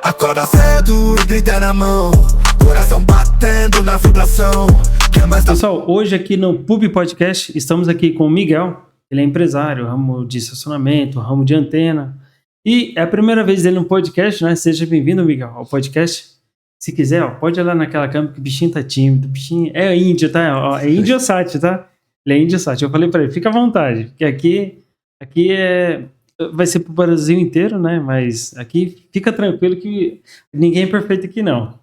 Acorda cedo e grita na mão, coração batendo na vibração. Pessoal, hoje aqui no Pub Podcast, estamos aqui com o Miguel. Ele é empresário, ramo de estacionamento, ramo de antena. E é a primeira vez dele no podcast, né? Seja bem-vindo, Miguel, ao podcast. Se quiser, ó, pode olhar naquela câmera que o bichinho tá tímido. O bichinho é índio, tá? Ó, é Indosat, tá? Ele é Indosat. Eu falei pra ele, fica à vontade, porque aqui vai ser pro Brasil inteiro, né? Mas aqui fica tranquilo que ninguém é perfeito aqui, não.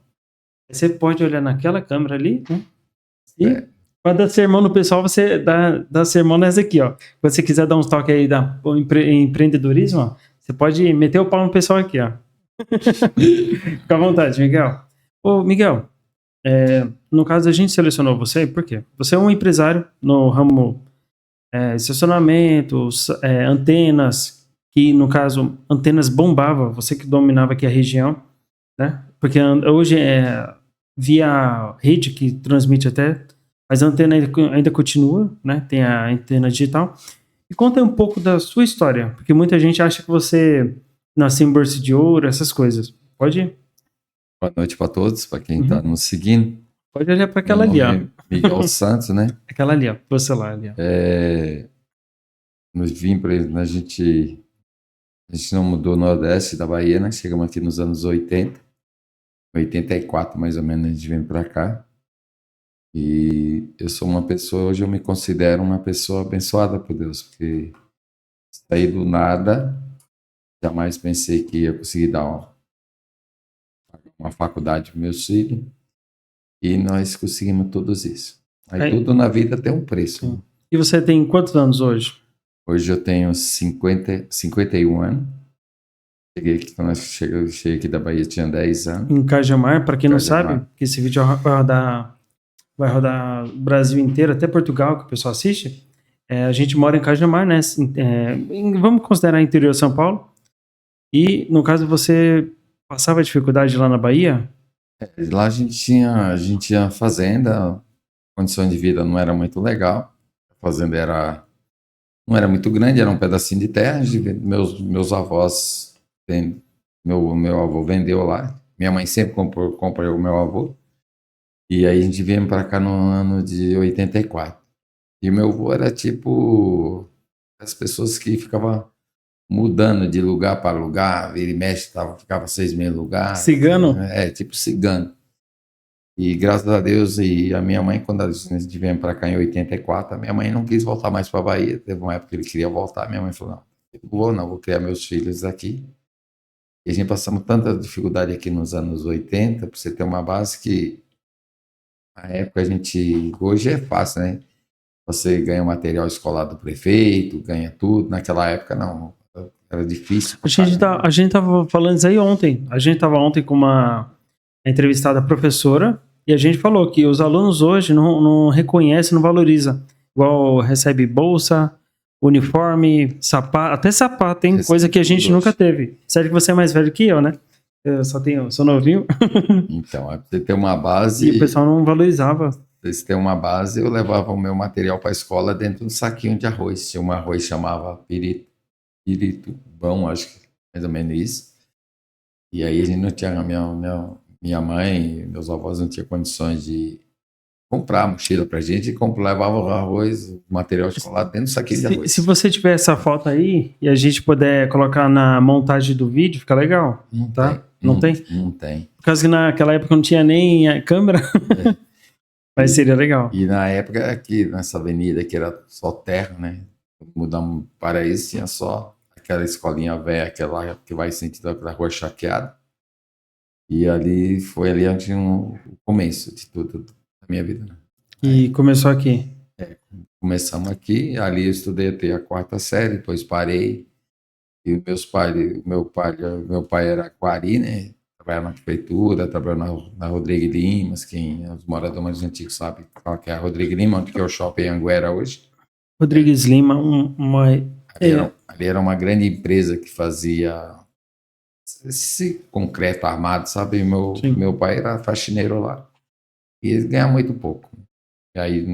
Você pode olhar naquela câmera ali, né? E para dar sermão no pessoal, você dá sermão nessa aqui, ó. Se você quiser dar uns toques aí empreendedorismo, ó, você pode meter o pau no pessoal aqui, ó. Fica à vontade, Miguel. Ô, Miguel, no caso a gente selecionou você, por quê? Você é um empresário no ramo estacionamentos, antenas, que no caso, antenas bombava, você que dominava aqui a região, né? Porque hoje via rede que transmite até, mas a antena ainda continua, né? Tem a antena digital. E conta um pouco da sua história, porque muita gente acha que você nasceu em berço de ouro, essas coisas. Pode ir? Boa noite para todos, para quem está nos seguindo. Pode olhar para aquela ali, ó. Miguel Santos, né? Aquela ali, ó. Você lá, ali, ó. Nós vimos para ele, a gente não mudou no Nordeste da Bahia, né? Chegamos aqui nos anos 80. 84, mais ou menos, a gente veio para cá. E eu sou uma pessoa, hoje eu me considero uma pessoa abençoada por Deus, porque saí do nada, jamais pensei que ia conseguir dar uma faculdade para meus filhos, e nós conseguimos tudo isso. Aí tudo na vida tem um preço. Né? E você tem quantos anos hoje? Hoje eu tenho 51 anos. Cheguei aqui da Bahia, tinha 10 anos. Em Cajamar, para quem não sabe, que esse vídeo vai rodar o Brasil inteiro, até Portugal, que o pessoal assiste. A gente mora em Cajamar, né? Vamos considerar interior de São Paulo. E, no caso, você passava dificuldade lá na Bahia? Lá a gente tinha fazenda, a condição de vida não era muito legal. A fazenda não era muito grande, era um pedacinho de terra. Meus avós... Meu avô vendeu lá. Minha mãe sempre comprou o meu avô. E aí a gente veio para cá no ano de 84. E meu avô era tipo as pessoas que ficavam mudando de lugar para lugar, vira e mexe, ficava 6 meses no lugar. Cigano? Tipo cigano. E graças a Deus, e a minha mãe, quando a gente veio para cá em 84, a minha mãe não quis voltar mais para a Bahia. Teve uma época que ele queria voltar, minha mãe falou, vou criar meus filhos aqui. E a gente passamos tanta dificuldade aqui nos anos 80, para você ter uma base que, na época, hoje é fácil, né? Você ganha o material escolar do prefeito, ganha tudo. Naquela época, não. Era difícil. A gente tava falando isso aí ontem. A gente tava ontem com uma entrevistada professora e a gente falou que os alunos hoje não reconhecem, não valorizam. Igual recebe bolsa, uniforme, sapato, até sapato, tem coisa que a gente nunca teve. Sério que você é mais velho que eu, né? Eu sou novinho. Então, você tem uma base... E o pessoal não valorizava. Você tem uma base, eu levava o meu material para a escola dentro de um saquinho de arroz. Tinha um arroz que chamava piritubão, acho que mais ou menos isso. E aí a gente não tinha... Minha mãe, meus avós não tinham condições de comprar a mochila pra gente e levava o arroz, o material escolar dentro do saquinho de arroz. Se você tiver essa foto aí e a gente puder colocar na montagem do vídeo, fica legal. Não tá? tem. Não tem? Não tem. Por causa que naquela época não tinha nem a câmera. Mas seria legal. E na época aqui, nessa avenida que era só terra, né? Mudamos para isso, tinha só aquela escolinha velha, aquela que vai sentido da rua Chaqueada. E foi ali onde o começo de tudo da minha vida. Né? E começou aqui? Começamos aqui, ali eu estudei até a 4ª série, depois parei. E meu pai era aquari, né? Trabalhava na prefeitura, trabalhava na Rodrigo Limas, os moradores mais antigos sabem qual que é a Rodrigo Lima, onde que é o Shopping Anguera hoje. Rodrigues Lima, Ali era uma grande empresa que fazia esse concreto armado, sabe? Meu pai era faxineiro lá. E ele ganhava muito pouco. E aí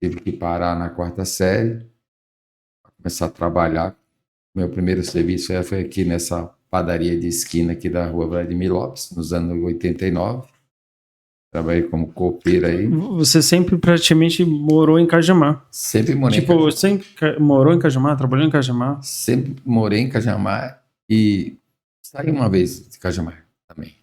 tive que parar na 4ª série, começar a trabalhar. Meu primeiro serviço foi aqui nessa padaria de esquina aqui da rua Vladimir Lopes, nos anos 89. Trabalhei como copeiro aí. Você sempre praticamente morou em Cajamar. Sempre morei em Tipo, Cajamar. sempre morou em Cajamar, trabalhou em Cajamar. Sempre morei em Cajamar e saí uma vez de Cajamar também.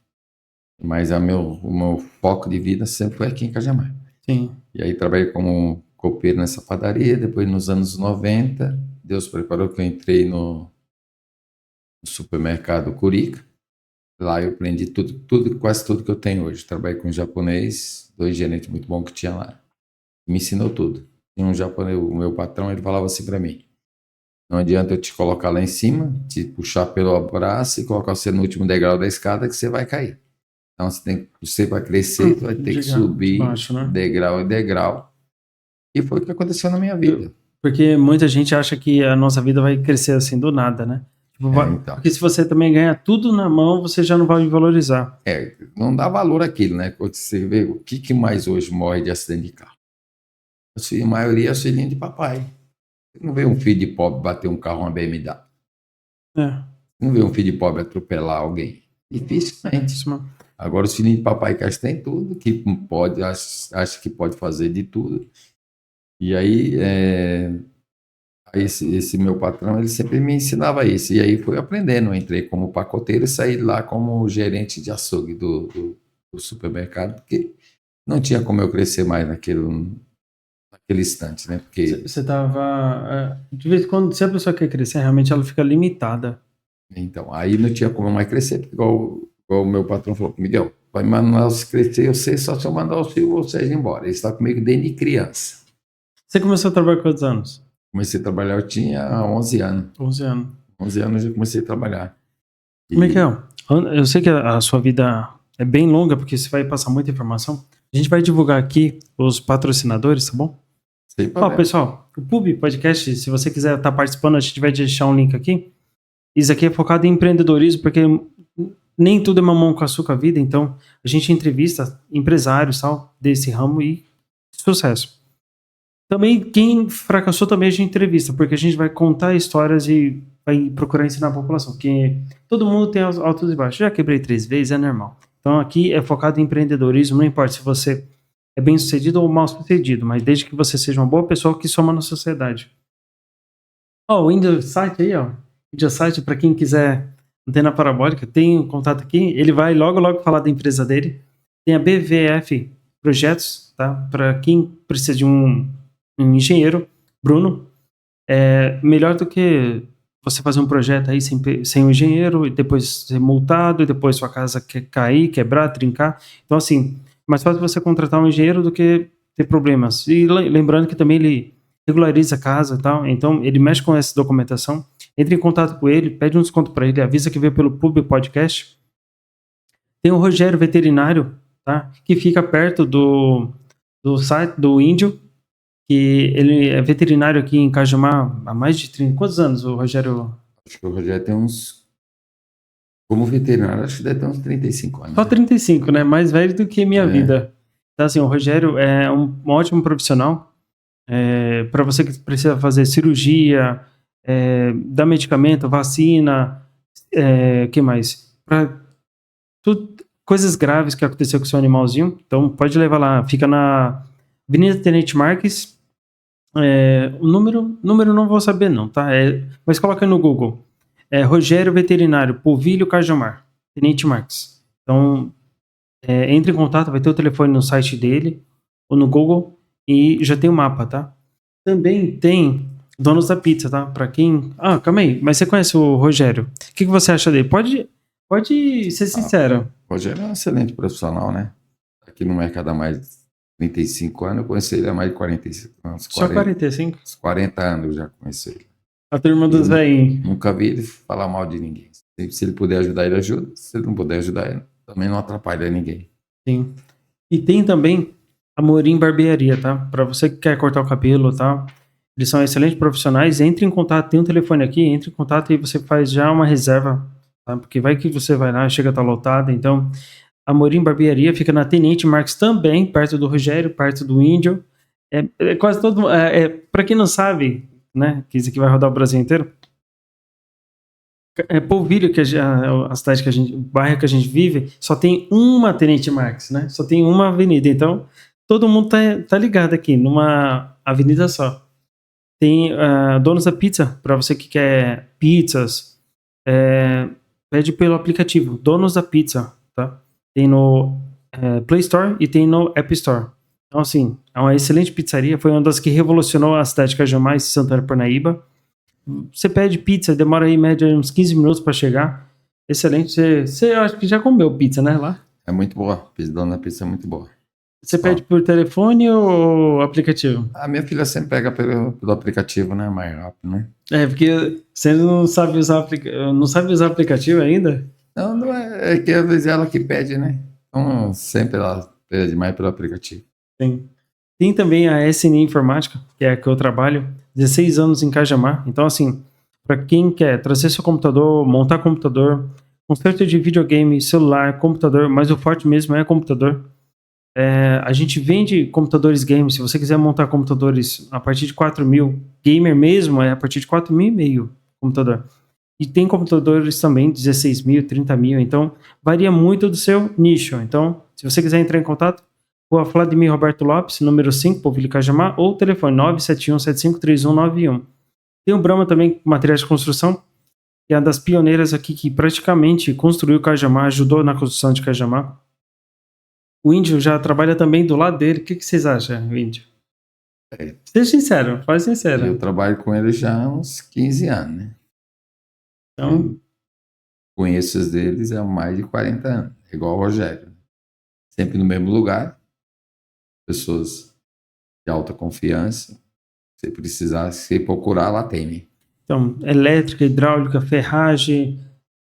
Mas o meu foco de vida sempre foi aqui em Cajamar. Sim. E aí trabalhei como copeiro nessa padaria. Depois, nos anos 90, Deus preparou que eu entrei no supermercado Curica. Lá eu aprendi quase tudo que eu tenho hoje. Trabalhei com um japonês, 2 gerentes muito bons que tinha lá. Me ensinou tudo. Tinha um japonês, o meu patrão, ele falava assim para mim: não adianta eu te colocar lá em cima, te puxar pelo braço e colocar você no último degrau da escada que você vai cair. Então você vai crescer, você vai ter que subir baixo, né? degrau em degrau. E foi o que aconteceu na minha vida. Porque muita gente acha que a nossa vida vai crescer assim do nada, né? Tipo, Então. Porque se você também ganha tudo na mão, você já não vai valorizar. Não dá valor àquilo, né? Quando você vê o que mais hoje morre de acidente de carro. A maioria é filhinho de papai. Você não vê um filho de pobre bater um carro, uma BMW. É. Você não vê um filho de pobre atropelar alguém. Dificilmente. Agora os filhinhos de papai que têm tudo, que pode, acha que pode fazer de tudo. E aí, esse meu patrão, ele sempre me ensinava isso. E aí fui aprendendo. Eu entrei como pacoteiro e saí lá como gerente de açougue do supermercado, porque não tinha como eu crescer mais naquele instante, né? Porque você tava... de vez em quando, se a pessoa quer crescer, realmente ela fica limitada. Então, aí não tinha como mais crescer, porque igual o meu patrão falou: Miguel, vai mandar você crescer, eu sei, só se eu mandar o filho vocês embora. Ele está comigo desde criança. Você começou a trabalhar com quantos anos? Comecei a trabalhar, eu tinha 11 anos. 11 anos. 11 anos eu já comecei a trabalhar. Miguel, eu sei que a sua vida é bem longa, porque você vai passar muita informação. A gente vai divulgar aqui os patrocinadores, tá bom? Pessoal, o Pub Podcast, se você quiser estar participando, a gente vai deixar um link aqui. Isso aqui é focado em empreendedorismo, porque nem tudo é mamão com açúcar a vida, então a gente entrevista empresários, tal, desse ramo e sucesso. Também, quem fracassou também a gente entrevista, porque a gente vai contar histórias e vai procurar ensinar a população, porque todo mundo tem altos e baixos. Já quebrei 3 vezes, é normal. Então aqui é focado em empreendedorismo, não importa se você é bem sucedido ou mal sucedido, mas desde que você seja uma boa pessoa que soma na sociedade. O IndioSite aí, IndioSite, para quem quiser antena parabólica, tem um contato aqui, ele vai logo falar da empresa dele. Tem a BVF Projetos, tá? Para quem precisa de um engenheiro, Bruno, é melhor do que você fazer um projeto aí sem um engenheiro, e depois ser multado, e depois sua casa cair, quebrar, trincar. Então, assim, mais fácil você contratar um engenheiro do que ter problemas. E lembrando que também ele regulariza a casa e tal, então ele mexe com essa documentação. Entre em contato com ele, pede um desconto para ele, avisa que veio pelo Pub Podcast. Tem o Rogério Veterinário, tá? Que fica perto do site do Índio, que ele é veterinário aqui em Cajamar há mais de 30... Quantos anos o Rogério? Acho que o Rogério tem uns... Como veterinário, acho que deve ter uns 35 anos. Só 35, né? Mais velho do que minha vida. Então, assim, o Rogério é um ótimo profissional. Para você que precisa fazer cirurgia, dar medicamento, vacina, que mais? Para coisas graves que aconteceu com o seu animalzinho. Então, pode levar lá. Fica na Avenida Tenente Marques. O número não vou saber não, tá? Mas coloca aí no Google. Rogério Veterinário, Polvilho Cajamar, Tenente Marques. Então, entre em contato, vai ter o telefone no site dele, ou no Google, e já tem o mapa, tá? Também tem Donos da Pizza, tá? Pra quem... calma aí, mas você conhece o Rogério. O que você acha dele? Pode ser sincero. O Rogério é um excelente profissional, né? Aqui no mercado há mais de 35 anos, eu conheci ele há mais de 45 anos. Só 45? 40 anos eu já conheci ele. A turma dos velhinhos. Nunca vi ele falar mal de ninguém. Se ele puder ajudar, ele ajuda. Se ele não puder ajudar, ele também não atrapalha ninguém. Sim. E tem também Amorim Barbearia, tá? Para você que quer cortar o cabelo e tal. Eles são excelentes profissionais. Entre em contato, tem um telefone aqui, entre em contato e você faz já uma reserva, tá? Porque vai que você vai lá, chega a estar lotada. Então, Amorim Barbearia fica na Tenente Marques também, perto do Rogério, perto do Índio. Quase todo mundo. Para quem não sabe, né? Que isso aqui vai rodar o Brasil inteiro. Polvilho, que a cidade que o bairro que a gente vive, só tem uma Tenente Marques, né? Só tem uma avenida. Então, todo mundo tá ligado aqui, numa avenida só. Tem Donos da Pizza, para você que quer pizzas, pede pelo aplicativo, Donos da Pizza, tá? Tem no Play Store e tem no App Store. Então, assim, é uma excelente pizzaria, foi uma das que revolucionou a cidade de Cajamar e Santana Parnaíba. Você pede pizza, demora aí em média uns 15 minutos para chegar. Excelente. Você acho que já comeu pizza, né, lá? É muito boa. Dona Pizza é muito boa. Você pede por telefone ou aplicativo? A minha filha sempre pega pelo aplicativo, né? Mais rápido, né? Porque você não sabe usar aplicativo ainda? Não é que às vezes ela que pede, né? Então sempre ela pede mais pelo aplicativo. Sim. Tem também a SNI Informática, que é a que eu trabalho, 16 anos em Cajamar. Então, assim, para quem quer trazer seu computador, montar computador, conserto de videogame, celular, computador, mas o forte mesmo é computador. A gente vende computadores games. Se você quiser montar computadores a partir de 4 mil, gamer mesmo é a partir de 4.500 computador. E tem computadores também 16 mil, 30 mil. Então, varia muito do seu nicho. Então, se você quiser entrar em contato, Rua Vladimir Roberto Lopes, número 5, Polvilho Cajamar, ou telefone 971753191. Tem o Brahma também, materiais de construção, que é uma das pioneiras aqui que praticamente construiu Cajamar, ajudou na construção de Cajamar. O Índio já trabalha também do lado dele. O que vocês acham, Índio? Seja sincero, faz sincero. Eu trabalho com ele já há uns 15 anos, né? Então, conheço os deles há mais de 40 anos, igual o Rogério. Sempre no mesmo lugar, pessoas de alta confiança. Se precisar, se procurar, lá tem, né? Então, elétrica, hidráulica, ferragem,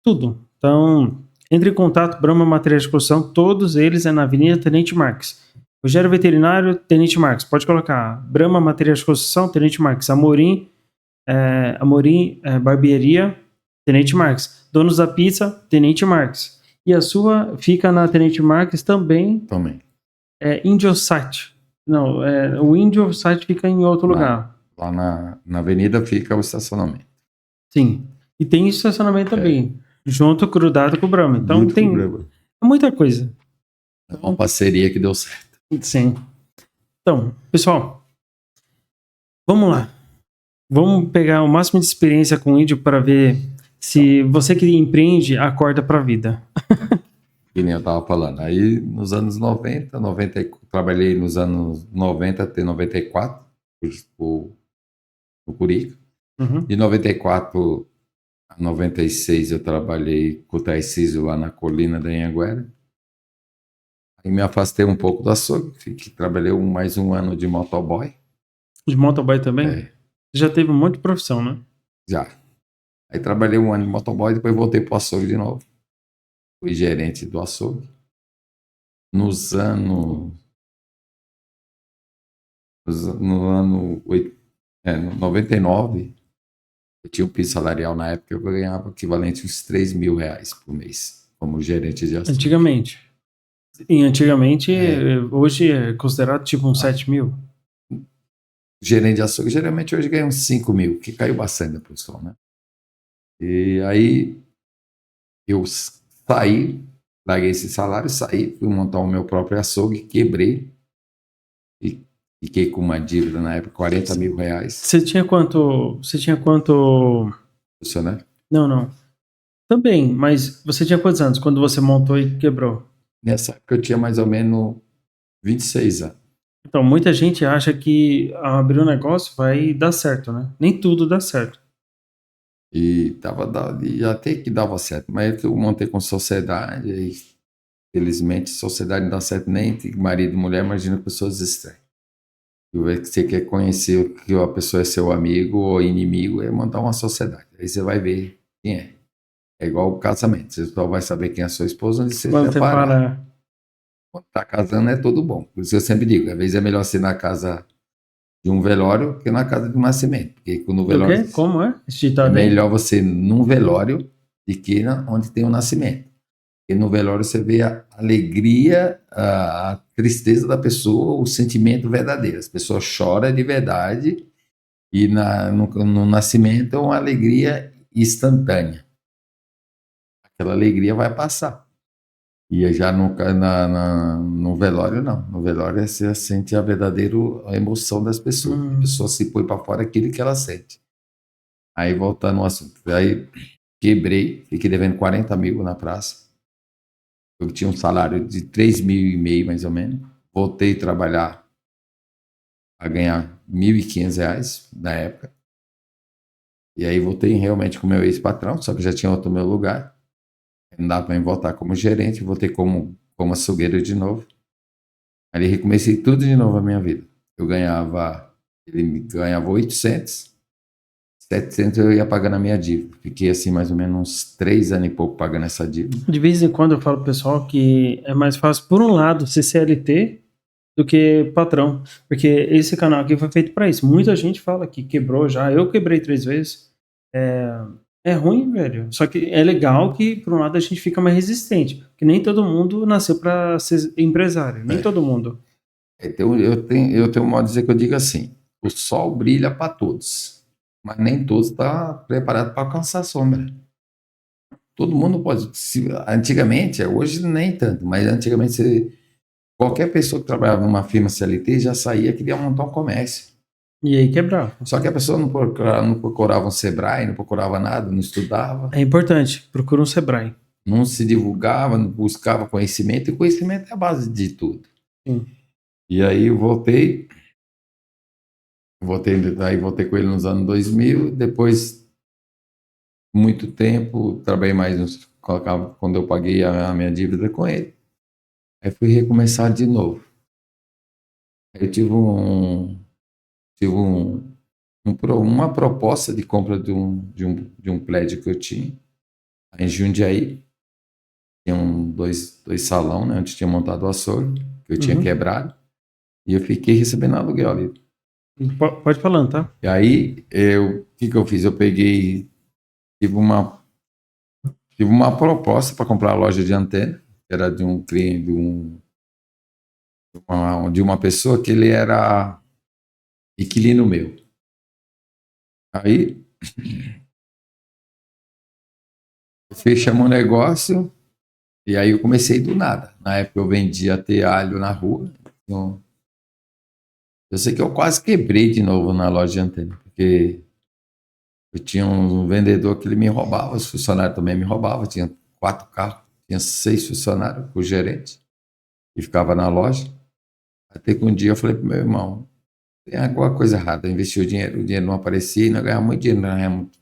tudo. Então, entre em contato, Brahma Materiais de Construção, todos eles é na Avenida Tenente Marques. Rogério Veterinário, Tenente Marques. Pode colocar Brahma Materiais de Construção, Tenente Marques. Amorim, Barbearia, Tenente Marques. Donos da Pizza, Tenente Marques. E a sua fica na Tenente Marques também. Também. Indiosat. Não, o Indiosat fica em outro lugar. Lá na avenida fica o estacionamento. Sim. E tem estacionamento também. Junto, grudado com o Brahma. Então Junto tem com o Brahma. muita coisa. É uma parceria que deu certo. Sim. Então, pessoal, vamos lá. Vamos pegar o máximo de experiência com o Índio para ver se você que empreende acorda para a vida. Que nem eu estava falando. Aí, nos anos 90, trabalhei nos anos 90 até 94, no Curica. Uhum. De 94 a 96, eu trabalhei com o Tarcísio lá na colina da Anhanguera. Aí me afastei um pouco do açougue. Trabalhei mais um ano de motoboy. De motoboy também? É. Já teve um monte de profissão, né? Já. Aí trabalhei um ano de motoboy, depois voltei para o açougue de novo. Fui gerente do açougue. No ano 99, eu tinha um piso salarial na época, eu ganhava equivalente a uns 3 mil reais por mês, como gerente de açougue. Antigamente. E antigamente, hoje é considerado tipo uns 7 mil. Gerente de açougue, geralmente hoje ganha uns 5 mil, que caiu bastante da produção, né? E aí eu saí, larguei esse salário, saí, fui montar o meu próprio açougue, quebrei e fiquei com uma dívida na época, 40 mil reais. Você tinha quanto... Funcionário? Não. Também, mas você tinha quantos anos quando você montou e quebrou? Nessa época eu tinha mais ou menos 26 anos. Então, muita gente acha que abrir um negócio vai dar certo, né? Nem tudo dá certo. E até que dava certo, mas eu montei com sociedade e, felizmente, sociedade não dá certo nem entre marido e mulher, imagina pessoas estranhas. Você quer conhecer que a pessoa é seu amigo ou inimigo, é montar uma sociedade. Aí você vai ver quem é. É igual o casamento, você só vai saber quem é a sua esposa onde você separar. Quando tá casando é tudo bom. Por isso eu sempre digo, às vezes é melhor ser na casa de um velório que na casa de um nascimento. Porque no velório, o quê? Como é? É melhor você num velório do que onde tem o nascimento. Porque no velório você vê a alegria, a tristeza da pessoa, o sentimento verdadeiro. As pessoas choram de verdade e no nascimento é uma alegria instantânea. aquela alegria vai passar. E já no velório, não. No velório você sente a emoção das pessoas. A pessoa se põe para fora aquilo que ela sente. Aí, voltando ao assunto. Aí, quebrei, fiquei devendo 40 mil na praça. Eu tinha um salário de 3.500, mais ou menos. Voltei a trabalhar a ganhar R$ 1.500 na época. E aí voltei realmente com o meu ex-patrão, só que já tinha outro meu lugar. Não dava para voltar como gerente, voltei como açougueiro de novo. Aí recomecei tudo de novo a minha vida. Ele ganhava 800, 700 eu ia pagando a minha dívida. Fiquei assim mais ou menos uns 3 anos e pouco pagando essa dívida. De vez em quando eu falo pro pessoal que é mais fácil, por um lado, ser CLT do que patrão. Porque esse canal aqui foi feito para isso. Muita gente fala que quebrou já. Eu quebrei 3 vezes. É ruim, velho. Só que é legal que, por um lado, a gente fica mais resistente. Porque nem todo mundo nasceu para ser empresário. Nem todo mundo. Eu tenho um modo de dizer que eu digo assim: o sol brilha para todos, mas nem todos estão preparados para alcançar a sombra. Todo mundo pode. Antigamente, hoje nem tanto, mas antigamente qualquer pessoa que trabalhava numa firma CLT já saía, queria montar um comércio. E aí quebrava. Só que a pessoa não procurava um Sebrae, não procurava nada, não estudava, É importante. Procura um Sebrae. não se divulgava, não buscava conhecimento, e conhecimento é a base de tudo. Sim. E aí eu voltei com ele nos anos 2000, depois, muito tempo, trabalhei mais quando eu paguei a minha dívida com ele. Aí fui recomeçar de novo. Aí eu tive uma proposta de compra de um prédio que eu tinha em Jundiaí. Tinha dois salão, né, onde tinha montado o açougue, que eu tinha quebrado, e eu fiquei recebendo aluguel ali. Pode falando, tá? E aí, o que eu fiz? Eu peguei, tive uma proposta para comprar a loja de antena, que era de um cliente, de uma pessoa que ele era inquilino meu. Aí, fechamos um negócio, e aí eu comecei do nada. Na época eu vendia até alho na rua. Então, eu sei que eu quase quebrei de novo na loja de antena, porque eu tinha um vendedor que ele me roubava, os funcionários também me roubavam, tinha 4 carros, tinha 6 funcionários, o gerente, e ficava na loja. Até que um dia eu falei pro meu irmão, tem alguma coisa errada, eu investi o dinheiro não aparecia, e nós ganhávamos muito dinheiro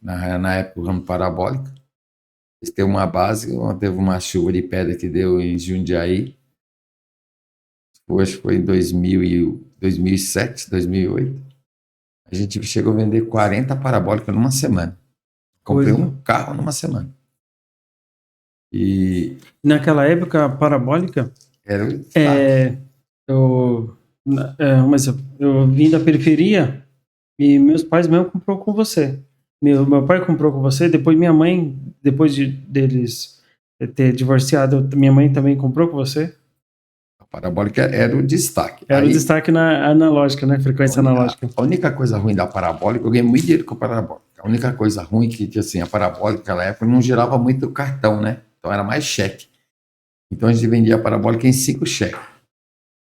na época, o ramo parabólica. Eles têm uma base, teve uma chuva de pedra que deu em Jundiaí, acho que foi em 2007, 2008. A gente chegou a vender 40 parabólicas numa semana. Comprei um carro numa semana. E naquela época, a parabólica, era mas eu vim da periferia e meus pais mesmo comprou com você. Meu pai comprou com você, depois minha mãe, deles ter divorciado, minha mãe também comprou com você. a parabólica era o destaque. Era Aí, o destaque na analógica, né? Frequência analógica. a única coisa ruim da parabólica, eu ganhei muito dinheiro com a parabólica. A única coisa ruim que assim, a parabólica naquela época não girava muito cartão, né? Então era mais cheque. Então a gente vendia a parabólica em 5 cheques.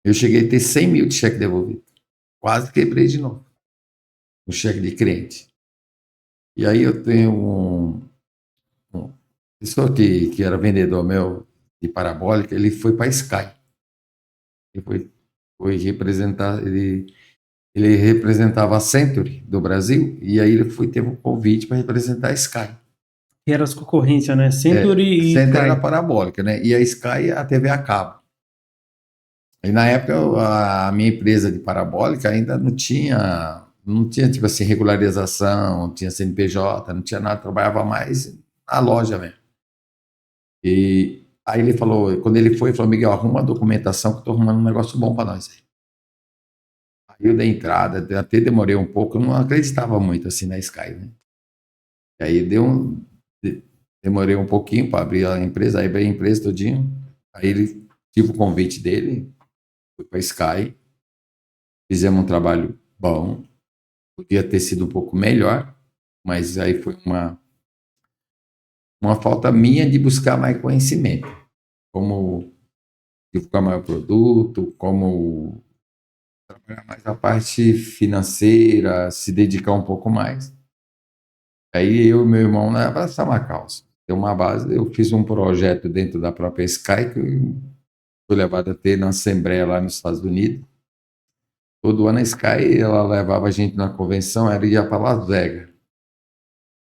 Eu cheguei a ter 100 mil de cheque devolvido. Quase quebrei de novo. O cheque de cliente. E aí eu tenho uma pessoa que era vendedor meu de parabólica, ele foi para a Sky. Ele foi representar, ele representava a Century do Brasil, e aí teve um convite para representar a Sky. Que era as concorrências, né? Century e Century era Sky. parabólica, né? E a Sky a TV a cabo. E na época a minha empresa de parabólica ainda não tinha tipo assim regularização, não tinha CNPJ, não tinha nada, trabalhava mais na loja mesmo. E aí ele falou, quando ele falou, Miguel, arruma a documentação que eu tô arrumando um negócio bom para nós aí. Aí eu dei entrada, até demorei um pouco, eu não acreditava muito assim na Sky, né? E aí demorei um pouquinho para abrir a empresa, aí abri a empresa todinho. Aí ele tive o convite dele, fui para a Sky, fizemos um trabalho bom, podia ter sido um pouco melhor, mas aí foi uma falta minha de buscar mais conhecimento, como divulgar mais o produto, como trabalhar mais a parte financeira, se dedicar um pouco mais. Aí eu e meu irmão, né, abraçar uma causa. Tem uma base, eu fiz um projeto dentro da própria Sky, que eu fui levado a ter na Assembleia lá nos Estados Unidos. Todo ano a Sky, ela levava a gente na convenção, ela ia para Las Vegas.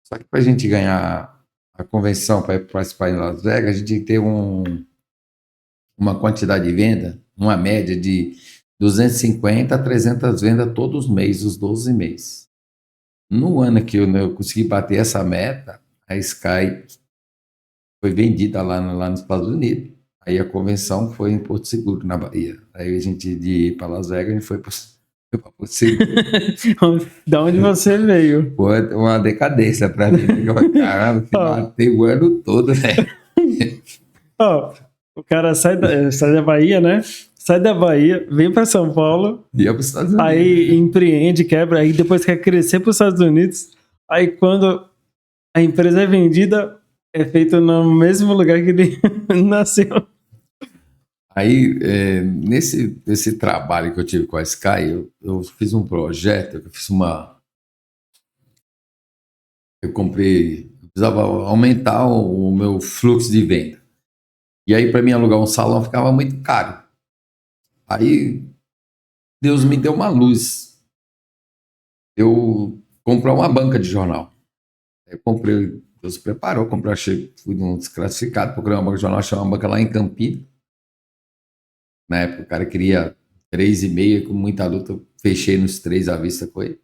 Só que para a gente ganhar a convenção, para participar em Las Vegas, a gente tinha que ter uma quantidade de venda, uma média de 250 a 300 vendas todos os meses, os 12 meses. No ano que eu consegui bater essa meta, a Sky foi vendida lá nos Estados Unidos. Aí a convenção foi em Porto Seguro, na Bahia. Aí a gente de ir para Las Vegas, a gente foi para Porto Seguro. Da onde você veio? Foi uma decadência para mim. Caramba, batei o ano todo, velho. Ó, o cara sai da Bahia, né? Sai da Bahia, vem para São Paulo, Ia para os Estados Unidos. aí empreende, quebra, aí depois quer crescer para os Estados Unidos. Aí quando a empresa é vendida, é feito no mesmo lugar que ele nasceu. Aí, nesse trabalho que eu tive com a Sky, eu fiz um projeto, eu precisava aumentar o meu fluxo de venda. E aí, para mim alugar um salão ficava muito caro. Aí, Deus me deu uma luz. Eu comprei uma banca de jornal. Eu comprei, Deus preparou, fui num desclassificado, procurei uma banca de jornal, achei uma banca lá em Campinas. Na época o cara queria 3,5, com muita luta, eu fechei nos 3 à vista com ele.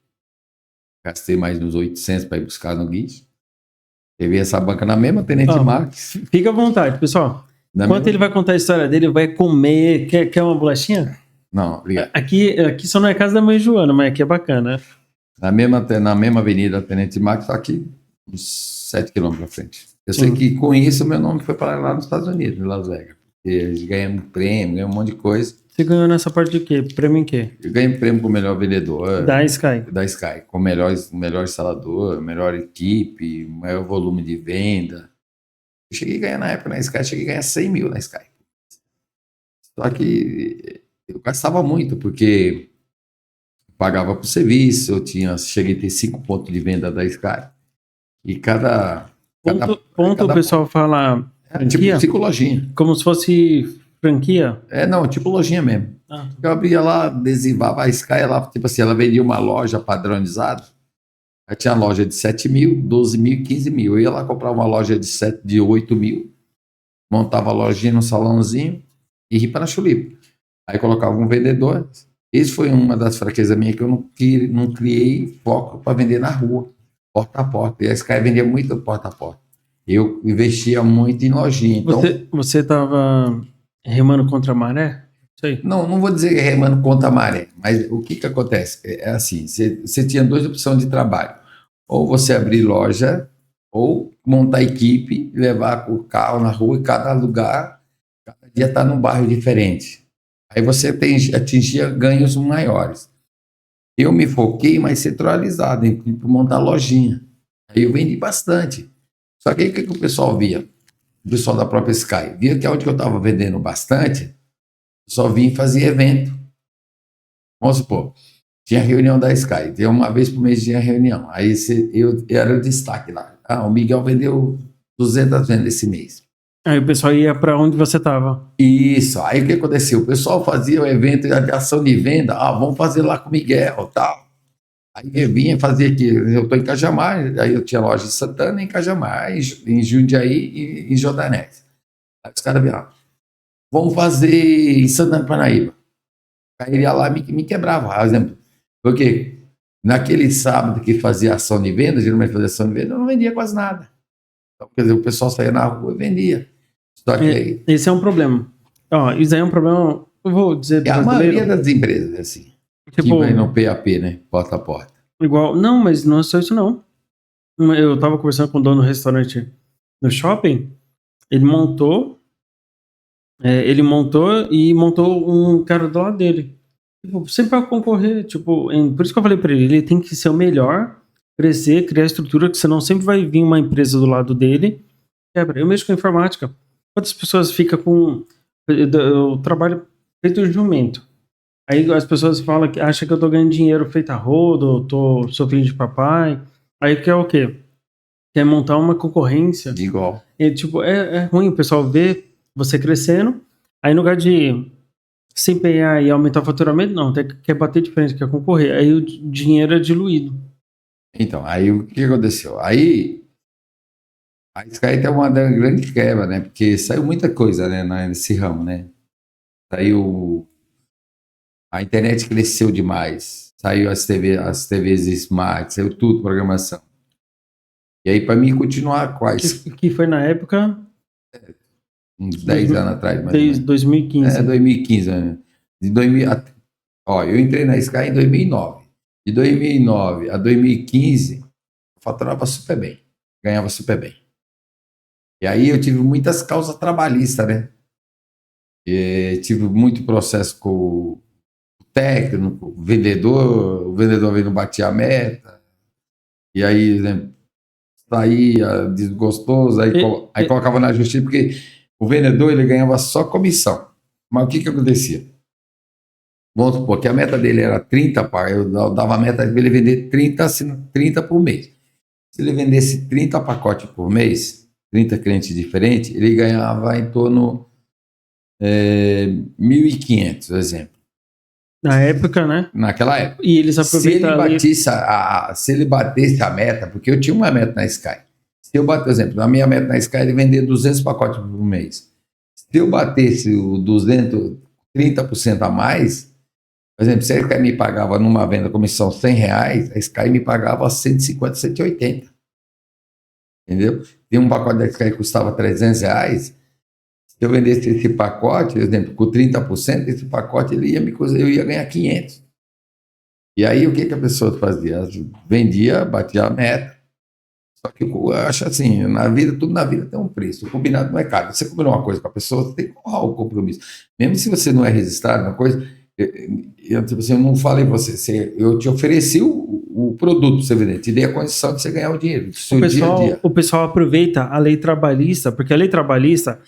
Gastei mais uns 800 para ir buscar no guicho. Teve essa banca na mesma, Tenente Marques. Fica à vontade, pessoal. Enquanto ele vai contar a história dele, vai comer. Quer uma bolachinha? Não, obrigado. Aqui só não é casa da mãe Joana, mas aqui é bacana. Na mesma avenida Tenente Marques, só aqui uns 7 quilômetros à frente. Eu sei que com isso meu nome foi para lá nos Estados Unidos, em Las Vegas. Porque ganhamos prêmio, ganhamos um monte de coisa. Você ganhou nessa parte de quê? Prêmio em quê? Eu ganhei prêmio com o melhor vendedor. Da Sky. Da Sky. Com o melhor instalador, melhor equipe, maior volume de venda. Eu cheguei a ganhar na época na Sky, cheguei a ganhar 100 mil na Sky. Só que eu gastava muito, porque eu pagava por serviço, cheguei a ter 5 pontos de venda da Sky. E cada o pessoal fala franquia? Tipo lojinha. Como se fosse franquia? Tipo lojinha mesmo. Eu abria lá, adesivava a Sky, ela vendia uma loja padronizada. Aí tinha loja de 7 mil, 12 mil, 15 mil. Eu ia lá comprar uma loja de 8 mil, montava a lojinha no salãozinho e ia para a chulipa. Aí colocava um vendedor. Isso foi uma das fraquezas minhas, que eu não criei foco para vender na rua, porta a porta. E a Sky vendia muito porta a porta. Eu investia muito em lojinha. Então, você estava remando contra a maré? Sei. Não vou dizer remando contra a maré, mas o que acontece? É assim, você tinha 2 opções de trabalho. Ou você abrir loja, ou montar equipe, levar o carro na rua, e cada dia está num bairro diferente. Aí você atingia ganhos maiores. Eu me foquei mais centralizado em montar lojinha. Aí eu vendi bastante. Só que aí o que o pessoal via? O pessoal da própria Sky via que onde eu estava vendendo bastante, eu só vinha e fazia evento. Vamos supor, tinha reunião da Sky, tinha uma vez por mês tinha reunião. Aí eu era o destaque lá. O Miguel vendeu 200 vendas esse mês. Aí o pessoal ia para onde você estava. Isso. Aí o que aconteceu? O pessoal fazia o evento de ação de venda. Vamos fazer lá com o Miguel, tal. Aí eu vinha e fazia aqui. Eu estou em Cajamar, aí eu tinha loja em Santana, em Cajamar, em Jundiaí e em Jordanete. Aí os caras vinham, vamos fazer em Santana Parnaíba. Aí ele ia lá e me quebrava, por exemplo. Porque naquele sábado que fazia ação de venda, geralmente fazia ação de venda, eu não vendia quase nada. Então, quer dizer, o pessoal saía na rua e vendia. Só que aí, esse é um problema. Isso aí é um problema, eu vou dizer... a maioria das empresas é assim. Tipo, que vai no PAP, né? Porta a porta. Igual, não, mas não é só isso não. Eu tava conversando com o dono do restaurante no shopping, ele montou e montou um cara do lado dele. Tipo, sempre para concorrer, por isso que eu falei para ele tem que ser o melhor, crescer, criar estrutura, que senão sempre vai vir uma empresa do lado dele quebra. Eu mexo com informática. Quantas pessoas ficam com... Eu trabalho feito jumento. Aí as pessoas falam que acham que eu tô ganhando dinheiro feito a rodo, sou filho de papai. Aí quer o quê? Quer montar uma concorrência. Igual. E, tipo, é ruim o pessoal ver você crescendo. Aí no lugar de se empenhar e aumentar o faturamento, não, quer bater de frente, quer concorrer. Aí o dinheiro é diluído. Então, aí o que aconteceu? Aí a Sky tem uma grande quebra, né? Porque saiu muita coisa, né, nesse ramo, né? Saiu. A internet cresceu demais. Saiu as TVs Smart, saiu tudo, programação. E aí, para mim, continuar quase Que foi na época uns 10 anos atrás, mais ou menos. 2015. 2015, né? De 2000, ó, eu entrei na Sky em 2009. De 2009 a 2015, eu faturava super bem, ganhava super bem. E aí eu tive muitas causas trabalhistas, né? E tive muito processo com o técnico, o vendedor veio não batia a meta. E aí, né, saía desgostoso, aí colocava na justiça, porque o vendedor ele ganhava só comissão. Mas o que acontecia? Vamos supor que a meta dele era 30, eu dava a meta para ele vender 30 por mês. Se ele vendesse 30 pacotes por mês, 30 clientes diferentes, ele ganhava em torno de 1.500, exemplo. Na época, né? Naquela época. E eles aproveitaram. Se ele batesse a meta, porque eu tinha uma meta na Sky. Se eu bater, por exemplo, a minha meta na Sky é de vender 200 pacotes por mês. Se eu batesse o 30% a mais, por exemplo, se a Sky me pagava numa venda comissão R$100, a Sky me pagava 150, 180. Entendeu? Tem um pacote da Sky que custava R$300. Se eu vendesse esse pacote, por exemplo, com 30%, esse pacote eu ia ganhar 500. E aí o que a pessoa fazia? Vendia, batia a meta. Só que eu acho assim, tudo na vida tem um preço. O combinado não é caro. Você combinou uma coisa com a pessoa, você tem que honrar o compromisso. Mesmo se você não é registrado, uma coisa, eu não falei para você, eu te ofereci o produto para você vender, te dei a condição de você ganhar o dinheiro. O pessoal aproveita a lei trabalhista, porque a lei trabalhista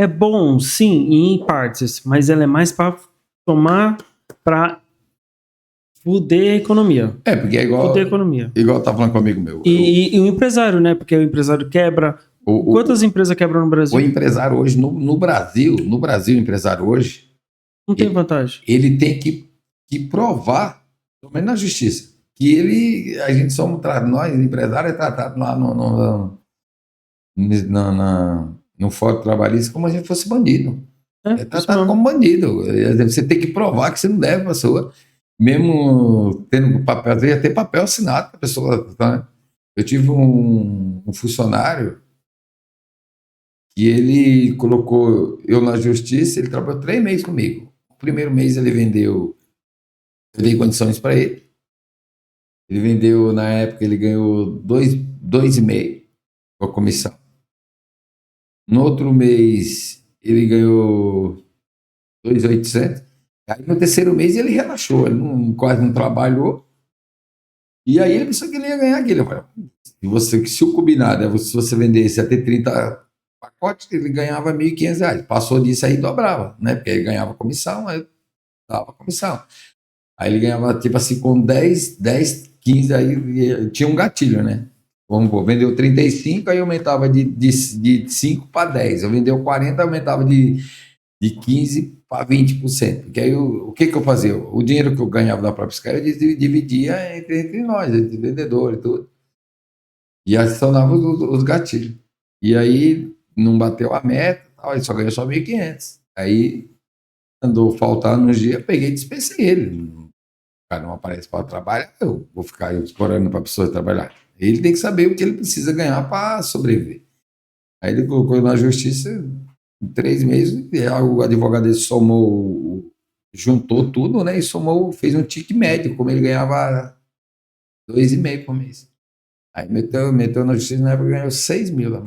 é bom, sim, em partes, mas ela é mais para fuder a economia. Porque é igual. Fuder a economia. Igual tá falando com um amigo meu. E o empresário, né? Porque o empresário quebra. Quantas empresas quebram no Brasil? O empresário hoje, no Brasil, o empresário hoje. Não tem vantagem. Ele tem que provar, pelo menos na justiça, que a gente nós, empresários, é tratado lá no Fórum Trabalhista como se a gente fosse bandido. É tratado como bandido. Você tem que provar que você não deve para a pessoa, mesmo tendo papel, às vezes ia ter papel assinado para a pessoa. Tá? Eu tive um funcionário que ele colocou eu na justiça, ele trabalhou 3 meses comigo. O primeiro mês ele vendeu, eu dei condições para ele. Ele vendeu, na época, ele ganhou 2,5 com a comissão. No outro mês, ele ganhou 2.800. Aí no terceiro mês ele relaxou, ele quase não trabalhou. E aí ele pensou que ele ia ganhar aquilo. Eu falei, se o combinado é se você vendesse até 30 pacotes, ele ganhava R$1.500. Passou disso aí, dobrava, né? Porque ele ganhava comissão, aí dava comissão. Aí ele ganhava, tipo assim, com 10, 15, aí tinha um gatilho, né? Vamos pôr, vendeu 35, aí aumentava de 5 para 10. Eu vendeu 40, aumentava de 15 para 20%. Porque aí o que eu fazia? O dinheiro que eu ganhava da própria Sky, eu dividia entre nós, entre vendedor e tudo. E acionava os gatilhos. E aí não bateu a meta, ele só ganhou só 1.500. Aí andou faltando uns dias, peguei e dispensei ele. O cara não aparece para trabalhar, eu vou ficar explorando para a pessoa trabalhar. Ele tem que saber o que ele precisa ganhar para sobreviver. Aí ele colocou na justiça, em 3 meses, o advogado dele juntou tudo, né? E fez um tique médio, como ele ganhava 2,5 por mês. Aí meteu na justiça, na época ganhou 6 mil lá.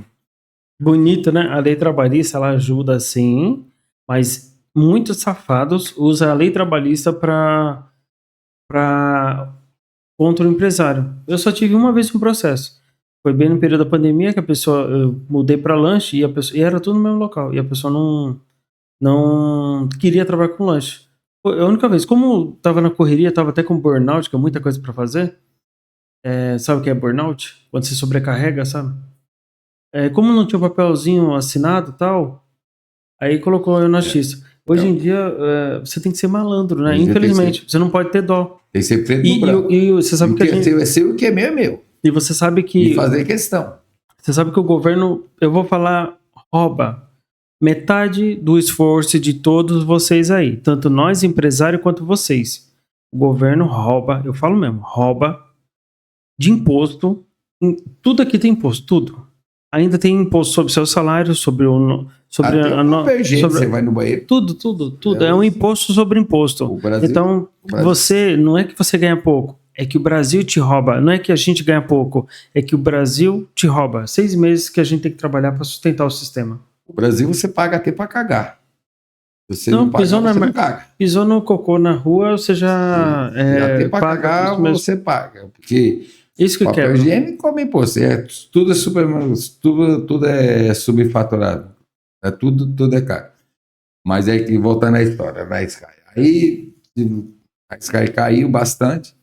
Bonito, né? A lei trabalhista, ela ajuda sim, mas muitos safados usam a lei trabalhista contra o empresário. Eu só tive uma vez um processo. Foi bem no período da pandemia que a pessoa, eu mudei para lanche e era tudo no mesmo local. E a pessoa não queria trabalhar com lanche. Foi a única vez, como tava na correria, tava até com burnout, que é muita coisa para fazer. Sabe o que é burnout? Quando você sobrecarrega, sabe? Como não tinha um papelzinho assinado e tal, aí colocou eu na justiça. Hoje em dia, você tem que ser malandro, né? Hoje em dia Infelizmente, você não pode ter dó. Tem que ser preto no branco. E você sabe O que é seu é seu e o que é meu é meu. E você sabe que E fazer questão. Você sabe que o governo, eu vou falar, rouba metade do esforço de todos vocês aí, tanto nós empresários quanto vocês. O governo rouba, eu falo mesmo, rouba de imposto. Tudo aqui tem imposto, tudo. Ainda tem imposto sobre seu salário, sobre Você vai no banheiro. tudo. É um imposto sobre imposto. Então, você, não é que você ganha pouco, é que o Brasil te rouba. Não é que a gente ganha pouco, é que o Brasil te rouba. 6 meses que a gente tem que trabalhar para sustentar o sistema. O Brasil você paga até para cagar. Você Não, não paga, você não caga. Pisou no cocô na rua, você já até para paga. cagar você paga. Porque isso que papel higiênico come imposto. Tudo é subfaturado. Tudo é caro. Mas é que, voltando à história, na Sky. Aí a Sky caiu bastante.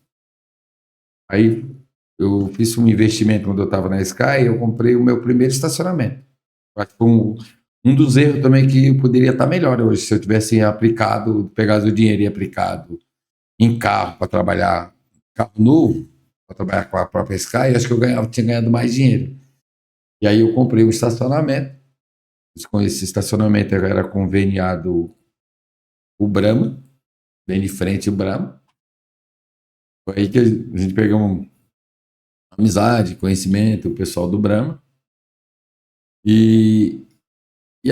Aí eu fiz um investimento quando eu estava na Sky, eu comprei o meu primeiro estacionamento. Acho que foi um dos erros também que eu poderia estar melhor hoje, se eu tivesse pegado o dinheiro e aplicado em carro para trabalhar, carro novo, para trabalhar com a própria Sky, acho que tinha ganhado mais dinheiro. E aí eu comprei um estacionamento. Com esse estacionamento eu era conveniado o Brahma, bem de frente o Brahma. Foi aí que a gente pegou uma amizade, conhecimento, o pessoal do Brahma. E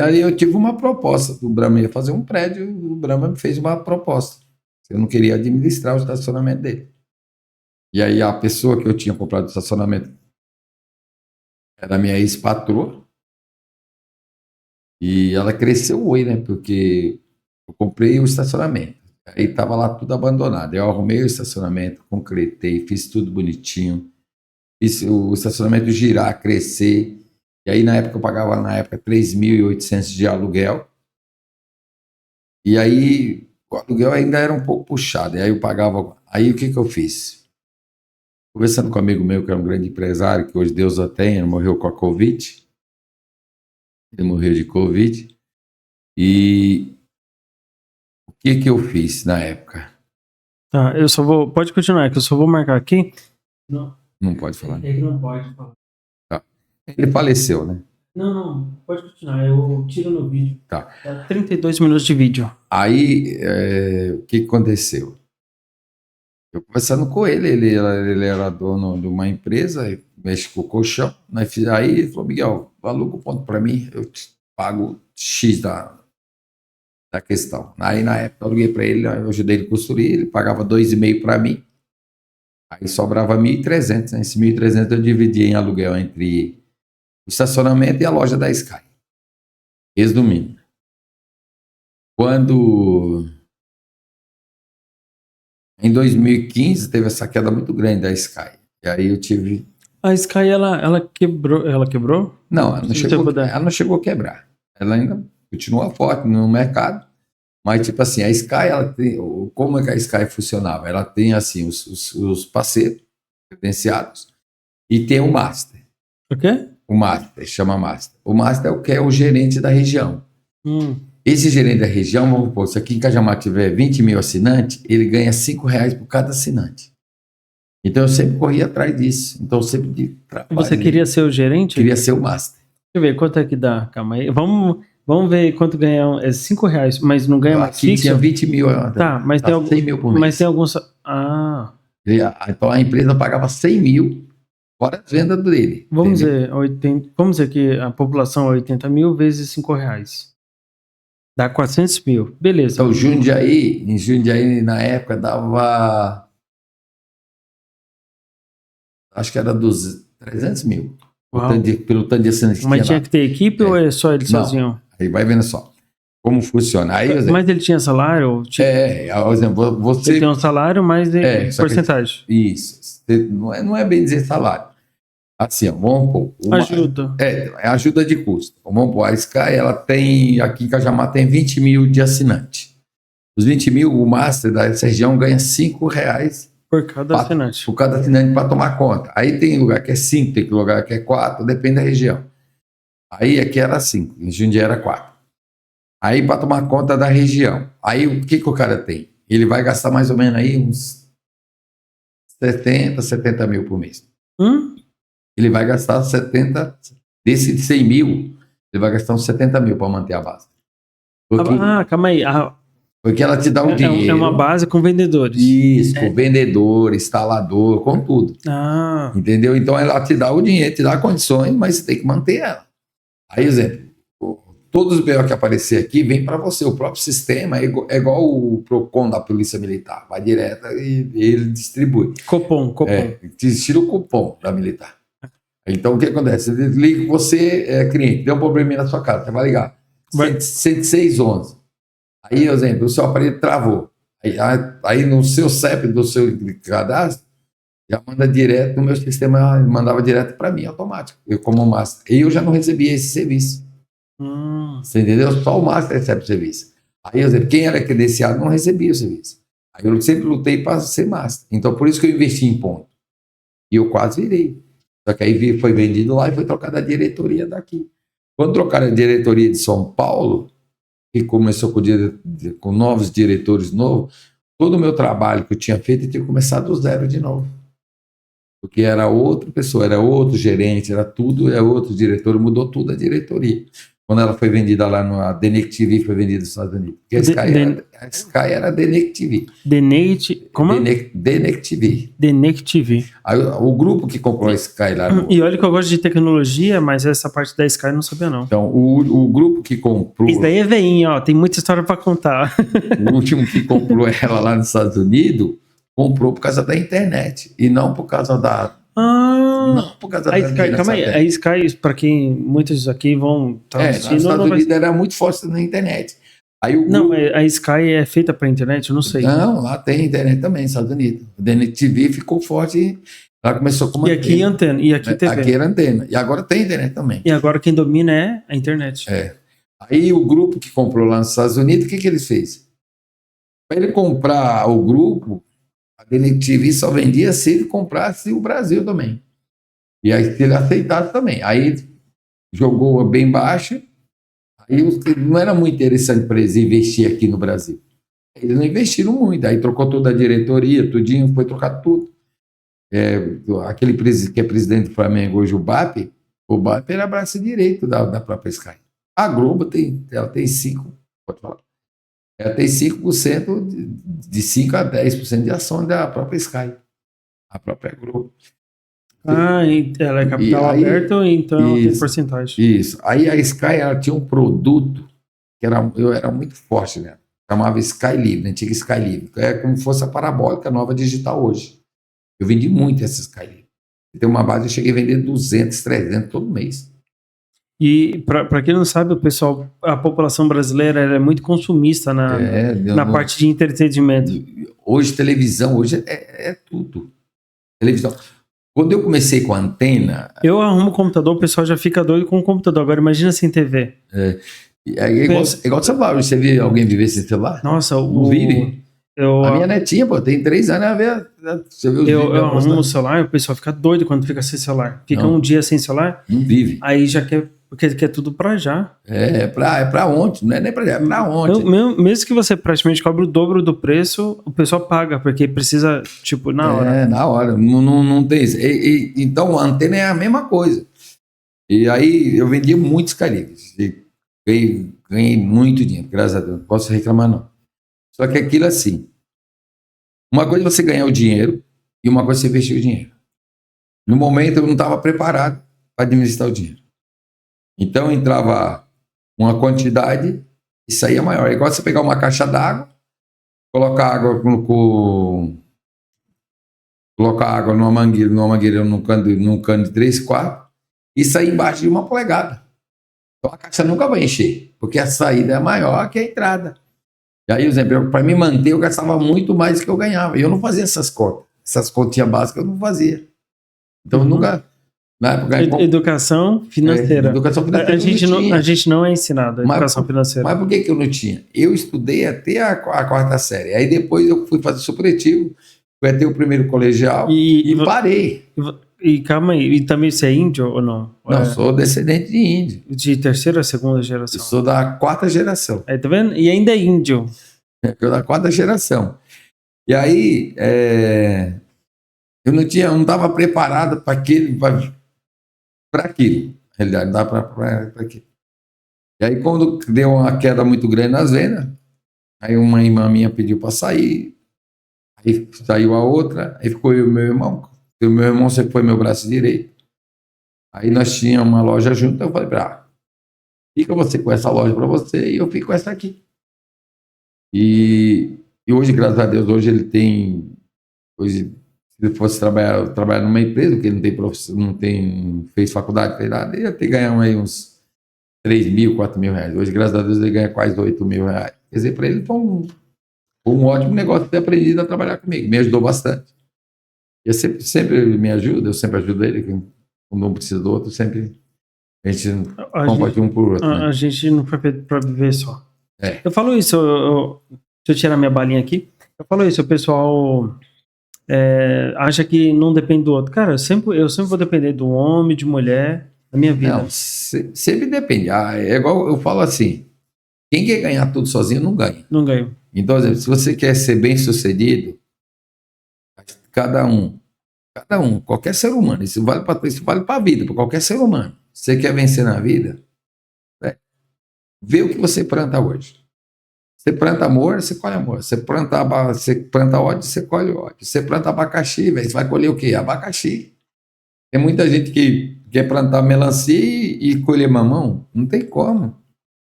aí eu tive uma proposta. O Brahma ia fazer um prédio, o Brahma me fez uma proposta. Eu não queria administrar o estacionamento dele. E aí a pessoa que eu tinha comprado o estacionamento era a minha ex-patroa. E ela cresceu o oi, né? Porque eu comprei o estacionamento. Aí estava lá tudo abandonado. Eu arrumei o estacionamento, concretei, fiz tudo bonitinho. Fiz o estacionamento girar, crescer. E aí na época eu pagava 3.800 de aluguel. E aí o aluguel ainda era um pouco puxado. E aí eu pagava. Aí o que eu fiz? Conversando com um amigo meu, que é um grande empresário, que hoje Deus o tenha, morreu com a Covid. Ele morreu de Covid. E o que eu fiz na época? Tá, eu só vou. Pode continuar, que eu só vou marcar aqui. Não pode falar. Ele não pode falar. Tá. Ele faleceu, né? Não, pode continuar. Eu tiro no vídeo. Tá. 32 minutos de vídeo. Aí, o que aconteceu? Eu conversando com ele era dono de uma empresa, mexe com o colchão. Aí ele falou, Miguel, aluga o ponto para mim, eu te pago X da questão. Aí na época eu aluguei para ele, eu ajudei ele a construir, ele pagava 2,5 para mim. Aí sobrava 1.300, né? Esse 1.300 eu dividia em aluguel entre o estacionamento e a loja da Sky. Resumindo. Quando em 2015 teve essa queda muito grande da Sky. E aí eu tive... A Sky, ela quebrou? Ela quebrou? Não, ela não chegou a quebrar. Ela ainda continua forte no mercado. Mas, tipo assim, a Sky, ela tem... Como é que a Sky funcionava? Ela tem, assim, os parceiros credenciados e tem o Master. O quê? O Master, chama Master. O Master é o que é o gerente da região. Esse gerente da região, vamos supor, se aqui em Cajamar tiver 20 mil assinantes, ele ganha R$5 por cada assinante. Então eu sempre corria atrás disso. Então eu sempre Você queria ser o gerente? Queria ser o Master. Deixa eu ver quanto é que dá. Calma aí. Vamos ver quanto ganha. É R$5, mas não ganha mais fixo? Tinha 20 mil. Tá, mas tem 100 mil por mês. Mas tem alguns... Então a empresa pagava 100 mil fora a venda dele. Vamos dizer que a população é 80 mil vezes R$5. Dá 400 mil. Beleza. Então, em Jundiaí, na época, dava... Acho que era 300 mil. Pelo tanto de assinantes que Mas tinha que ter equipe ou é só ele sozinho? Aí vai vendo só. Como funciona. Aí, mas ele tinha salário? Por exemplo, você... Ele tem um salário mais de porcentagem. Isso. Não é bem dizer salário. Assim, ó, vamos pôr. Ajuda. É ajuda de custo. Vamos pôr, a Sky, ela tem, aqui em Cajamar, tem 20 mil de assinante. Os 20 mil, o Master dessa região ganha R$5 Por cada assinante. por cada assinante para tomar conta. Aí tem lugar que é 5, tem lugar que é 4, depende da região. Aí aqui era 5, em Jundiaí era 4. Aí para tomar conta da região. Aí o que o cara tem? Ele vai gastar mais ou menos aí uns 70 mil por mês. Ele vai gastar 70, desse 100 mil, ele vai gastar uns 70 mil para manter a base. Calma aí. Porque ela te dá o dinheiro. É uma base com vendedores. Isso, com vendedor, instalador, com tudo. Entendeu? Então ela te dá o dinheiro, te dá condições, mas você tem que manter ela. Aí, exemplo, todos os BO que aparecer aqui vem para você. O próprio sistema é igual o PROCON da Polícia Militar. Vai direto e ele distribui. Cupom. Tira o cupom da militar. Então o que acontece? Liga, você é cliente, deu um probleminha na sua casa, você vai ligar. 10611. Aí, por exemplo, o seu aparelho travou. Aí no seu CEP do seu cadastro, já manda direto no meu sistema, mandava direto para mim, automático. Eu como master. E eu já não recebia esse serviço. Você entendeu? Só o master recebe o serviço. Aí, por exemplo, quem era credenciado não recebia o serviço. Aí eu sempre lutei para ser master. Então, por isso que eu investi em ponto. E eu quase virei. Só que aí foi vendido lá e foi trocada a diretoria daqui. Quando trocaram a diretoria de São Paulo, que começou com novos diretores novos, todo o meu trabalho que eu tinha feito eu tinha começado do zero de novo. Porque era outra pessoa, era outro gerente, era tudo, era outro diretor, mudou tudo a diretoria. Quando ela foi vendida lá a DNEC TV, foi vendida nos Estados Unidos. Porque a Sky era a DNEC TV. Como? DNEC TV. DNEC TV. Aí, o grupo que comprou a Sky lá... E olha que eu gosto de tecnologia, mas essa parte da Sky eu não sabia não. Então, o grupo que comprou... Isso daí é veinho, ó. Tem muita história para contar. O último que comprou ela lá nos Estados Unidos, comprou por causa da internet. E não por causa da... Não por causa da Sky, calma aí, a Sky, para quem muitos aqui vão estar assistindo... Nos Estados Unidos era muito forte na internet. Aí a Sky é feita para internet? Eu não sei. Não, lá tem internet também nos Estados Unidos. A DNEC TV ficou forte... Ela começou com antena. E aqui antena, e aqui TV. Aqui era antena. E agora tem internet também. E agora quem domina é a internet. Aí o grupo que comprou lá nos Estados Unidos, o que eles fez? Para ele comprar o grupo, a DNEC TV só vendia se ele comprasse o Brasil também. E aí se ele aceitasse também. Aí jogou bem baixo. Aí não era muito interessante para eles investir aqui no Brasil. Eles não investiram muito. Aí trocou toda a diretoria, tudinho, foi trocar tudo. Aquele que é presidente do Flamengo hoje, o BAP era braço direito da própria Sky. A Globo ela tem 5%, pode falar. Ela tem 5%, de 5% a 10% de ações da própria Sky. A própria Globo. Ela é capital aberto, então tem porcentagem. Isso. Aí a Sky, ela tinha um produto que eu era muito forte, né? Chamava Sky Livre, antiga Sky Livre. É como se fosse a parabólica nova digital hoje. Eu vendi muito essa Sky Livre. Tem uma base, eu cheguei a vender 200, 300 todo mês. E para quem não sabe, a população brasileira é muito consumista na parte de entretenimento. Hoje, televisão, é tudo. Televisão. Quando eu comecei com a antena... Eu arrumo o computador, o pessoal já fica doido com o computador. Agora imagina sem TV. É igual celular. Você viu alguém viver sem celular? Nossa, não vive? A minha netinha, tem 3 anos, você viu os vídeos? Eu arrumo o celular, o pessoal fica doido quando fica sem celular. Fica um dia sem celular. Não vive. Aí já porque quer tudo pra já. É pra ontem, não é nem pra já, é pra ontem. Mesmo que você praticamente cobre o dobro do preço, o pessoal paga, porque precisa, na hora. Na hora, não tem isso. Então a antena é a mesma coisa. E aí eu vendia muitos Calibres. Ganhei muito dinheiro, graças a Deus. Não posso reclamar, não. Só que aquilo assim, uma coisa é você ganhar o dinheiro e uma coisa é você investir o dinheiro. No momento eu não estava preparado para administrar o dinheiro. Então entrava uma quantidade e saía maior. É igual você pegar uma caixa d'água, colocar água numa mangueira num cano de 3, 4 e sair embaixo de 1 polegada. Então a caixa nunca vai encher, porque a saída é maior que a entrada. E aí, por exemplo, para me manter, eu gastava muito mais do que eu ganhava. E eu não fazia essas contas. Essas continhas básicas eu não fazia. Então, eu nunca... Na época, Educação financeira. educação financeira A gente não é ensinado a educação financeira. Mas por que eu não tinha? Eu estudei até a quarta série. Aí depois eu fui fazer supletivo, fui até o primeiro colegial e parei. E calma aí, e também você é índio ou não? Não, sou descendente de índio. De terceira ou segunda geração? Eu sou da quarta geração. Aí, tá vendo? E ainda é índio. Eu da quarta geração. E aí, eu não estava preparado para aquilo. Na realidade, não dá para aquilo. E aí, quando deu uma queda muito grande nas vendas, aí uma irmã minha pediu para sair, aí saiu a outra, aí ficou eu e meu irmão. O meu irmão sempre foi meu braço direito. Aí nós tínhamos uma loja junto, eu falei, fica você com essa loja para você e eu fico com essa aqui. E hoje, graças a Deus, hoje ele tem... Hoje, se ele fosse trabalhar numa empresa, porque ele não fez faculdade, fez nada, ele ia ter que ganhar aí uns 3 mil, 4 mil reais. Hoje, graças a Deus, ele ganha quase 8 mil reais. Quer dizer, para ele foi um ótimo negócio ter aprendido a trabalhar comigo. Me ajudou bastante. Ele sempre me ajuda, eu sempre ajudo ele. Quando um precisa do outro, sempre a gente compete um por outro. A gente não foi feito para viver só. É. Eu falo isso, deixa eu tirar minha balinha aqui. Eu falo isso, o pessoal... acha que não depende do outro. Cara, eu sempre vou depender do homem, de mulher, da minha vida. Não, sempre depende. É igual eu falo assim: quem quer ganhar tudo sozinho não ganha. Não ganho. Então, se você quer ser bem sucedido, cada um, qualquer ser humano, isso vale para a vida, para qualquer ser humano. Você quer vencer na vida, vê o que você planta hoje. Você planta amor, você colhe amor. Você planta ódio, você colhe ódio. Você planta abacaxi, você vai colher o quê? Abacaxi. Tem muita gente que quer plantar melancia e colher mamão. Não tem como.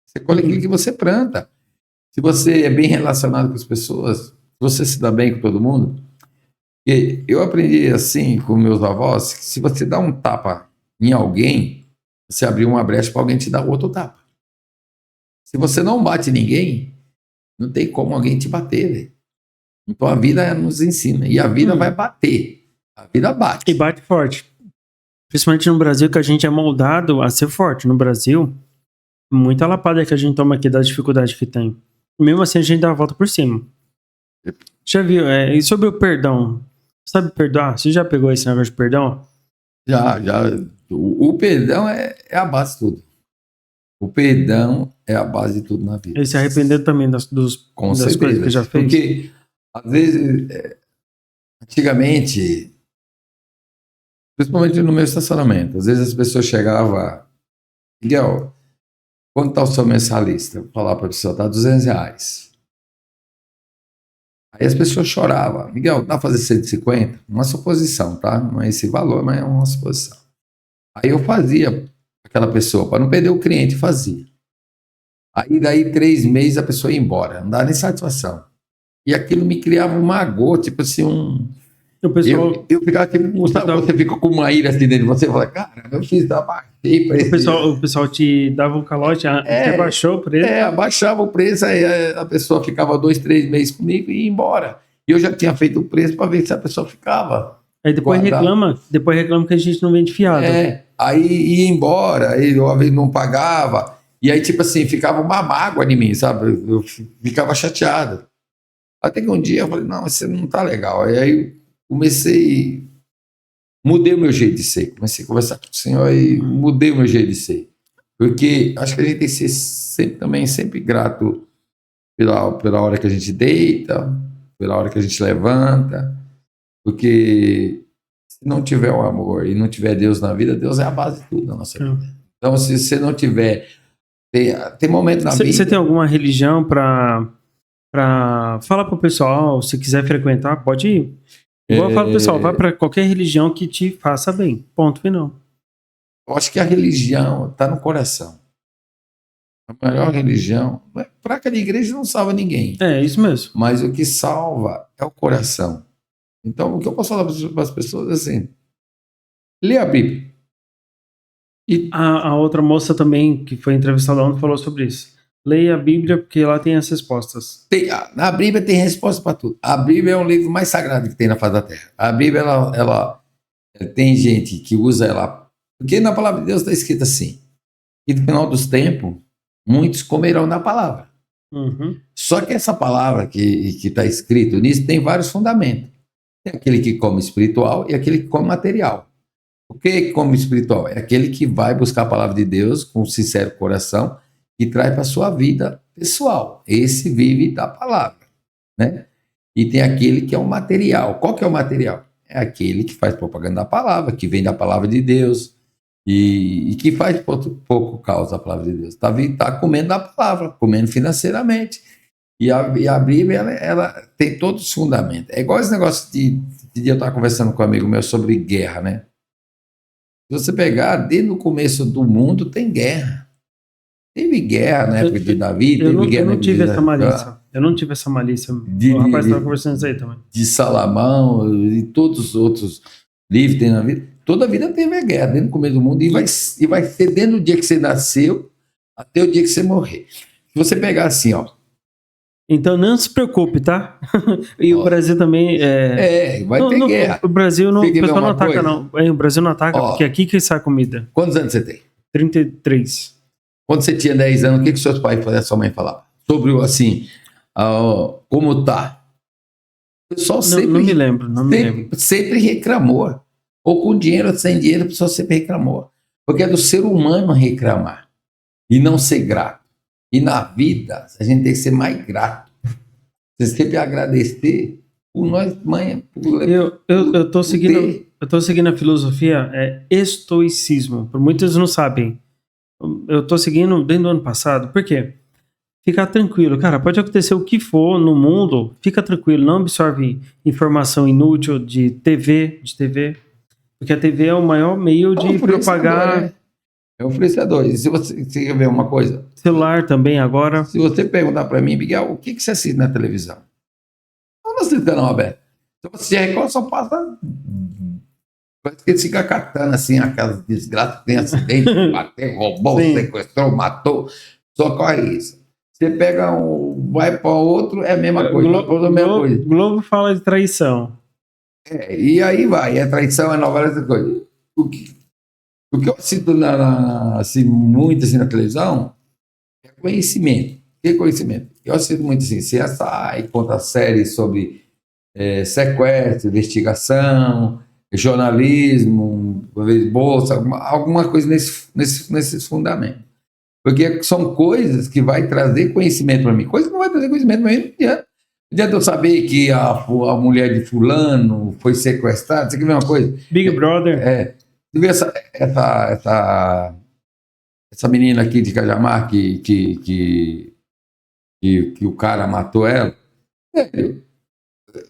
Você colhe aquilo que você planta. Se você é bem relacionado com as pessoas, se você se dá bem com todo mundo. E eu aprendi assim com meus avós, que se você dá um tapa em alguém, você abriu uma brecha para alguém te dar outro tapa. Se você não bate ninguém, não tem como alguém te bater, velho. Então a vida nos ensina. E a vida vai bater. A vida bate. E bate forte. Principalmente no Brasil, que a gente é moldado a ser forte. No Brasil, muita lapada que a gente toma aqui da dificuldade que tem. Mesmo assim, a gente dá a volta por cima. Já viu? E sobre o perdão? Sabe perdoar? Você já pegou esse negócio de perdão? Já. O perdão é a base de tudo. O perdão é a base de tudo na vida. E se arrepender também das coisas que já fez? Porque, às vezes, antigamente, principalmente no meu estacionamento, às vezes as pessoas chegavam, Miguel, quanto está o seu mensalista? Eu falava para a pessoa, está R$200. Aí as pessoas choravam, Miguel, dá para fazer 150? Uma suposição, tá? Não é esse valor, mas é uma suposição. Aí eu fazia aquela pessoa, para não perder o cliente, fazia. Aí daí 3 meses a pessoa ia embora, não dava nem satisfação. E aquilo me criava uma gota, tipo assim, O pessoal, eu ficava tipo, você fica com uma ira assim dentro de você, fala, cara, eu fiz, abaixei para esse... o pessoal te dava um calote, abaixou o preço. Abaixava o preço, aí a pessoa ficava 2, 3 meses comigo e ia embora. E eu já tinha feito o preço para ver se a pessoa ficava. Aí depois reclama que a gente não vende fiado. Aí ia embora, aí uma vez não pagava, e aí tipo assim, ficava uma mágoa em mim, sabe? Eu ficava chateado. Até que um dia eu falei, não, você não tá legal. Aí mudei o meu jeito de ser, comecei a conversar com o senhor e mudei o meu jeito de ser. Porque acho que a gente tem que ser sempre grato pela hora que a gente deita, pela hora que a gente levanta, porque se não tiver o amor e não tiver Deus na vida, Deus é a base de tudo na nossa vida. Então, se você não tiver... Tem momento na vida... Você tem alguma religião para falar pro pessoal, se quiser frequentar, pode ir. Igual eu falo pro pessoal, vai para qualquer religião que te faça bem. Ponto final. Eu acho que a religião está no coração. A melhor religião... Placa de igreja não salva ninguém. É, isso mesmo. Mas o que salva é o coração. Então, o que eu posso falar para as pessoas é assim, lê a Bíblia. E a outra moça também, que foi entrevistada ontem, falou sobre isso. Leia a Bíblia, porque lá tem as respostas. Na Bíblia tem resposta para tudo. A Bíblia é o livro mais sagrado que tem na face da Terra. A Bíblia, ela tem gente que usa ela Porque na palavra de Deus está escrito assim, que no final dos tempos, muitos comerão da palavra. Uhum. Só que essa palavra que está escrito nisso tem vários fundamentos. Tem aquele que come espiritual e aquele que come material. O que come espiritual? É aquele que vai buscar a palavra de Deus com um sincero coração e traz para a sua vida pessoal. Esse vive da palavra, né? E tem aquele que é o material. Qual que é o material? É aquele que faz propaganda da palavra, que vem da palavra de Deus e que faz pouco causa a palavra de Deus. Tá comendo da palavra, comendo financeiramente. E a Bíblia, ela tem todos os fundamentos. É igual esse negócio de eu estar conversando com um amigo meu sobre guerra, né? Se você pegar, desde o começo do mundo tem guerra. Teve guerra na época de Davi, teve guerra eu não na tive época essa malícia. Eu não tive essa malícia. O rapaz estava conversando isso aí também. de Salomão e todos os outros livros que tem na vida. Toda a vida teve a guerra, desde o começo do mundo, e vai ser desde o dia que você nasceu até o dia que você morrer. Se você pegar assim, ó. Então não se preocupe, tá? E o Brasil também. Vai ter guerra. O Brasil não. O Você quer ver pessoal não uma ataca, coisa? não. O Brasil não ataca, porque é aqui que sai comida. Quantos anos você tem? 33. Quando você tinha 10 anos, o que seus pais faziam, sua mãe falava? Sobre, assim, como tá? O pessoal sempre... Não me lembro, não me lembro. Sempre reclamou. Ou com dinheiro ou sem dinheiro, o pessoal sempre reclamou. Porque é do ser humano reclamar e não ser grato. E na vida, a gente tem que ser mais grato. Você sempre agradecer por nós, mãe. Eu tô seguindo a filosofia estoicismo. Por muitos não sabem. Eu tô seguindo desde o ano passado. Por quê? Ficar tranquilo. Cara, pode acontecer o que for no mundo, fica tranquilo. Não absorve informação inútil de TV. Porque a TV é o maior meio de propagar. É um influenciador. E se você quer ver uma coisa... Celular também agora. Se você perguntar para mim, Miguel, o que você assiste na televisão? Eu não assisto canal aberto. Se você Record, só passa... Parece que ele fica catando assim, aquelas desgraças que tem acidente, bateu, roubou, sequestrou, matou. Só corre isso. Você pega vai para outro, é a mesma coisa. Globo fala de traição. E aí vai, é traição, é novela, essa coisa. O que eu sinto assim, muito assim, na televisão é conhecimento. O que é conhecimento? Eu sinto muito assim, CSI, conta séries sobre sequestro, investigação, jornalismo, bolsa, alguma coisa nesses fundamentos. Porque são coisas que vai trazer conhecimento para mim. Coisa que não vai trazer conhecimento para mim, não adianta. Não adianta eu saber que a mulher de fulano foi sequestrada. Você quer ver uma coisa? Big Brother. Você vê essa menina aqui de Cajamar que o cara matou ela?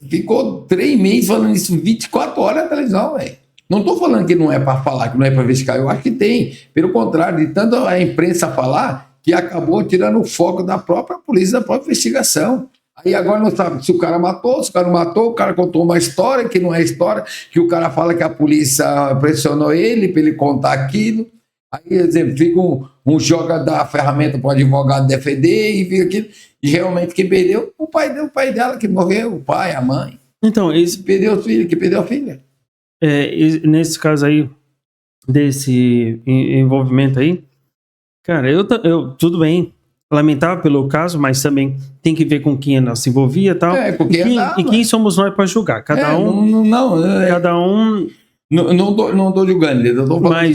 Ficou 3 meses falando isso 24 horas na televisão, velho. Não estou falando que não é para falar, que não é para investigar. Eu acho que tem. Pelo contrário, de tanto a imprensa falar, que acabou tirando o foco da própria polícia, da própria investigação. Aí agora não sabe se o cara matou, se o cara não matou, o cara contou uma história que não é história, que o cara fala que a polícia pressionou ele para ele contar aquilo. Aí, por exemplo, fica um joga da ferramenta para o advogado defender e fica aquilo. E realmente quem perdeu, o pai dela que morreu, o pai, a mãe. Então, perdeu o filho, que perdeu a filha. Nesse caso aí, desse envolvimento aí, cara, eu tudo bem, lamentável pelo caso, mas também tem que ver com quem ela se envolvia e tal. E quem somos nós para julgar? Cada um. Não tô julgando, eu tô falando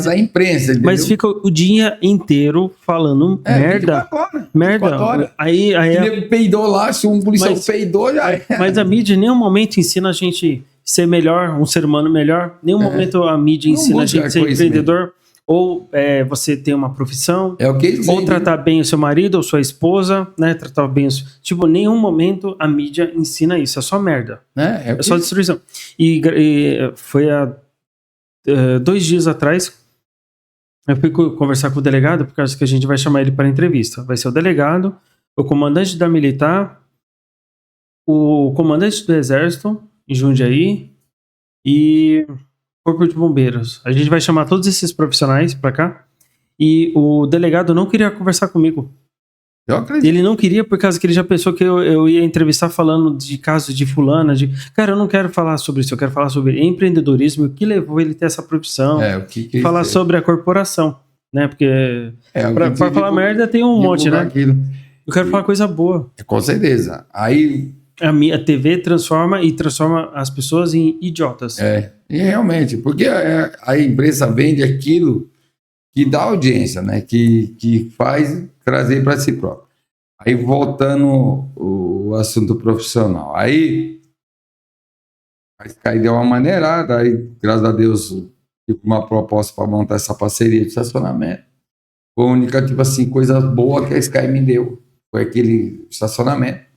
da imprensa, entendeu? Mas fica o dia inteiro falando merda. 24 horas. Aí ele peidou lá, se um policial peidou, já é. Mas a mídia em nenhum momento ensina a gente ser melhor, um ser humano melhor. Em nenhum momento a mídia ensina a gente a ser empreendedor. Ou você ter uma profissão, ou tratar bem o seu marido ou sua esposa, né? Tratar bem tipo, em nenhum momento a mídia ensina isso, é só merda. É só destruição. E foi há 2 dias atrás, eu fui conversar com o delegado, por causa que a gente vai chamar ele para entrevista. Vai ser o delegado, o comandante da militar, o comandante do exército, em Jundiaí, e Corpo de Bombeiros. A gente vai chamar todos esses profissionais pra cá. E o delegado não queria conversar comigo. Eu acredito. Ele não queria por causa que ele já pensou que eu ia entrevistar falando de casos de fulana, cara, eu não quero falar sobre isso, eu quero falar sobre empreendedorismo, o que levou ele a ter essa profissão, O que falar sobre a corporação, né? Porque pra falar merda tem um monte, né? Aquilo. Eu quero falar coisa boa. Com certeza. Aí... A TV transforma as pessoas em idiotas. E realmente, porque a empresa vende aquilo que dá audiência, né? Que faz trazer para si próprio. Aí, voltando o assunto profissional. Aí, a Sky deu uma maneirada, aí, graças a Deus, tive uma proposta para montar essa parceria de estacionamento. Foi a única, tipo assim, coisa boa que a Sky me deu. Foi aquele estacionamento.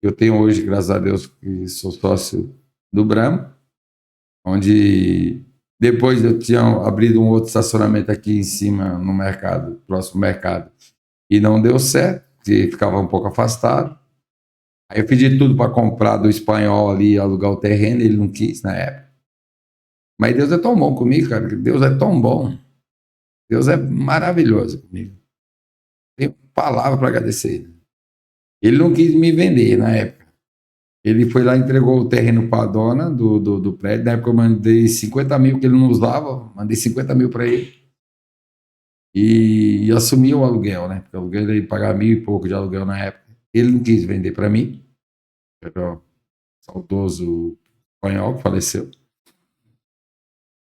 Eu tenho hoje, graças a Deus, que sou sócio do Brahma, onde depois eu tinha abrido um outro estacionamento aqui em cima, no mercado, próximo mercado, e não deu certo, porque ficava um pouco afastado. Aí eu pedi tudo para comprar do espanhol ali, alugar o terreno, ele não quis na época. Mas Deus é tão bom comigo, cara, Deus é tão bom. Deus é maravilhoso comigo. Tenho palavra para agradecer. Ele não quis me vender na época. Ele foi lá e entregou o terreno para a dona do prédio. Na época eu mandei 50 mil, que ele não usava. Mandei 50 mil para ele. E assumi o aluguel, né? Porque o aluguel ele pagava 1.000 e pouco de aluguel na época. Ele não quis vender para mim. Era o saudoso espanhol que faleceu.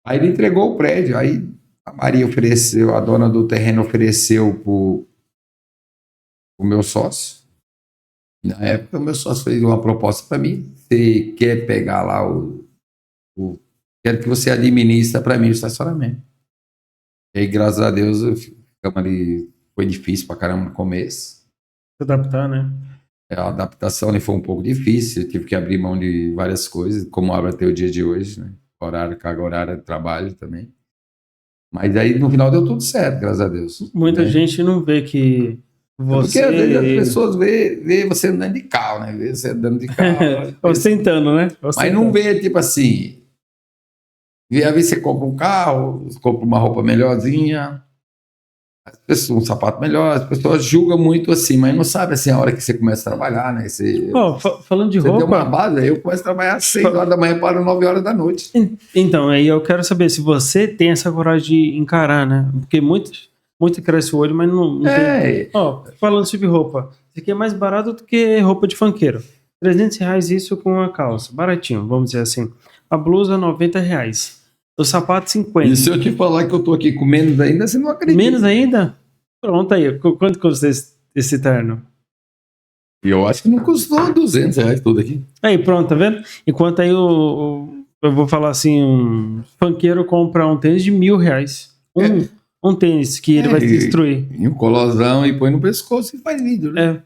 Aí ele entregou o prédio. Aí a Maria ofereceu, a dona do terreno ofereceu para o meu sócio. Na época, o meu sócio fez uma proposta para mim. Você quer pegar lá quero que você administre para mim o estacionamento. E aí, graças a Deus, ficamos ali. Foi difícil para caramba no começo. Se adaptar, né? A adaptação ali foi um pouco difícil. Eu tive que abrir mão de várias coisas, como abre até o dia de hoje, né? Horário, carga horária de trabalho também. Mas aí, no final, deu tudo certo, graças a Deus. Muita gente não vê que você... Porque às vezes as pessoas vê você andando de carro, né? Vê você andando de carro. Ostentando, né? Mas não vê, tipo assim... Às vezes você compra um carro, compra uma roupa melhorzinha, um sapato melhor, as pessoas julgam muito assim, mas não sabem assim a hora que você começa a trabalhar, né? Falando de você roupa... tem uma base, aí eu começo a trabalhar às 6 horas da manhã para 9 horas da noite. Então, aí eu quero saber se você tem essa coragem de encarar, né? Porque muito cresce o olho, mas não tem... Falando sobre roupa, isso aqui é mais barato do que roupa de funkeiro. R$300 isso com a calça, baratinho, vamos dizer assim. A blusa, R$90. O sapato, 50. E se eu te falar que eu tô aqui com menos ainda, você não acredita. Menos ainda? Pronto aí, quanto custa esse terno? Eu acho que não custou R$200 tudo aqui. Aí, pronto, tá vendo? Enquanto aí eu vou falar assim, um funkeiro compra um tênis de R$1.000. Um tênis que ele vai se destruir. E um colosão e põe no pescoço e faz vídeo, né?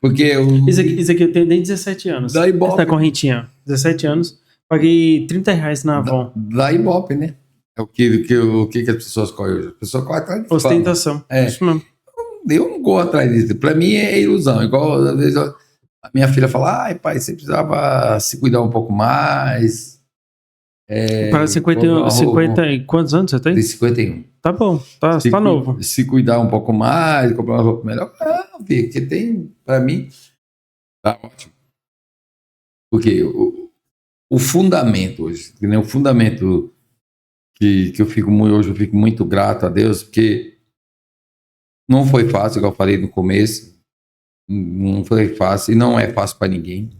Porque Isso aqui eu tenho desde 17 anos. Da Ibope. Essa correntinha, 17 anos. Paguei R$30 na Avon. Da Ibope, né? É o que as pessoas correm hoje. A pessoa corre atrás de ostentação. Isso mesmo. Eu não corro atrás disso. Pra mim é ilusão. Igual, às vezes, a minha filha fala, ai, pai, você precisava se cuidar um pouco mais. Para 50 e quantos anos você tem? De 51. Tá bom, tá novo. Se cuidar um pouco mais, comprar uma roupa melhor. Filho, que tem, pra mim, tá ótimo. Porque o fundamento hoje, né? O fundamento que eu fico hoje, eu fico muito grato a Deus, porque não foi fácil, igual eu falei no começo, não foi fácil e não é fácil para ninguém.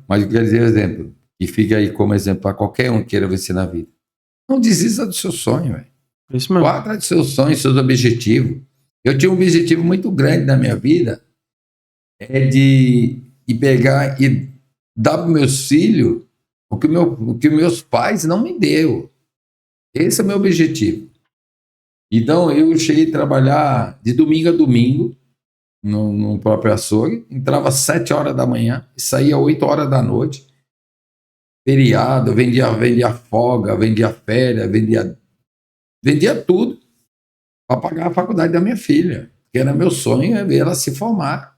Mas eu quero dizer exemplo, e fica aí como exemplo para qualquer um que queira vencer na vida. Não desista do seu sonho, velho. Isso mesmo. Vá atrás dos seus sonhos, seus objetivos. Eu tinha um objetivo muito grande na minha vida, de pegar e dar para meus filhos o que meus pais não me deu. Esse é o meu objetivo. Então, eu cheguei a trabalhar de domingo a domingo no próprio açougue. Entrava às 7 horas da manhã e saía às 8 horas da noite. Feriado, vendia folga, vendia férias, vendia tudo para pagar a faculdade da minha filha. Que era meu sonho, ver ela se formar.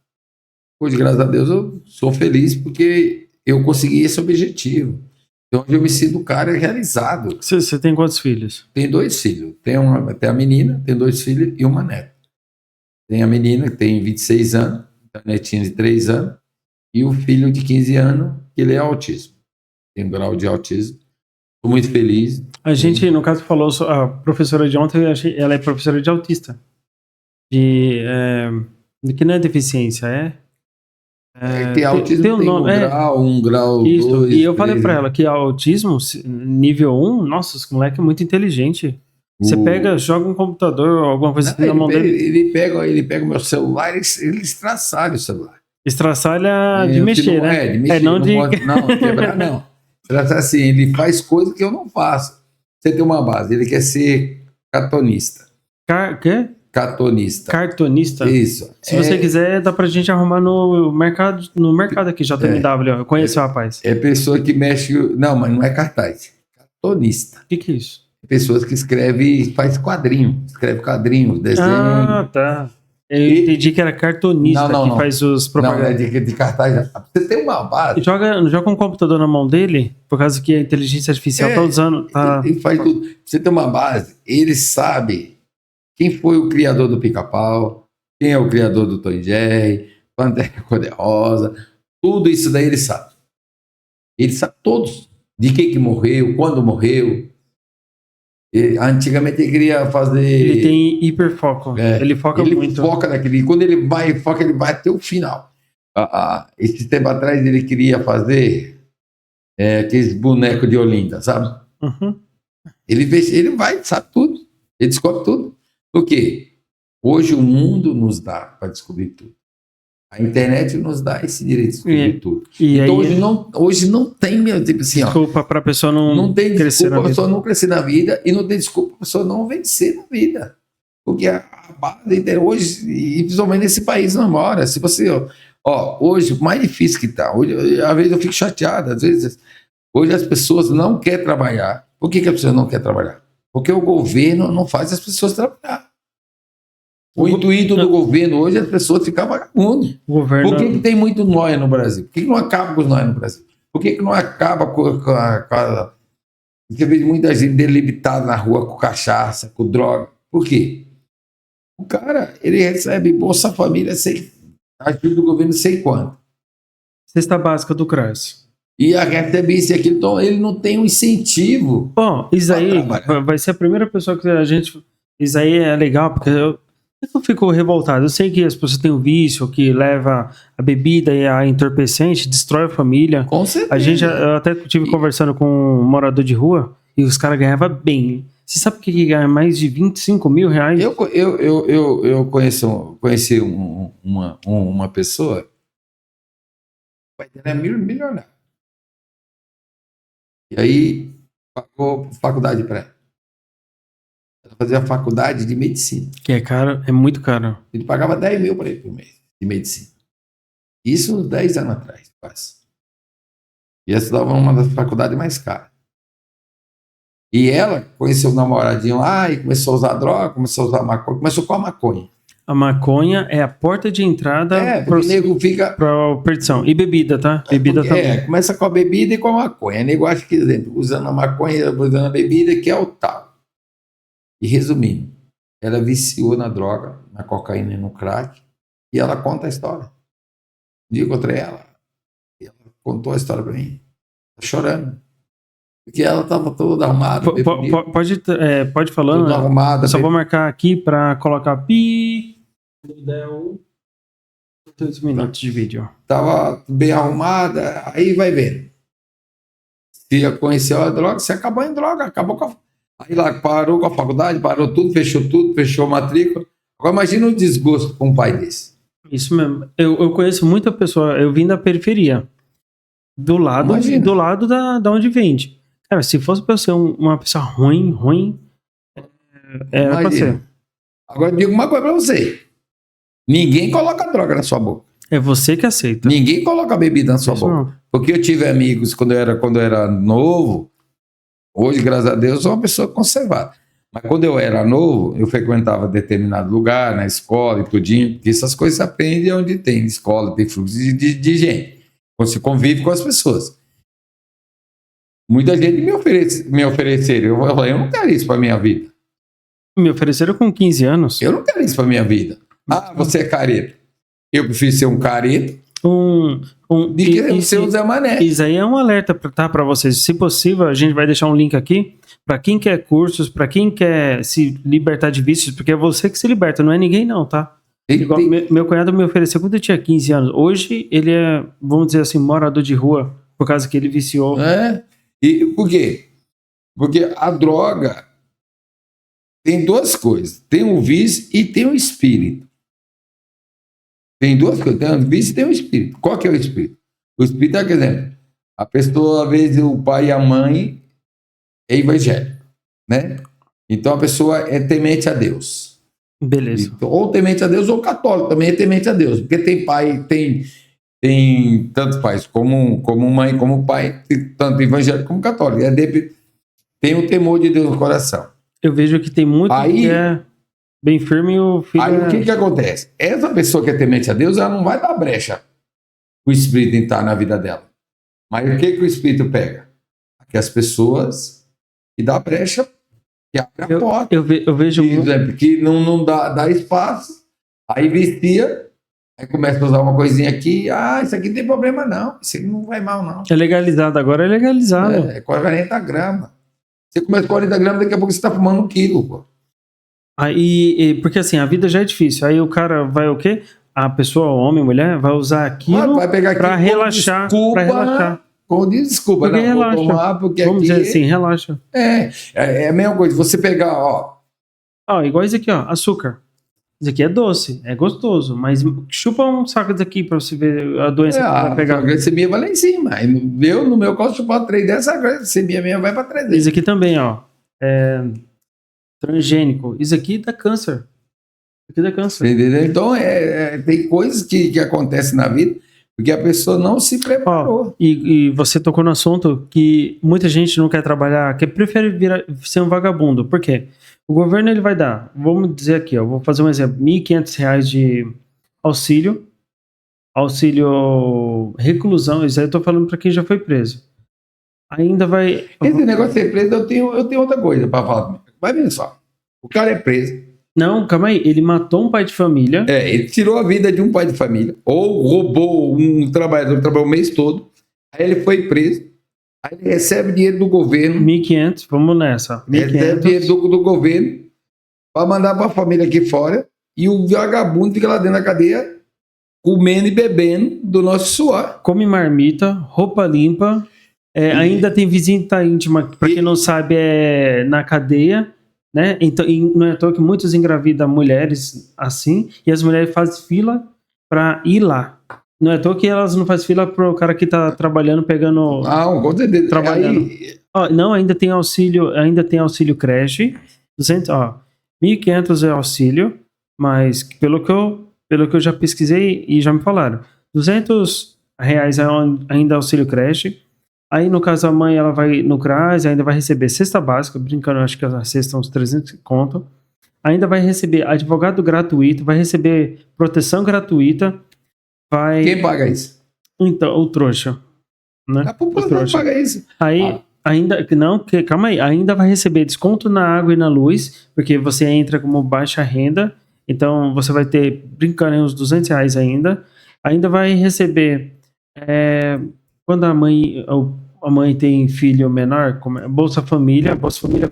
Hoje, graças a Deus, eu sou feliz porque eu consegui esse objetivo. Então, hoje eu me sinto um cara realizado. Você tem quantos filhos? Tenho 2 filhos. Tem a menina, tem 2 filhos e uma neta. Tem a menina que tem 26 anos, a netinha de 3 anos, e o filho de 15 anos, que ele é autismo. Tem um grau de autismo. Estou muito feliz. A gente, no caso, falou, a professora de ontem, ela é professora de autista. De que não é deficiência, Que autismo tem um tem nome, um grau, isso. 2, E eu falei 3, pra ela que autismo, nível 1, nossa, esse moleque é muito inteligente. Você pega, joga um computador ou alguma coisa assim na mão dele. Ele pega o meu celular e ele estraçalha o celular. Estraçalha de mexer, né? De mexer. Não de... Não, quebrar não. Assim, ele faz coisas que eu não faço. Você tem uma base, ele quer ser cartonista. Quê? Cartonista. Cartonista? Isso. Se você quiser, dá pra gente arrumar no mercado aqui, JMW. Eu conheço o rapaz. É pessoa que mexe... Não, mas não é cartaz. Cartonista. O que é isso? Pessoas que escreve, faz quadrinho. Escreve quadrinhos, desenho. Ah, tá. Eu entendi que era cartonista que faz os propagandas. Não, é de cartaz. Você tem uma base. Joga um computador na mão dele, por causa que a inteligência artificial tá usando. Ele faz tudo. Você tem uma base, ele sabe quem foi o criador do Pica-Pau, quem é o criador do Tom e Jerry, Pantera Cor-de-Rosa, tudo isso daí ele sabe. Ele sabe todos. De quem que morreu, quando morreu. Antigamente ele queria fazer... Ele tem hiperfoco. Ele foca muito. Ele foca naquele... Quando ele vai até o final. Esse tempo atrás ele queria fazer aqueles bonecos de Olinda, sabe? Uhum. Ele vai, sabe tudo. Ele descobre tudo. Por quê? Hoje o mundo nos dá para descobrir tudo. A internet nos dá esse direito de descobrir tudo. Então hoje não tem, tipo assim, desculpa para a pessoa não tem crescer na vida. Desculpa para a pessoa não crescer na vida e não tem desculpa para a pessoa não vencer na vida. Porque a base hoje, e principalmente nesse país não mora. Se você, hoje, o mais difícil que está, hoje, às vezes eu fico chateado, às vezes, hoje as pessoas não querem trabalhar. Por que a pessoa não quer trabalhar? Porque o governo não faz as pessoas trabalhar. O intuito do governo hoje é as pessoas ficarem vagabundas. Por que tem muito nóia no Brasil? Por que não acaba com os nóia no Brasil? Por que não acaba com a... Você vê muita gente delimitada na rua com cachaça, com droga. Por quê? O cara, ele recebe Bolsa Família, ajuda do governo, sei quanto. Cesta básica do CRAS. E recebe isso e aquilo, então ele não tem um incentivo. Bom, isso aí vai ser a primeira pessoa que a gente... Isso aí é legal, porque eu fico revoltado. Eu sei que as pessoas têm o vício que leva a bebida e a entorpecente, destrói a família. Com certeza. Eu até estive conversando com um morador de rua e os caras ganhavam bem. Você sabe que ganha mais de 25 mil reais? Eu conheci uma pessoa, o pai dela é milionário. E aí pagou faculdade para ela. Ela fazia faculdade de medicina. Que é caro, é muito caro. Ele pagava 10 mil para ele por mês de medicina. Isso uns 10 anos atrás, quase. E ela estudava numa das faculdades mais caras. E ela conheceu o namoradinho lá e começou a usar droga, começou a usar maconha, começou com a maconha. A maconha é a porta de entrada para o nego fica... para perdição. E bebida, tá? Bebida também. Começa com a bebida e com a maconha. O nego acha que, exemplo, usando a maconha, usando a bebida, que é o tal. E resumindo, ela viciou na droga, na cocaína e no crack, e ela conta a história. Um dia eu encontrei ela, e ela contou a história para mim, chorando. Porque ela estava toda arrumada. Pode falando. Toda arrumada. Eu só vou marcar aqui para colocar pi. Deu 2 minutos de vídeo. Estava bem arrumada, aí vai vendo. Se conheceu a droga, você acabou em droga, acabou com a... Aí lá parou com a faculdade, parou tudo, fechou a matrícula. Agora imagina o desgosto com um pai desse. Isso mesmo. Eu conheço muita pessoa, eu vim da periferia. Do lado da onde vende. Cara, se fosse pra ser uma pessoa ruim, era pra ser. Agora eu digo uma coisa pra você. Ninguém coloca droga na sua boca. É você que aceita. Ninguém coloca bebida na sua boca. Não. Porque eu tive amigos quando eu era novo. Hoje, graças a Deus, eu sou uma pessoa conservada. Mas quando eu era novo, eu frequentava determinado lugar, na escola e tudinho, porque essas coisas você aprende onde tem escola, tem fluxo de gente. Quando você convive com as pessoas. Muita gente me ofereceram. Eu falei, eu não quero isso para minha vida. Me ofereceram com 15 anos. Eu não quero isso para minha vida. Ah, você é careta. Eu prefiro ser um careta de que ser um Zé Mané. Isso aí é um alerta para vocês. Se possível, a gente vai deixar um link aqui para quem quer cursos, para quem quer se libertar de vícios, porque é você que se liberta, não é ninguém não, tá? Igual, meu cunhado me ofereceu quando eu tinha 15 anos. Hoje ele é, vamos dizer assim, morador de rua, por causa que ele viciou. E por quê? Porque a droga tem duas coisas. Tem o vício e tem o espírito. Tem duas coisas. Tem o vício e tem o espírito. Qual que é o espírito? O espírito é, por exemplo, a pessoa, às vezes, o pai e a mãe é evangélico, né? Então a pessoa é temente a Deus. Beleza. Ou temente a Deus ou católico também é temente a Deus. Porque tem pai, tem tanto pais como mãe, como pai, tanto evangélico como católico. Tem o temor de Deus no coração. Eu vejo que tem muito que é bem firme e o filho. Aí o que acontece? Essa pessoa que é temente a Deus, ela não vai dar brecha o espírito entrar na vida dela. Mas o que o espírito pega? Que as pessoas que dá brecha, que abre a porta. Eu vejo que não dá espaço, aí vicia, aí começa a usar uma coisinha aqui, isso aqui não tem problema não, isso aqui não vai mal não. É legalizado, agora é legalizado. É 40 gramas. Você começa com 40 gramas, daqui a pouco você está fumando 1 quilo, pô. Aí, porque assim, a vida já é difícil. Aí o cara vai o quê? A pessoa, homem, mulher, vai usar aquilo vai pegar aqui pra relaxar. Pra relaxar. Desculpa, porque não, relaxa. vou tomar porque vamos aqui... dizer assim, relaxa. É a mesma coisa, você pegar, igual isso aqui, açúcar. Isso aqui é doce, é gostoso, mas chupa um saco disso aqui pra você ver a doença que vai pegar. A glicemia vai lá em cima. No meu caso, chupar 3 dessas, a glicemia minha vai pra 3 Isso aqui também, é transgênico. Isso aqui dá câncer. Isso aqui dá câncer. Entendeu? Então, tem coisas que acontecem na vida porque a pessoa não se preparou. E você tocou no assunto que muita gente não quer trabalhar, que prefere ser um vagabundo. Por quê? O governo ele vai dar, vamos dizer aqui, vou fazer um exemplo, R$ 1.500 de auxílio reclusão, isso aí eu tô falando para quem já foi preso. Ainda vai... Esse negócio de ser preso, eu tenho outra coisa para falar. Vai ver só, o cara é preso. Não, calma aí, ele matou um pai de família. Ele tirou a vida de um pai de família, ou roubou um trabalhador que trabalhou o mês todo, aí ele foi preso, aí ele recebe dinheiro do governo. 1.500, vamos nessa. 1.500. Recebe dinheiro do governo para mandar para a família aqui fora, e o vagabundo fica lá dentro da cadeia comendo e bebendo do nosso suor. Come marmita, roupa limpa, ainda tem visita íntima, para quem não sabe, é na cadeia. Né? Então, não é à toa que muitos engravidam mulheres assim, e as mulheres fazem fila para ir lá. Não é à toa que elas não fazem fila para o cara que está trabalhando, pegando. Com certeza. Trabalhando. Não, ainda tem auxílio creche. 200, 1.500 é auxílio, mas pelo que eu já pesquisei e já me falaram, R$200 é ainda auxílio creche. Aí, no caso, a mãe ela vai no CRAS, ainda vai receber cesta básica, brincando, acho que a cesta são uns 300 conto. Ainda vai receber advogado gratuito, vai receber proteção gratuita. Quem paga isso? Então, o trouxa. Né? A população paga isso. Aí, calma aí, ainda vai receber desconto na água e na luz, porque você entra como baixa renda, então você vai ter, brincando, uns R$200 ainda. Ainda vai receber... Quando a mãe tem filho menor, Bolsa Família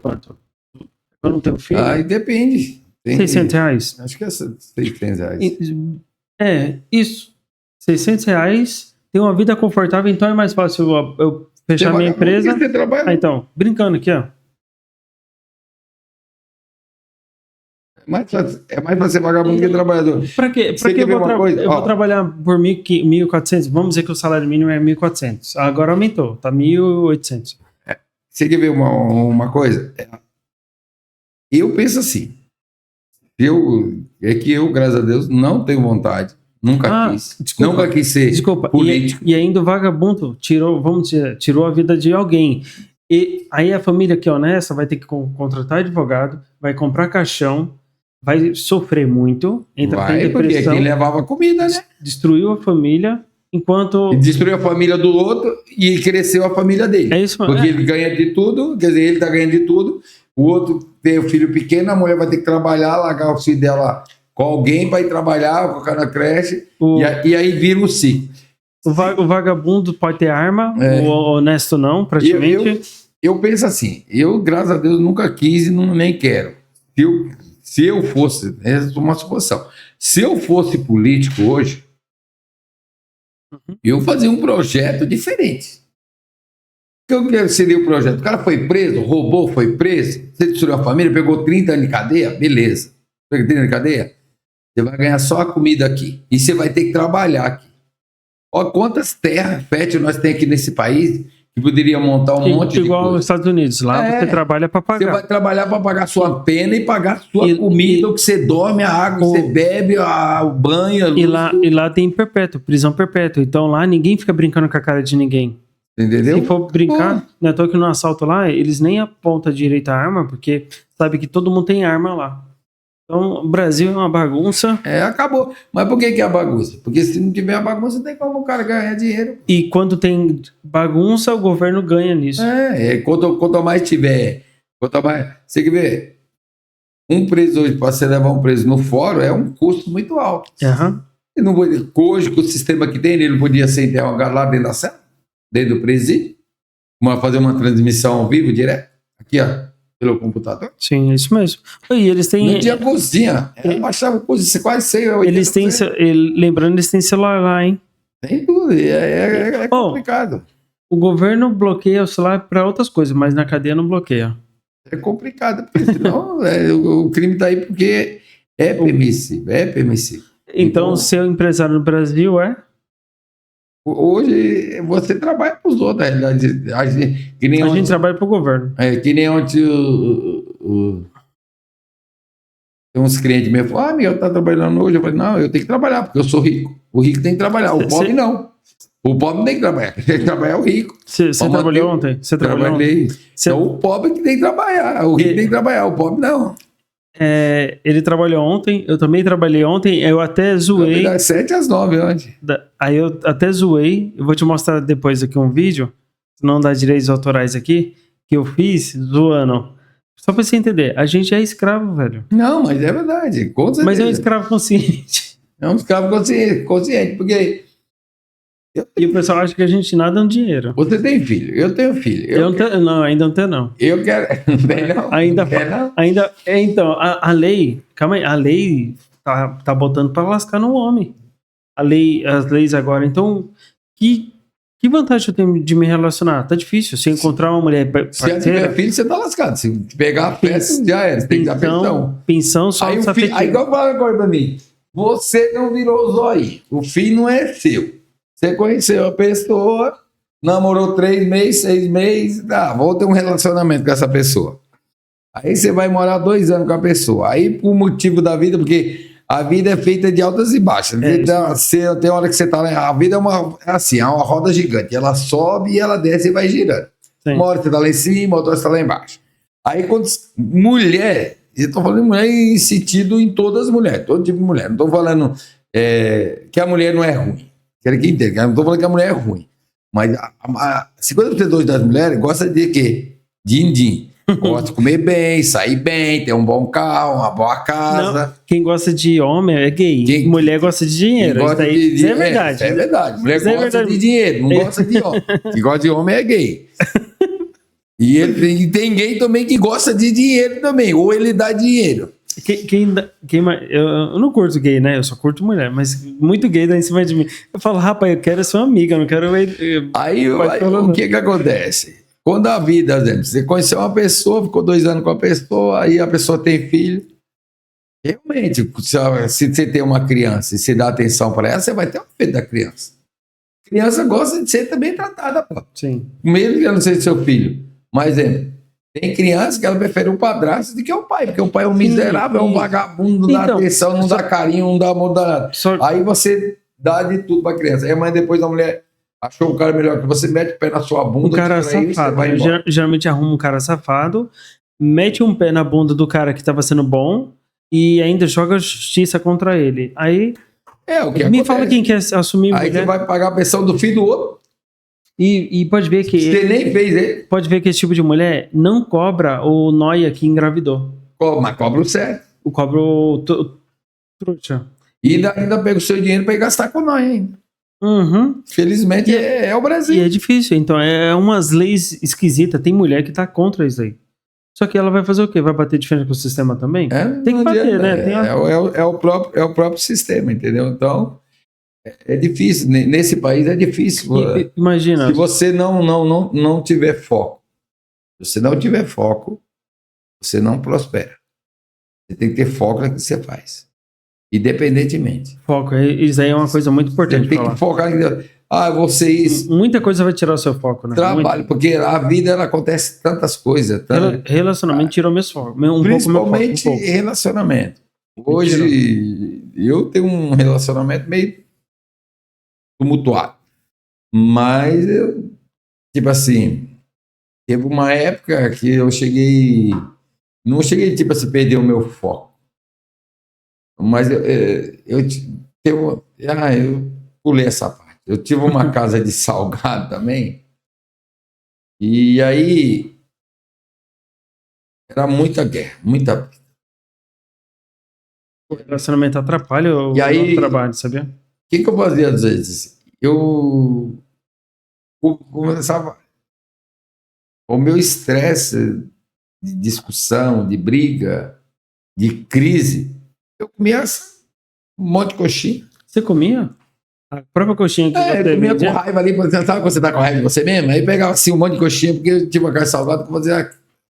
quanto? Quando não tem filho? Aí depende. Tem R$600? Acho que é R$600. Isso. R$600, tem uma vida confortável, então é mais fácil eu fechar minha empresa. Então, brincando aqui, É mais pra ser vagabundo que trabalhador. Pra quê? Eu vou trabalhar por 1.400? Vamos dizer que o salário mínimo é 1.400. Agora aumentou, tá 1.800. Você quer ver uma coisa? Eu penso assim. Eu, graças a Deus, não tenho vontade. Nunca quis. Nunca quis ser político. E ainda o vagabundo tirou a vida de alguém. E aí a família que é honesta vai ter que contratar advogado, vai comprar caixão, vai sofrer muito, entra em depressão. Porque quem levava comida, né? Destruiu a família, enquanto... Destruiu a família do outro e cresceu a família dele. É isso, porque ele ganha de tudo, quer dizer, ele tá ganhando de tudo, o outro tem o filho pequeno, a mulher vai ter que trabalhar, largar o filho dela com alguém para ir trabalhar, colocar na creche, O, e aí vira um ciclo. o vagabundo pode ter arma, o honesto não, praticamente. Eu penso assim, eu, graças a Deus, nunca quis e nem quero. Se eu fosse, essa é uma suposição, se eu fosse político hoje, eu fazia um projeto diferente. O que seria o projeto? O cara foi preso, roubou, foi preso, você destruiu a família, pegou 30 anos de cadeia, beleza. Pegou 30 anos de cadeia, você vai ganhar só a comida aqui. E você vai ter que trabalhar aqui. Olha quantas terras férteis nós temos aqui nesse país que poderia montar um monte de coisa. Igual nos Estados Unidos, lá você trabalha para pagar. Você vai trabalhar para pagar sua pena e pagar sua comida, o que você dorme, a água que você bebe, o banho, a luz. E lá tem perpétuo, prisão perpétua. Então lá ninguém fica brincando com a cara de ninguém. Entendeu? Se for brincar, né, tô aqui no assalto lá, eles nem apontam direito a arma, porque sabe que todo mundo tem arma lá. Então, o Brasil é uma bagunça. Acabou. Mas por que é a bagunça? Porque se não tiver a bagunça, não tem como o cara ganhar dinheiro. E quando tem bagunça, o governo ganha nisso. Quanto mais tiver... Você quer ver? Um preso hoje, para você levar um preso no fórum, é um custo muito alto. Uhum. Ele não podia, hoje, com o sistema que tem, ele não podia ser interrogado lá dentro da cela, dentro do presídio, fazer uma transmissão ao vivo, direto, aqui, ó. Pelo computador? Sim, é isso mesmo. E eles têm... Não tinha cozinha. Eu baixava cozinha, quase 100 ou 80%. Eles têm... Lembrando, eles têm celular lá, hein? Tem tudo. É complicado. O governo bloqueia o celular para outras coisas, mas na cadeia não bloqueia. É complicado, porque senão o crime tá aí porque é permissível. É permissível. Então, ser um empresário no Brasil Hoje, você trabalha para os outros. A gente trabalha para o governo. Que nem ontem tem uns clientes meus que falam, Miguel, tá trabalhando hoje? Eu falei, não, eu tenho que trabalhar, porque eu sou rico. O rico tem que trabalhar, o pobre não. O pobre não tem que trabalhar, quem tem que trabalhar é o rico. Você trabalhou ontem? Você trabalhou ontem? Então, o pobre que tem que trabalhar, o rico tem que trabalhar, o pobre não. Ele trabalhou ontem, eu também trabalhei ontem, eu até zoei. Das 7 às 9 ontem. Aí eu até zoei, eu vou te mostrar depois aqui um vídeo, não dá direitos autorais aqui, que eu fiz zoando. Só pra você entender, a gente é escravo, velho. Não, mas é verdade, com certeza. Mas é um escravo consciente. É um escravo consciente, porque... E o pessoal acha que a gente nada no dinheiro. Você tem filho, eu tenho filho. Ainda não tenho, não. Eu quero... Então, a lei... Calma aí, a lei tá botando pra lascar no homem. As leis agora. Então, que vantagem eu tenho de me relacionar? Tá difícil. Se encontrar uma mulher parceira... Se tiver filho, você tá lascado. Se pegar a peça, já era. Você tem que dar pensão. Pensão só aí, aí igual fala agora pra mim. Você não virou zóio. O filho não é seu. Você conheceu a pessoa, namorou 3 meses, 6 meses, vou ter um relacionamento com essa pessoa. Aí você vai morar 2 anos com a pessoa. Aí, por motivo da vida, porque a vida é feita de altas e baixas. Tem hora que você tá lá, a vida é uma roda gigante. Ela sobe e ela desce e vai girando. Sim. Uma hora você tá lá em cima, outra hora você tá lá embaixo. Aí, quando mulher, eu tô falando de mulher em sentido em todas as mulheres, todo tipo de mulher. Não tô falando que a mulher não é ruim. Quero que entenda. Eu não estou falando que a mulher é ruim. Mas 50% das mulheres gostam de quê? Din-din. Gosta de comer bem, sair bem, ter um bom carro, uma boa casa. Não, quem gosta de homem é gay. Mulher gosta de dinheiro. Isso é verdade. É verdade. Mulher gosta de dinheiro, não gosta de homem. Quem gosta de homem é gay. E tem gay também que gosta de dinheiro também. Ou ele dá dinheiro. Eu não curto gay, né? Eu só curto mulher, mas muito gay dá em cima de mim. Eu falo, rapaz, eu quero ser uma amiga, eu não quero... Aí o que acontece? Quando a vida, exemplo, você conheceu uma pessoa, ficou 2 anos com a pessoa, aí a pessoa tem filho, realmente, se você tem uma criança e você dá atenção para ela, você vai ter o filho da criança. A criança gosta de ser também tratada, pô. Sim. Mesmo que ela não seja seu filho. Mas, tem criança que ela prefere o padrasto do que o pai, porque o pai é um miserável, é um vagabundo, não dá atenção, não dá carinho, não dá amor, não dá nada. Aí você dá de tudo pra criança. Aí, mas depois a mulher achou um cara melhor que você, mete o pé na sua bunda. Um cara safado. Geralmente arruma um cara safado, mete um pé na bunda do cara que tava sendo bom e ainda joga justiça contra ele. Aí, o que me acontece? Fala quem quer assumir aí mulher. Você vai pagar a pensão do filho do outro. E pode ver que... Você nem fez ele. Pode ver que esse tipo de mulher não cobra o nóia que engravidou. Mas cobra o certo. Cobra Trouxa. E ainda pega o seu dinheiro para ir gastar com nós ainda. Uhum. Felizmente é o E Brasil. é difícil, então é umas leis esquisitas. Tem mulher que tá contra isso aí. Só que ela vai fazer o quê? Vai bater de frente com o sistema também? Tem que Não bater, adianta, né? Tem é o próprio sistema, entendeu? Então, é difícil. Nesse país é difícil. Imagina. Se você não tiver foco, se você não tiver foco, você não prospera. Você tem que ter foco no que você faz. Independentemente. Foco, isso aí é uma coisa muito importante. Você tem falar. que focar em... você isso. Muita coisa vai tirar o seu foco, né? Trabalho, porque a vida ela acontece tantas coisas. Relacionamento tirou meu foco. Principalmente Um pouco. relacionamento. Hoje eu tenho um relacionamento meio tumultuado. Mas eu, tipo assim, teve uma época que eu cheguei. Não cheguei, tipo assim, perder o meu foco. Mas eu pulei essa parte. Eu tive uma casa de salgado também. E aí era muita guerra, muita. O relacionamento atrapalha o trabalho, sabia? O que eu fazia às vezes? Eu começava. O meu estresse de discussão, de briga, de crise, eu comia um monte de coxinha. Você comia? A própria coxinha que você eu comia com raiva ali, sabe quando você tá com raiva de você mesmo? Aí pegava assim um monte de coxinha, porque eu tinha uma carne salgada,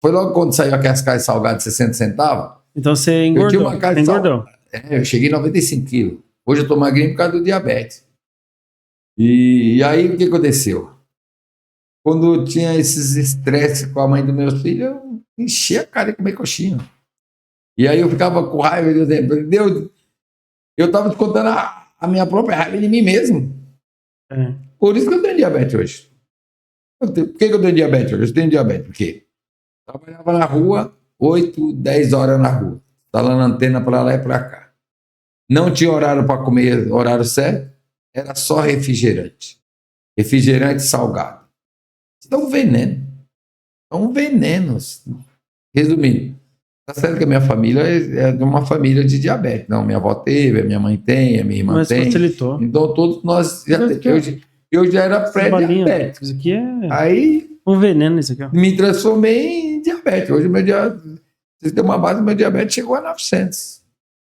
foi logo quando saiu aquelas carnes salgadas de 60 centavos. Então você engordou. Eu tinha uma carne engordou. Eu cheguei a 95 quilos. Hoje eu tô magrinho por causa do diabetes. E aí o que aconteceu? Quando eu tinha esses estresses com a mãe dos meus filhos, eu enchia a cara de comer coxinha. E aí eu ficava com raiva, Deus, eu estava descontando a minha própria raiva de mim mesmo. Por isso que eu tenho diabetes hoje. Por que eu tenho diabetes hoje? Eu tenho diabetes porque trabalhava na rua, 8, 10 horas na rua. Instalando antena para lá e para cá. Não tinha horário para comer, horário certo. Era só refrigerante. Refrigerante salgado. Isso é um veneno. É um veneno. Resumindo, tá certo que a minha família é de uma família de diabetes. Não, minha avó teve, a minha mãe tem, a minha irmã tem. Facilitou. Então todos nós eu já era pré-diabético. Isso aqui é aí um veneno, isso aqui. Ó. Me transformei em diabetes. Hoje meu diabetes, vocês têm uma base, meu diabetes chegou a 900.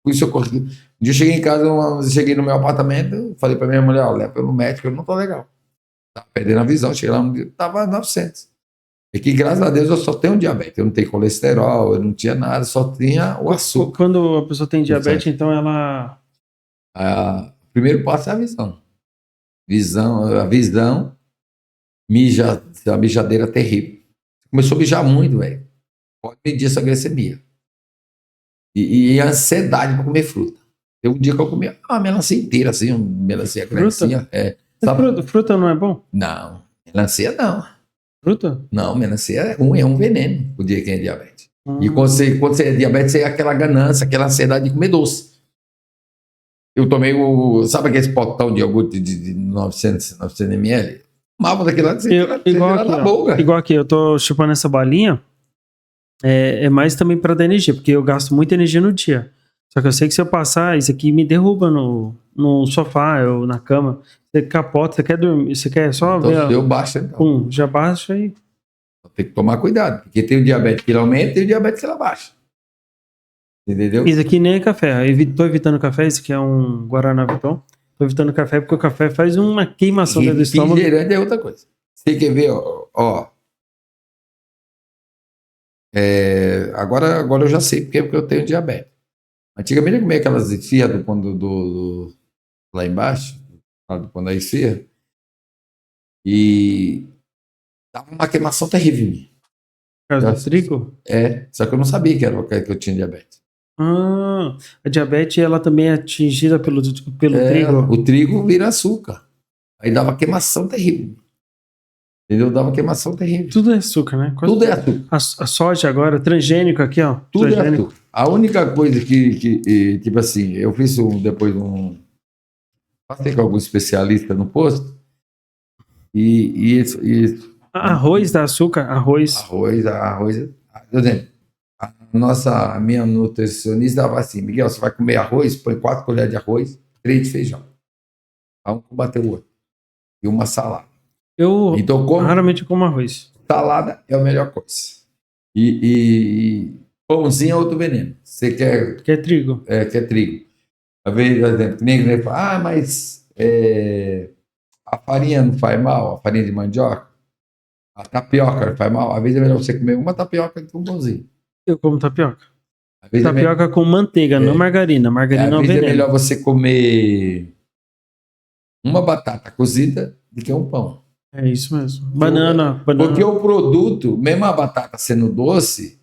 Por isso eu corri. Um dia eu cheguei em casa, cheguei no meu apartamento, falei para minha mulher, olha, pelo médico, eu não tô legal. Tava perdendo a visão, cheguei lá, tava 900. É que, graças a Deus, eu só tenho diabetes. Eu não tenho colesterol, eu não tinha nada, só tinha o açúcar. Quando a pessoa tem diabetes, então ela... O primeiro passo é a visão. A visão, a mijadeira terrível. Começou a mijar muito, velho. Pode medir essa glicemia. E a ansiedade para comer fruta. Tem um dia que eu comi uma melancia inteira, assim, uma melancia crescinha. Fruta não é bom? Não, melancia não. Fruta? Não, melancia é ruim, é um veneno o dia que é diabetes. E quando você é diabetes, você é aquela ganância, aquela ansiedade de comer doce. Eu tomei sabe aquele potão de iogurte de 900 ml? Tomava daquilo lá, igual aqui, eu tô chupando essa balinha, é mais também para dar energia, porque eu gasto muita energia no dia. Só que eu sei que se eu passar, isso aqui me derruba no sofá, ou na cama. Você capota, você quer dormir, você quer só então, ver... Eu baixo, então. Já baixa e... Tem que tomar cuidado, porque tem o diabetes que ele aumenta e tem o diabetes que ele abaixa. Entendeu? Isso aqui nem é café. Tô evitando café, isso aqui é um Guaraná Viton. Tô evitando café porque o café faz uma queimação dentro do estômago. Refrigerante é outra coisa. Você quer ver, ó. Agora eu já sei porque eu tenho diabetes. Antigamente eu comia aquelas esfias do lá embaixo, do pão da esfia, e dava uma queimação terrível em mim. Por causa do trigo? Só que eu não sabia que eu tinha diabetes. A diabetes ela também é atingida pelo trigo. O trigo vira açúcar. Aí dava queimação terrível. Entendeu? Dava queimação terrível. Tudo é açúcar, né? Tudo é açúcar. A soja agora, transgênico aqui, ó. Tudo é açúcar. A única coisa que tipo assim, eu fiz passei com algum especialista no posto, e isso. Arroz dá açúcar? Arroz. Por exemplo, a minha nutricionista dava assim, Miguel, você vai comer arroz, põe 4 colheres de arroz, 3 de feijão. Um combater o outro. E uma salada. Eu Então, raramente como arroz. salada é a melhor coisa. E pãozinho é outro veneno. Você quer, Que é trigo. quer trigo. Às vezes, por exemplo, ninguém fala, mas a farinha não faz mal, a farinha de mandioca, a tapioca não faz mal. Às vezes é melhor você comer uma tapioca do que um pãozinho. Eu como tapioca. Às vezes Tapioca com manteiga, não margarina. Margarina é um às vezes é veneno. melhor você comer uma batata cozida do que um pão. É isso mesmo. Banana. Porque o produto, mesmo a batata sendo doce,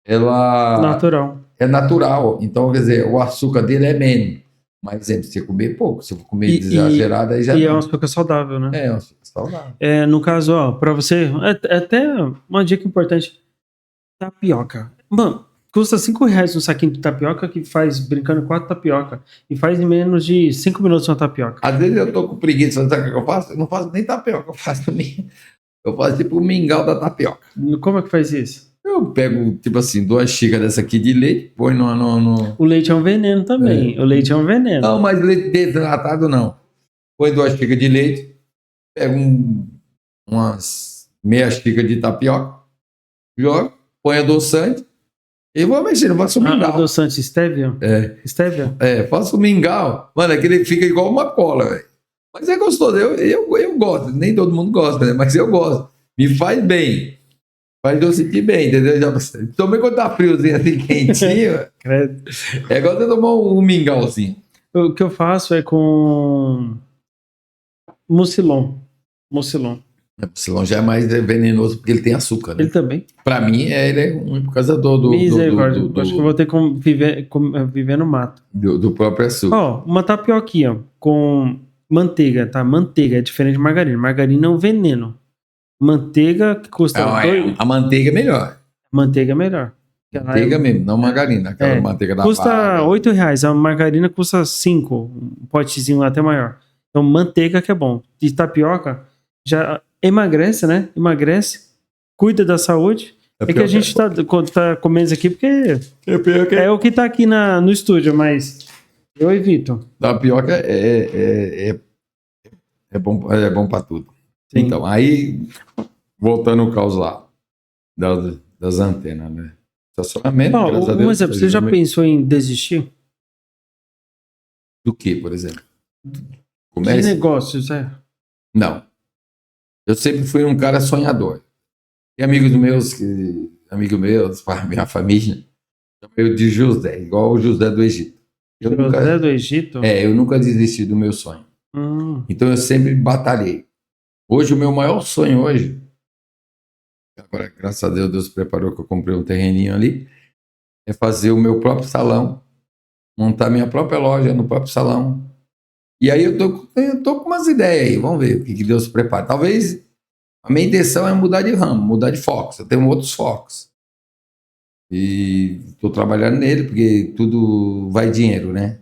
ela Natural. é natural. Então, quer dizer, o açúcar dele é menos. Mas, exemplo, se você comer pouco, se eu comer exagerado, aí já E é não. um açúcar saudável, né? É um açúcar saudável. No caso, ó, pra você, é até uma dica importante. Tapioca. Mano, custa R$5 um saquinho de tapioca que faz, brincando, 4 tapioca. E faz em menos de 5 minutos uma tapioca. Às vezes eu tô com preguiça, sabe o que eu faço? Eu não faço nem tapioca, eu faço tipo o mingau da tapioca. Como é que faz isso? Eu pego, tipo assim, 2 xícaras dessa aqui de leite, põe no... O leite é um veneno também. O leite é um veneno. Não, mas leite desidratado não. Põe 2 xícaras de leite, pega umas meia xícara de tapioca, joga, põe adoçante e vou mexendo, faço o mingau. Adoçante stevia? Stevia? Faço o mingau. Mano, aquele fica igual uma cola, velho. Mas é gostoso, eu gosto. Nem todo mundo gosta, né? Mas eu gosto. Me faz bem. Faz eu sentir bem, entendeu? Também quando tá friozinho assim, quentinho. É igual você tomar um mingauzinho. O que eu faço é com mucilon. Mucilon. O já é mais venenoso porque ele tem açúcar, né? Ele também. Pra mim, ele é ruim por causa do Misericórdia. Acho que eu vou ter que viver no mato. do próprio açúcar. Ó, uma tapioquinha com manteiga, tá? Manteiga é diferente de margarina. Margarina é um veneno. Manteiga que custa... A manteiga é melhor. Manteiga é melhor. Manteiga mesmo, não margarina. Aquela manteiga da custa vaca. R$8. A margarina custa 5. Um potezinho até maior. Então, manteiga que é bom. E tapioca já emagrece, né? Emagrece. Cuida da saúde. É que a gente tá comendo isso aqui porque é o que tá aqui no estúdio, mas eu evito. Tapioca é bom pra tudo. Sim. Então, aí, voltando ao caos lá, das antenas, né? Estacionamento, graças a Deus. Um exemplo, você já pensou em desistir? Do que, por exemplo? De Comércio? negócios, é? Não. Eu sempre fui um cara sonhador. Tem amigos meus, minha família, chamei de José, igual o José do Egito. José do Egito? Eu nunca desisti do meu sonho. Então eu sempre batalhei. Hoje, o meu maior sonho hoje, agora, graças a Deus, Deus preparou que eu comprei um terreninho ali, é fazer o meu próprio salão, montar minha própria loja no próprio salão. E aí eu tô com umas ideias aí, vamos ver o que Deus prepara. Talvez a minha intenção é mudar de ramo, mudar de foco. Eu tenho outros focos. E estou trabalhando nele, porque tudo vai dinheiro, né?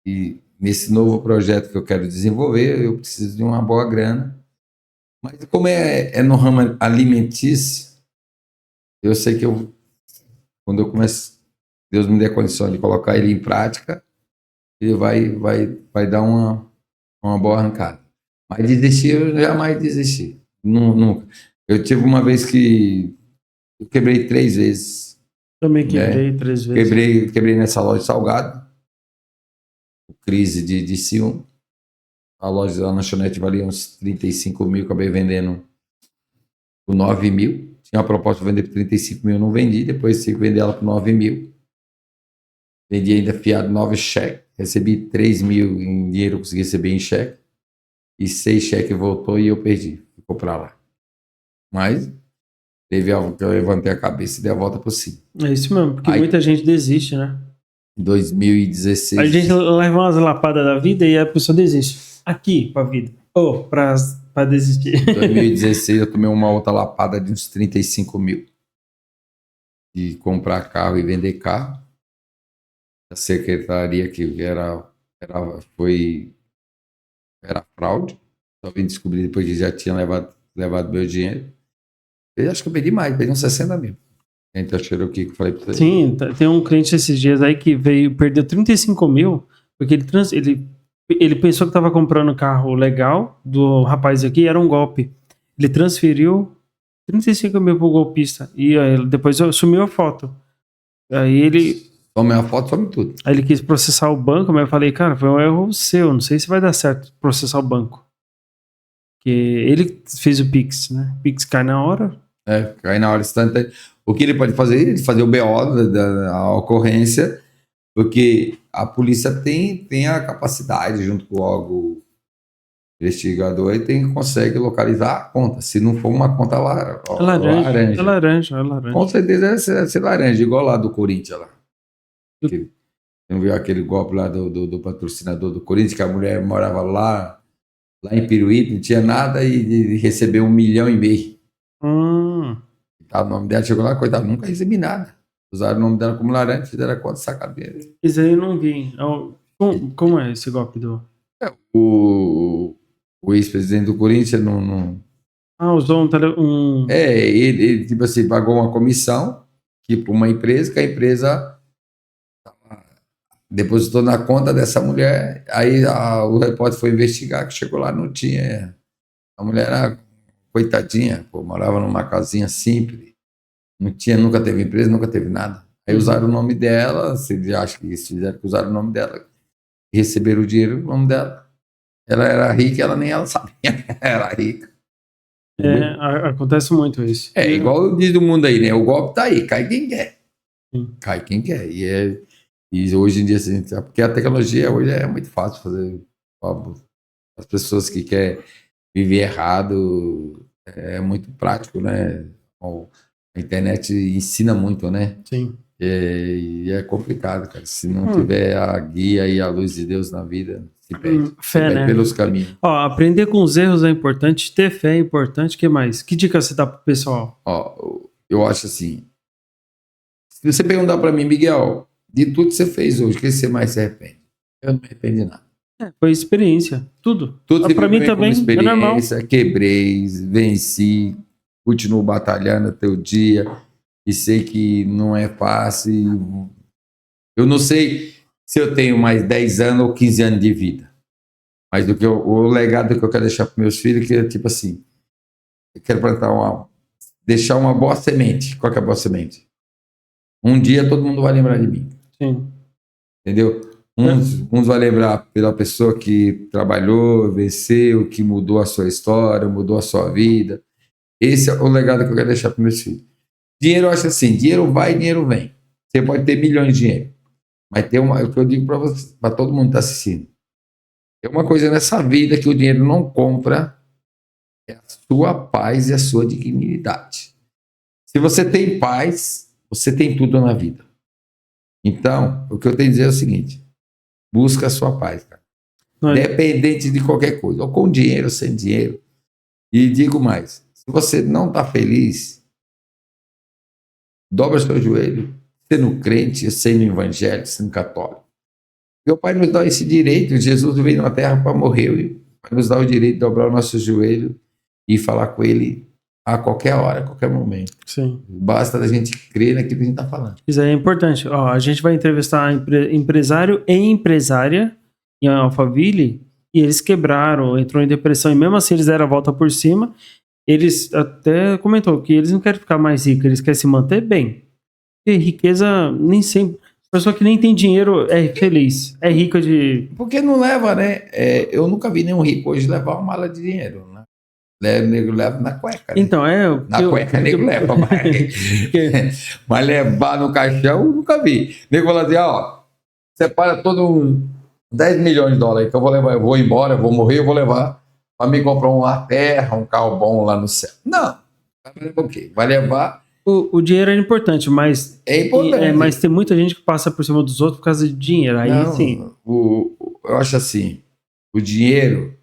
E nesse novo projeto que eu quero desenvolver, eu preciso de uma boa grana. Mas como é no ramo alimentício, eu sei que quando eu começo, Deus me dê condição de colocar ele em prática, ele vai dar uma boa arrancada. Mas desistir, eu jamais desisti. Nunca. Eu tive uma vez que eu quebrei 3 vezes. Também quebrei 3 vezes. Quebrei nessa loja de salgado. Crise de ciúme. A loja da lanchonete valia uns 35 mil, acabei vendendo por 9 mil. Tinha uma proposta de vender por 35 mil, não vendi. Depois tive que vender ela por 9 mil. Vendi ainda fiado 9 cheques. Recebi 3 mil em dinheiro, eu consegui receber em cheque. E 6 cheques voltou e eu perdi. Ficou pra lá. Mas eu levantei a cabeça e dei a volta por cima. É isso mesmo, porque muita gente desiste, né? Em 2016. A gente leva umas lapadas da vida e a pessoa desiste. Aqui, pra vida. Pra desistir. Em 2016 eu tomei uma outra lapada de uns 35 mil. De comprar carro e vender carro. A secretaria que era fraude. Só vim descobrir depois que já tinha levado meu dinheiro. Eu acho que eu perdi mais, perdi uns 60 mil. Entre a Cherokee que eu falei pra você. Sim, tem um cliente esses dias aí que veio, perdeu 35 mil, porque ele pensou que estava comprando um carro legal do rapaz aqui, era um golpe. Ele transferiu 35 mil pro golpista e aí, depois sumiu a foto. Some a foto, some tudo. Aí ele quis processar o banco, mas eu falei, cara, foi um erro seu, não sei se vai dar certo processar o banco. Porque ele fez o Pix, né? Pix cai na hora. Cai na hora instantânea. O que ele pode fazer? Ele fazer o BO da ocorrência, porque a polícia tem a capacidade, junto com o órgão investigador, e consegue localizar a conta. Se não for uma conta É laranja. Com certeza é ser laranja, igual lá do Corinthians lá. Você não viu aquele golpe lá do patrocinador do Corinthians, que a mulher morava lá em Piruípe, não tinha nada e recebeu 1,5 milhão. Tá, o nome dela chegou lá, coitado, nunca recebi nada. Usaram o nome dela como laranja, fizeram a conta, sacaram dele. Isso aí eu não vi. Como é esse golpe do... O ex-presidente do Corinthians não... usou um... ele tipo assim, pagou uma comissão para uma empresa, que a empresa depositou na conta dessa mulher, aí o repórter foi investigar, que chegou lá, não tinha. A mulher era coitadinha, morava numa casinha simples, nunca teve empresa, nunca teve nada. Aí usaram o nome dela, você acha que eles fizeram que usaram o nome dela, e receberam o dinheiro no nome dela. Ela era rica, nem ela sabia, era rica. Acontece muito isso. Igual diz o mundo aí, né? O golpe tá aí, cai quem quer. Sim. Cai quem quer. E hoje em dia, assim, porque a tecnologia hoje é muito fácil fazer. As pessoas que querem viver errado, é muito prático, né? A internet ensina muito, né? Sim. E é complicado, cara. Se não tiver a guia e a luz de Deus na vida, se perde. Fé, né? Pelos caminhos. Aprender com os erros é importante, ter fé é importante. O que mais? Que dica você dá pro pessoal? Eu acho assim, se você perguntar para mim, Miguel, de tudo que você fez hoje, o que você mais se arrepende? Eu não me arrependo de nada. Foi experiência, tudo. Tudo Para mim também é normal. Quebrei, venci, continuo batalhando até o dia e sei que não é fácil. Eu não sei se eu tenho mais 10 anos ou 15 anos de vida, mas o legado que eu quero deixar para meus filhos, que é tipo assim, eu quero deixar uma boa semente. Qual que é a boa semente? Um dia todo mundo vai lembrar de mim. Sim. Entendeu? Uns vai lembrar pela pessoa que trabalhou, venceu, que mudou a sua história, mudou a sua vida. Esse é o legado que eu quero deixar para meus filhos. Dinheiro, eu acho assim, dinheiro vai, dinheiro vem. Você pode ter milhões de dinheiro, mas tem o que eu digo para todo mundo que está assistindo. Tem uma coisa nessa vida que o dinheiro não compra, é a sua paz e a sua dignidade. Se você tem paz, você tem tudo na vida. Então, o que eu tenho a dizer é o seguinte: busca a sua paz, cara. Independente de qualquer coisa, ou com dinheiro, ou sem dinheiro. E digo mais, se você não está feliz, dobra seu joelho, sendo crente, sendo evangélico, sendo católico. Meu Pai nos dá esse direito, Jesus veio na terra para morrer, para nos dar o direito de dobrar o nosso joelho e falar com Ele a qualquer hora, a qualquer momento. Sim. Basta a gente crer naquilo que a gente está falando. Isso aí é importante. A gente vai entrevistar empresário e empresária em Alphaville e eles quebraram, entrou em depressão e mesmo assim eles deram a volta por cima. Eles até comentou que eles não querem ficar mais ricos, eles querem se manter bem. Porque riqueza nem sempre... Pessoa que nem tem dinheiro é feliz, é rica de... Porque não leva, né? Eu nunca vi nenhum rico hoje levar uma mala de dinheiro, né? O nego leva na cueca. Né? Então, na cueca o nego leva, mas levar no caixão eu nunca vi. O nego fala assim, separa todo 10 milhões de dólares que eu vou levar, eu vou embora, eu vou morrer, eu vou levar para me comprar uma terra, um carro bom lá no céu. Não. Vai levar o quê? Vai levar... O dinheiro é importante, mas... É importante. Mas tem muita gente que passa por cima dos outros por causa de dinheiro. Aí não, sim. Eu acho assim, o dinheiro,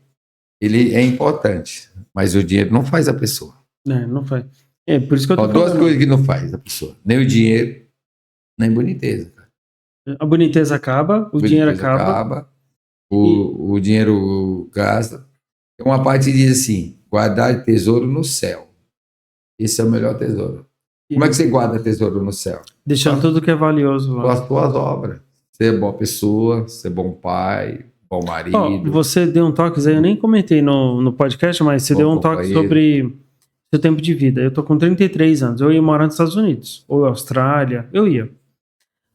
ele é importante, mas o dinheiro não faz a pessoa. Não faz. Por isso que eu tô falando. Duas coisas que não faz a pessoa. Nem o dinheiro, nem boniteza. A boniteza acaba, o dinheiro acaba. O dinheiro gasta. Tem uma parte que diz assim, guardar tesouro no céu. Esse é o melhor tesouro. Como é que você guarda tesouro no céu? Deixando tudo que é valioso Com lá. as tuas obras. Ser boa pessoa, ser bom pai, bom Ó, marido, você deu um toque, eu nem comentei no podcast, mas você bom deu um toque companheiro. sobre seu tempo de vida. Eu tô com 33 anos, eu ia morar nos Estados Unidos, ou Austrália, eu ia.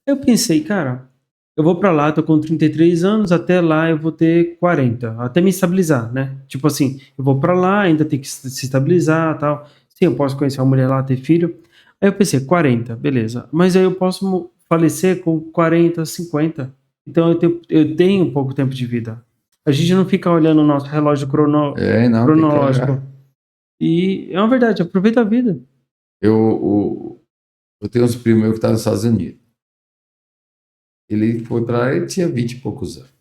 Eu pensei, cara, eu vou pra lá, tô com 33 anos, até lá eu vou ter 40, até me estabilizar, né? Tipo assim, eu vou pra lá, ainda tem que se estabilizar, tal. Sim, eu posso conhecer uma mulher lá, ter filho. Aí eu pensei, 40, beleza. Mas aí eu posso falecer com 40, 50. Então eu tenho pouco tempo de vida. A gente não fica olhando o nosso relógio Não, tem que cronológico. olhar. E é uma verdade, aproveita a vida. Eu tenho uns primos meus que estão nos Estados Unidos. Ele foi para lá, ele tinha 20 e poucos anos.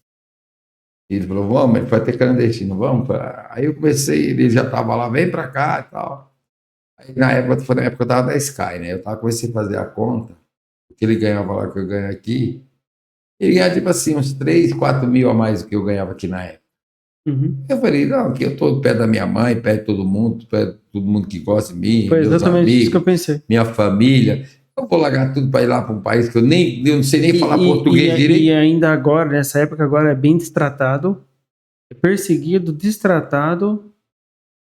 Ele falou, vamos, ele vai ter clandestino, vamos. Aí eu comecei, ele já estava lá, vem para cá e tal. Aí na época, foi na época que eu estava da Sky, né? Comecei a fazer a conta, o que ele ganhava lá que eu ganho aqui. Ele ganhava tipo assim, uns 3, 4 mil a mais do que eu ganhava aqui na época. Uhum. Eu falei, não, aqui eu estou perto da minha mãe, perto de todo mundo, perto de todo mundo que gosta de mim, Foi meus exatamente isso que eu amigos, pensei. minha família. Eu vou largar tudo para ir lá para um país que eu não sei nem falar português direito. E ainda agora, nessa época, agora é bem destratado, é perseguido, destratado.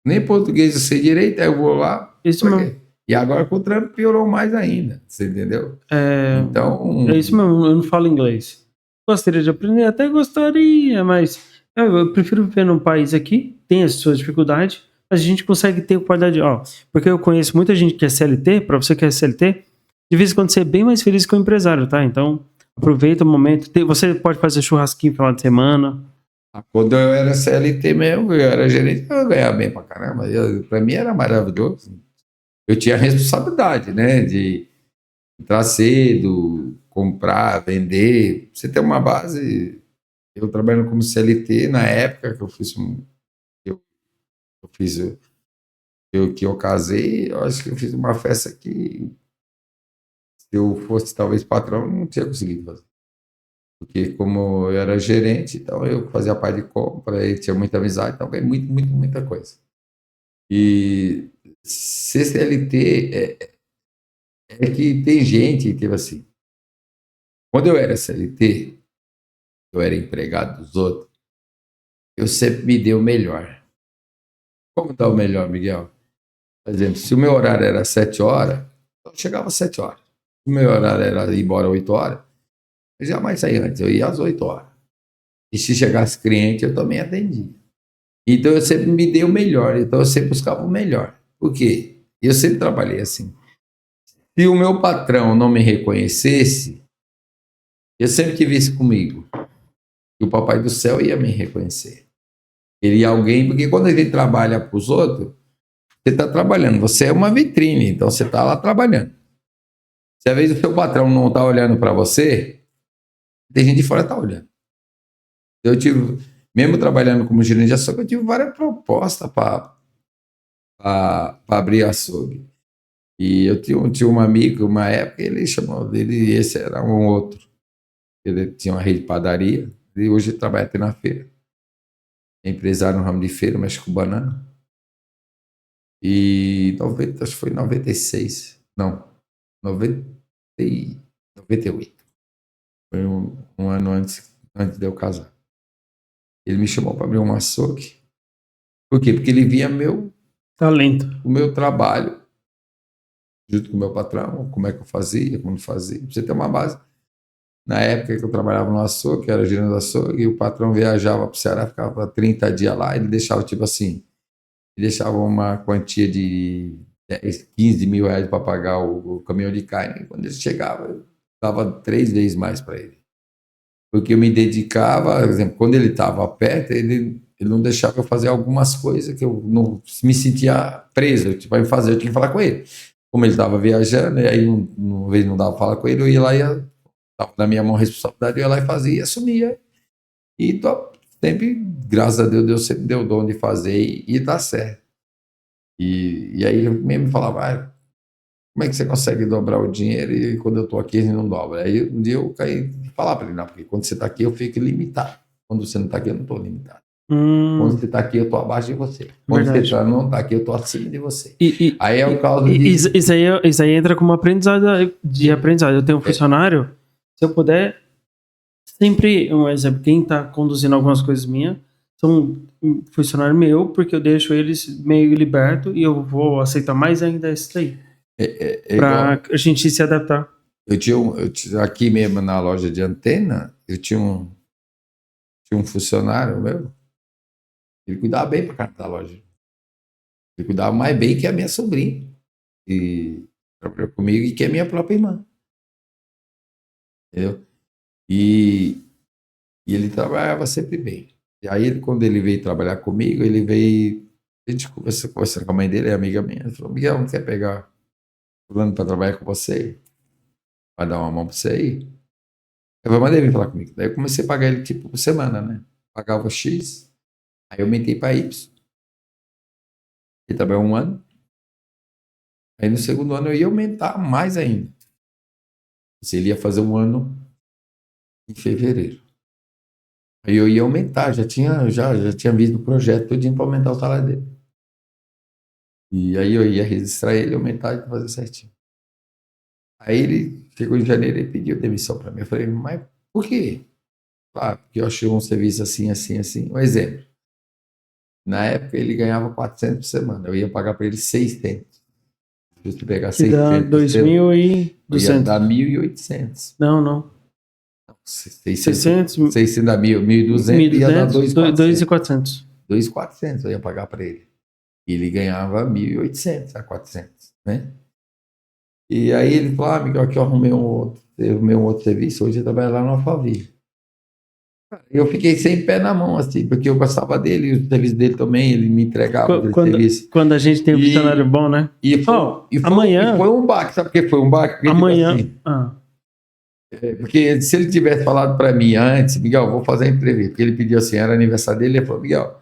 Nem português eu sei direito, aí eu vou lá. Isso pra mesmo. quê? E agora com o Trump piorou mais ainda, você entendeu? É, Então, é isso mesmo, eu não falo inglês. Gostaria de aprender, até gostaria, mas eu prefiro viver num país aqui, tem as suas dificuldades, mas a gente consegue ter qualidade. Ó, porque eu conheço muita gente que é CLT, para você que é CLT, de vez em quando você é bem mais feliz que o empresário, tá? Então, aproveita o momento. Você pode fazer churrasquinho no final de semana. quando eu era CLT mesmo, eu era gerente, eu ganhava bem pra caramba. Para mim era maravilhoso. Eu tinha a responsabilidade, né, de entrar cedo, comprar, vender. Você tem uma base. Eu trabalhando como CLT na época que eu fiz eu fiz que eu casei, eu acho que eu fiz uma festa que se eu fosse talvez patrão, eu não tinha conseguido fazer. Porque como eu era gerente, então eu fazia parte de compra, e tinha muita amizade, então ganhei muita coisa. E CCLT é que tem gente, tipo assim, quando eu era CLT, eu era empregado dos outros, eu sempre me dei o melhor. Como dá o melhor, Miguel? Por exemplo, se o meu horário era 7 horas, eu chegava às 7 horas. Se o meu horário era ir embora às 8 horas, eu jamais saía antes, eu ia às 8 horas. E se chegasse cliente, eu também atendia. Então eu sempre me dei o melhor, então eu sempre buscava o melhor. Por quê? Eu sempre trabalhei assim. Se o meu patrão não me reconhecesse, eu sempre tive isso comigo. E o Papai do Céu ia me reconhecer. Ele ia alguém, porque quando a gente trabalha para os outros, você está trabalhando, você é uma vitrine, então você está lá trabalhando. Se às vezes o seu patrão não está olhando para você, tem gente de fora que está olhando. Eu tive, mesmo trabalhando como gerente de açougue, eu tive várias propostas para abrir açougue. E eu tinha um amigo, uma época, ele chamou dele, esse era um outro. Ele tinha uma rede de padaria, e hoje ele trabalha até na feira. É empresário no ramo de feira, mexe com banana. E acho que foi em 96. Não, 98. Foi um ano antes de eu casar. Ele me chamou para abrir um açougue. Por quê? Porque ele via Talento. o meu trabalho junto com o meu patrão, como é que eu fazia, como não fazia. Pra você ter uma base. Na época que eu trabalhava no açougue, que era gerente do açougue, e o patrão viajava para o Ceará, ficava 30 dias lá, ele deixava tipo assim, ele deixava uma quantia de 10, 15 mil reais para pagar o caminhão de carne. E quando ele chegava, eu dava 3 vezes mais para ele. Porque eu me dedicava, por exemplo, quando ele estava perto, ele não deixava eu fazer algumas coisas que eu não me sentia preso, tipo, para fazer, eu tinha que falar com ele. Como ele estava viajando, e aí uma vez não dava para falar com ele, eu ia lá e estava na minha mão a responsabilidade, eu ia lá e fazia e assumia. E sempre, graças a Deus sempre deu o dom de fazer e dá certo. E aí ele mesmo falava, como é que você consegue dobrar o dinheiro e quando eu estou aqui ele não dobra? Aí um dia eu caí de falar para ele, não, porque quando você está aqui eu fico limitado. Quando você não está aqui eu não estou limitado. Quando você tá aqui, eu tô abaixo de você. Quando Verdade. você não tá aqui, eu tô acima de você. E, Aí é o caso de... isso aí entra como aprendizado de aprendizado. Eu tenho um funcionário, se eu puder, sempre, um exemplo, quem tá conduzindo algumas coisas minhas, são um funcionário meu, porque eu deixo eles meio liberto e eu vou aceitar mais ainda isso daí. Pra a gente se adaptar. Eu tinha aqui mesmo na loja de antena, eu tinha um funcionário meu, ele cuidava bem pra caramba da loja. Ele cuidava mais bem que a minha sobrinha. E trabalhou comigo e que é minha própria irmã. Entendeu? E ele trabalhava sempre bem. E aí, quando ele veio trabalhar comigo, a gente conversando com a mãe dele, é amiga minha, ele falou, Miguel, não quer pegar fulano para trabalhar com você? Vai dar uma mão para você aí? Eu mandei ele vir falar comigo. Daí eu comecei a pagar ele tipo por semana, né? Pagava X, aí eu aumentei para Y. Ele trabalhou 1 ano. Aí no segundo ano eu ia aumentar mais ainda. Ele ia fazer 1 ano em fevereiro. Aí eu ia aumentar, já tinha visto o projeto todinho para aumentar o salário dele. E aí eu ia registrar ele, aumentar e fazer certinho. Aí ele chegou em janeiro e pediu demissão para mim. Eu falei, mas por quê? Ah, porque eu achei um serviço assim, assim, assim. Um exemplo. Na época ele ganhava 400 por semana. Eu ia pagar para ele 600. Se você pegar Que dá 600 eu ia 2.200. dar 1.800. Não. 600 dá 1.200 ia dar 2.400. 2.400 eu ia pagar para ele. E ele ganhava 1.800 a 400, né? E aí ele falou, Miguel, aqui eu arrumei um outro serviço, hoje eu trabalho lá no Alphaville. Eu fiquei sem pé na mão, assim, porque eu gostava dele, e o serviço dele também, ele me entregava o serviço. Quando a gente tem um funcionário bom, né? Amanhã... foi um baque, sabe por que foi um baque? Porque, amanhã... tipo assim, porque se ele tivesse falado para mim antes, Miguel, vou fazer a entrevista, porque ele pediu assim, era aniversário dele, ele falou, Miguel,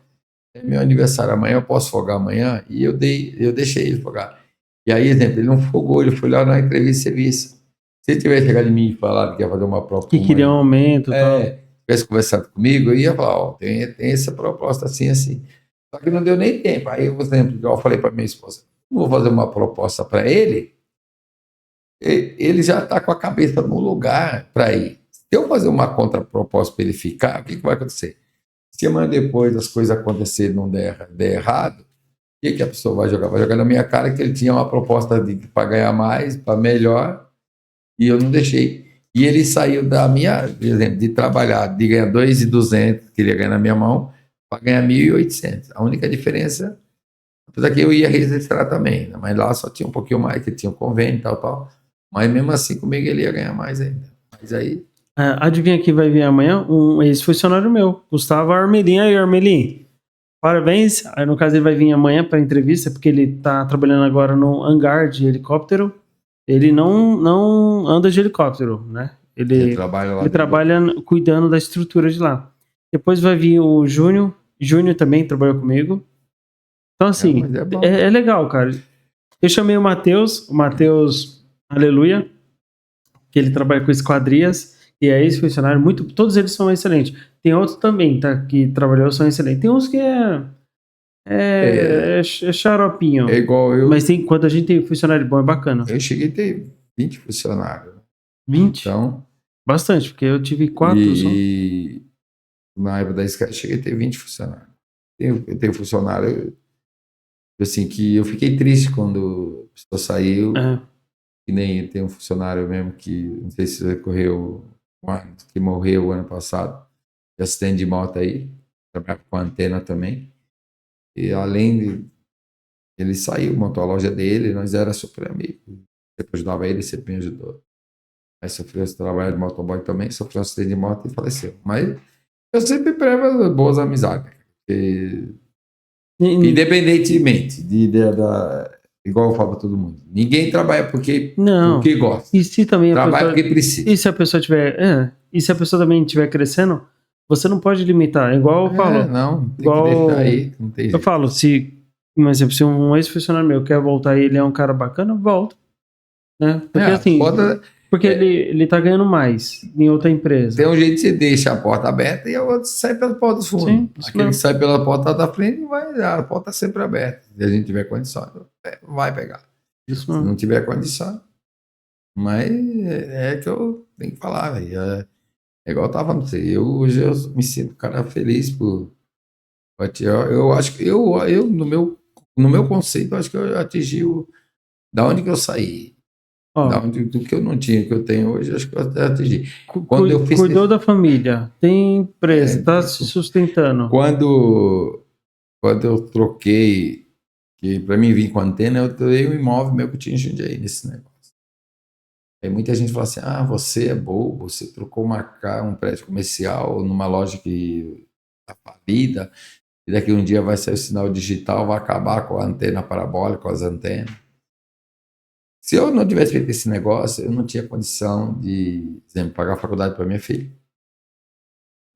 é meu aniversário amanhã, eu posso folgar amanhã? E eu deixei ele folgar. E aí, exemplo, ele não folgou, ele foi lá na entrevista de serviço. Se ele tivesse chegado em mim e falado que ia fazer uma proposta... Que queria um aumento e tal. Tivesse conversado comigo, eu ia falar, tem essa proposta assim, assim. Só que não deu nem tempo. Aí, por exemplo, eu falei para minha esposa, vou fazer uma proposta para ele já está com a cabeça no lugar para ir. Se eu fazer uma contraproposta para ele ficar, o que vai acontecer? Se amanhã depois as coisas acontecerem e não der errado, o que a pessoa vai jogar? Vai jogar na minha cara que ele tinha uma proposta para ganhar mais, para melhor, e eu não deixei. E ele saiu da minha, por exemplo, de trabalhar, de ganhar 2.200, queria ganhar na minha mão, para ganhar 1.800. A única diferença, apesar que eu ia registrar também, né? Mas lá só tinha um pouquinho mais, que tinha um convênio e tal. Mas mesmo assim comigo ele ia ganhar mais ainda. Mas aí... adivinha que vai vir amanhã? Um ex-funcionário meu, Gustavo Armelin. Aí, Armelin, parabéns. Aí, no caso, ele vai vir amanhã para entrevista, porque ele tá trabalhando agora no hangar de helicóptero. Ele não anda de helicóptero, né? Ele trabalha cuidando da estrutura de lá. Depois vai vir o Júnior. Júnior também trabalhou comigo. Então, assim, é legal, cara. Eu chamei o Matheus, Aleluia, que ele trabalha com esquadrias, e é ex-funcionário, todos eles são excelentes. Tem outros também, tá, que trabalhou, são excelentes. Tem uns que é xaropinho. É igual eu. Mas quando a gente tem funcionário bom, é bacana. Eu cheguei a ter 20 funcionários. 20? Então, bastante, porque eu tive 4 só. E na época da Sky, cheguei a ter 20 funcionários. Eu tenho funcionário, assim, que eu fiquei triste quando a pessoa saiu. Que nem tem um funcionário mesmo que, não sei se ocorreu, que morreu o ano passado, de acidente de moto aí, trabalhava com antena também. E além de ele saiu, montou a loja dele, nós era super amigos. Sempre ajudava ele, sempre me ajudou. Aí sofreu esse trabalho de motoboy também, sofreu um acidente de moto e faleceu. Mas eu sempre prezo boas amizades. Independentemente igual eu falo para todo mundo. Ninguém trabalha porque gosta. E se também trabalha porque precisa. E se a pessoa também estiver crescendo, você não pode limitar. Igual eu falo. Não, tem que deixar aí. Não tem jeito. Eu falo, por exemplo, se um ex-funcionário meu quer voltar e ele é um cara bacana, volta. Né? Porque assim, Porque ele tá ganhando mais em outra empresa. Tem um jeito de você deixa a porta aberta e a outra sai pela porta do fundo. Sim, isso Aquele mesmo. que sai pela porta da frente, a porta tá sempre aberta. Se a gente tiver condição, vai pegar. Isso Se mesmo. não tiver condição. Mas é que eu tenho que falar, velho. É igual eu tava falando pra você. Hoje eu me sinto, cara, feliz por. Eu acho que no meu conceito, eu acho que eu atingi da onde que eu saí. Ó, Do que eu não tinha, que eu tenho hoje, acho que eu atingi. Quando eu fiz cuidou da família, tem empresa, tá isso. se sustentando. Quando eu troquei, que para mim vir com a antena, eu dei um imóvel meu que eu tinha em Jundiaí nesse negócio. Aí muita gente fala assim: ah, você é bobo, você trocou um prédio comercial numa loja que está falida, e daqui um dia vai sair o sinal digital, vai acabar com a antena parabólica, com as antenas. Se eu não tivesse feito esse negócio, eu não tinha condição de, por exemplo, pagar a faculdade para minha filha.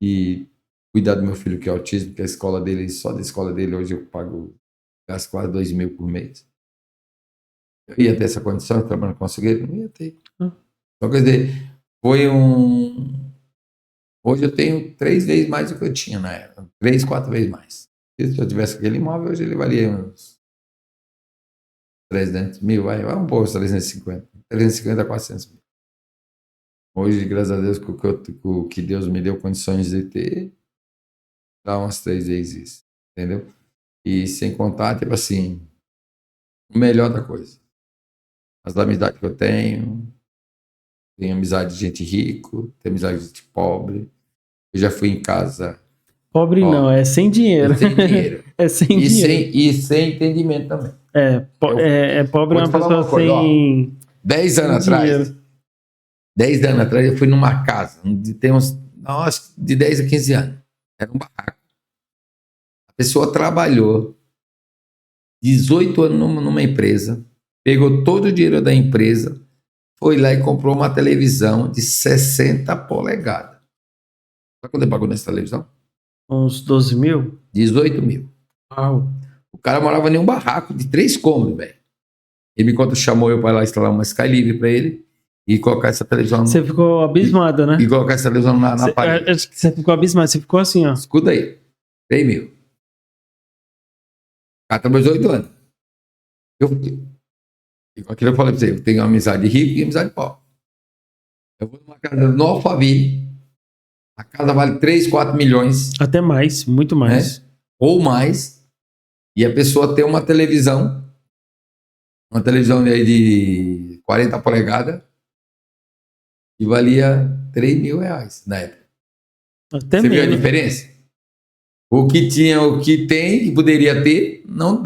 E cuidar do meu filho que é autismo, que a escola dele, só da escola dele, hoje eu gasto quase 2 mil por mês. Eu ia ter essa condição, trabalhando com açougueiro? Não ia ter. Então, quer dizer, hoje eu tenho 3 vezes mais do que eu tinha na época. 3, 4 vezes mais. Se eu tivesse aquele imóvel, hoje ele valia uns 300 mil, vamos pôr uns 350 a 400 mil. Hoje, graças a Deus, o que Deus me deu condições de ter, dá umas 3 vezes isso, entendeu? E sem contar, tipo assim, o melhor da coisa. As amizades que eu tenho amizade de gente rico, tenho amizade de gente pobre. Eu já fui em casa... Pobre não, é sem dinheiro. Sem dinheiro. É sem dinheiro. E sem entendimento também. Pobre é uma pessoa sem 10 anos atrás, 10 anos atrás, eu fui numa casa, tem de 10 a 15 anos. Era um barraco. A pessoa trabalhou 18 anos numa empresa, pegou todo o dinheiro da empresa, foi lá e comprou uma televisão de 60 polegadas. Sabe quanto ele pagou nessa televisão? Uns 12 mil? 18 mil. Uau. O cara morava em um barraco de 3 cômodos, velho. Ele me conta, chamou eu para lá instalar uma Sky Livre para ele e colocar essa televisão. Você ficou abismado, né? E colocar essa televisão na parede. Acho que você ficou abismado, você ficou assim, ó. Escuta aí. 3 mil. O cara trabalhou 18 anos. Aquilo eu falei para você, eu tenho amizade rica e amizade pobre. Eu vou numa casa no Alphaville, a casa vale 3, 4 milhões. Até mais, muito mais. Né? Ou mais. E a pessoa tem uma televisão aí de 40 polegadas, e valia 3 mil reais na época. Até Você viu a menos. diferença? O que tem, que poderia ter, não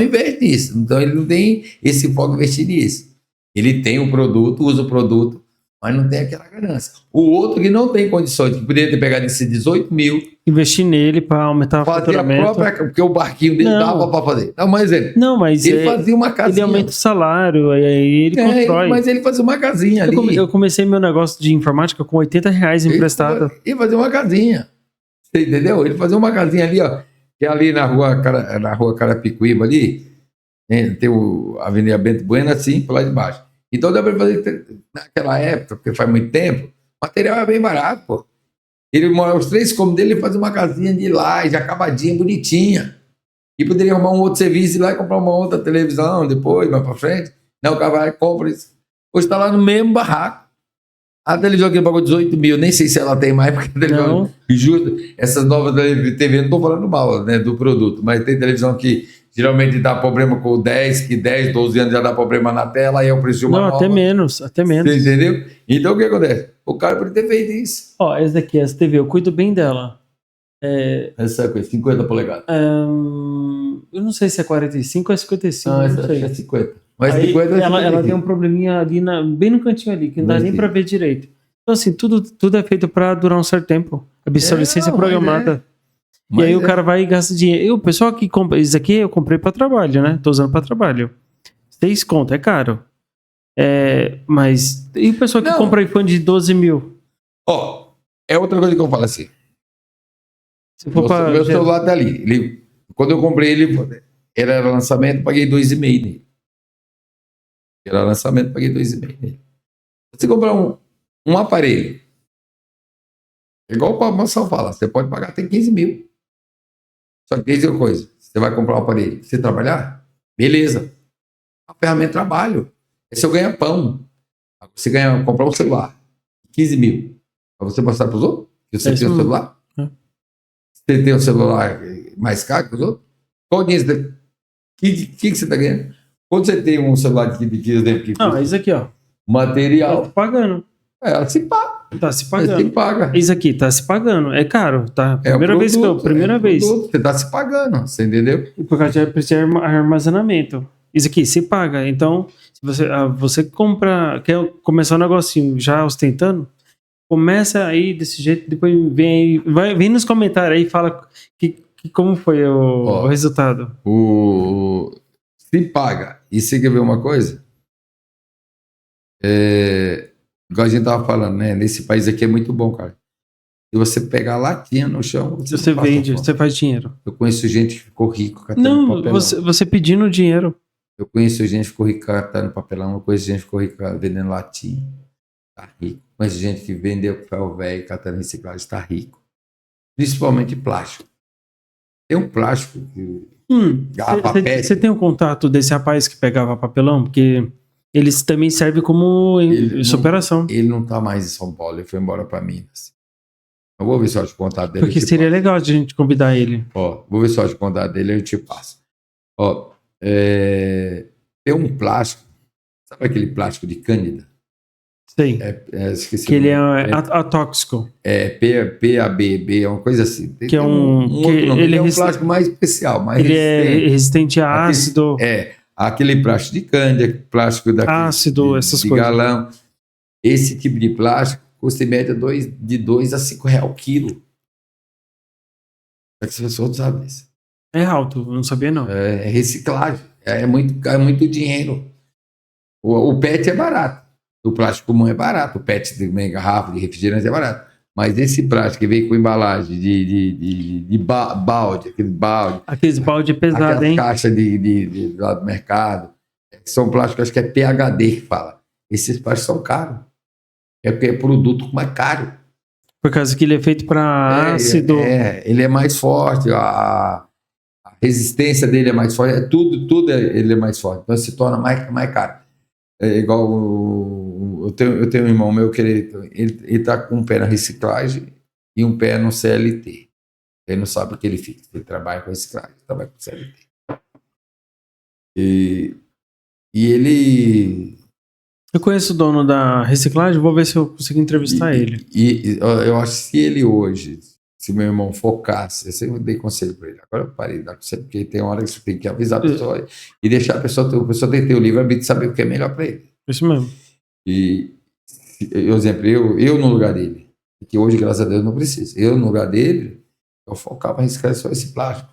investe nisso. Então ele não tem esse foco em investir nisso. Ele tem o produto, usa o produto, mas não tem aquela ganância. O outro que não tem condições, que poderia ter pegado esse 18 mil, investir nele para aumentar o fazia a faturamento. porque o barquinho dele dava para fazer. Não, mas ele fazia uma casinha. Ele aumenta o salário, aí ele constrói. Mas ele fazia uma casinha ali. Eu comecei meu negócio de informática com 80 reais emprestado. Ele fazia uma casinha. Você entendeu? Ele fazia uma casinha ali, ó. Que é ali na rua Carapicuíba ali, tem a Avenida Bento Bueno, assim, por lá de baixo. Então dá para fazer, naquela época, porque faz muito tempo, o material era bem barato, pô. Ele mora os 3 cômodos dele, ele fazia uma casinha de laje, acabadinha, bonitinha. E poderia arrumar um outro serviço e ir lá e comprar uma outra televisão depois, mais para frente. Não, o cara vai lá e compra isso. Hoje está lá no mesmo barraco. A televisão que ele pagou 18 mil, nem sei se ela tem mais, porque a televisão justo. Essas novas TV, não estou falando mal, né, do produto, mas tem televisão que geralmente dá problema com 10, 12 anos já dá problema na tela, aí é o preço de uma nova. Até menos. Você entendeu? Então o que acontece? O cara poderia ter feito isso. Ó, essa daqui, essa TV, eu cuido bem dela. Essa coisa, 50 polegadas. Eu não sei se é 45 ou é 55. Não, não essa sei. é 50. Mas Aí 50 é ela tem um probleminha ali bem no cantinho ali, que não dá nem pra ver direito. Então, assim, tudo é feito pra durar um certo tempo. Obsolescência programada. E aí o cara vai e gasta dinheiro. E o pessoal que compra isso aqui, eu comprei pra trabalho, né? Tô usando pra trabalho. 6 conto, é caro. Mas. E o pessoal que compra iPhone de 12 mil? Ó, é outra coisa que eu falo assim. Se for meu celular tá ali. Quando eu comprei ele, era lançamento, paguei 2,5 nele. Era lançamento, paguei 2,5 nele. Você comprar um aparelho, igual o Paulo Mansão fala, você pode pagar até 15 mil. Só que tem uma coisa, você vai comprar um aparelho, você trabalhar, beleza. A ferramenta de trabalho. É seu ganha-pão. Você comprar um celular, 15 mil, para você mostrar para os outros que você tem um celular. Você tem um celular mais caro que os outros? Qual dinheiro que você está ganhando? Quando você tem um celular de 15 mil, Não, isso aqui, ó. material, Tá pagando. ela se paga. Tá se Você pagando. paga. Isso aqui tá se pagando. É caro, tá? É o Primeira vez que eu. produto, Primeira é o vez. produto, você está se pagando, você entendeu? E por causa de armazenamento. Isso aqui se paga. Então, se você compra, quer começar um negocinho já ostentando, começa aí desse jeito, depois vem nos comentários aí e fala como foi o resultado. Se paga. E você quer ver uma coisa? Igual a gente tava falando, né? Nesse país aqui é muito bom, cara. Se você pegar a latinha no chão, Você não passa vende, fome. você faz dinheiro. Eu conheço gente que ficou rico catando Não, papelão. você pedindo dinheiro. Eu conheço gente que ficou rico catando papelão. Eu conheço gente que ficou rico vendendo latinha. Tá rico. Conheço gente que vendeu ferro velho catando reciclagem. Está rico. Principalmente plástico. Tem um plástico que... garrafa PET. Você tem um contato desse rapaz que pegava papelão? Porque eles também servem como superação. Ele não tá mais em São Paulo. Ele foi embora para Minas. Eu vou ver se eu acho o contato dele. Porque seria legal de a gente convidar ele. Vou ver se eu acho o contato dele e eu te passo. Tem um plástico. Sabe aquele plástico de Cândida? Sei. Esqueci Que ele é nome. atóxico. PABB, é uma coisa assim. Que é um... outro nome. Ele é um plástico mais especial. Mais ele é resistente a ácido. Aquele plástico de Cândida, plástico ácido, essas de coisas. galão. Esse tipo de plástico custa em média de 2 a 5 reais o quilo. É que as pessoas não sabem isso. É alto, eu não sabia não. É reciclagem. É muito dinheiro. O PET é barato. O plástico comum é barato. O PET de garrafa de refrigerante é barato. Mas esse plástico que vem com embalagem de balde, aquele balde. Aqueles balde pesado, aquelas hein? caixas lá do mercado. São plásticos, acho que é PHD que fala. Esses plásticos são caros. É porque é produto mais caro. Por causa que ele é feito para ácido. Ele é mais forte, a resistência dele é mais forte, tudo ele é mais forte, então se torna mais caro. É igual eu tenho um irmão meu que ele tá com um pé na reciclagem e um pé no CLT. Ele não sabe o que ele fica. Ele trabalha com reciclagem, trabalha com CLT. E ele... Eu conheço o dono da reciclagem, vou ver se eu consigo entrevistar ele. E eu acho que se ele hoje, se meu irmão focasse, eu sempre dei conselho para ele. Agora eu parei de dar conselho, porque tem hora que você tem que avisar a pessoa e deixar a pessoa tem que ter o livre-arbítrio de saber o que é melhor para ele. Isso mesmo. E, por exemplo, eu no lugar dele, que hoje, graças a Deus, não preciso. Eu no lugar dele, eu focava em reciclar só esse plástico.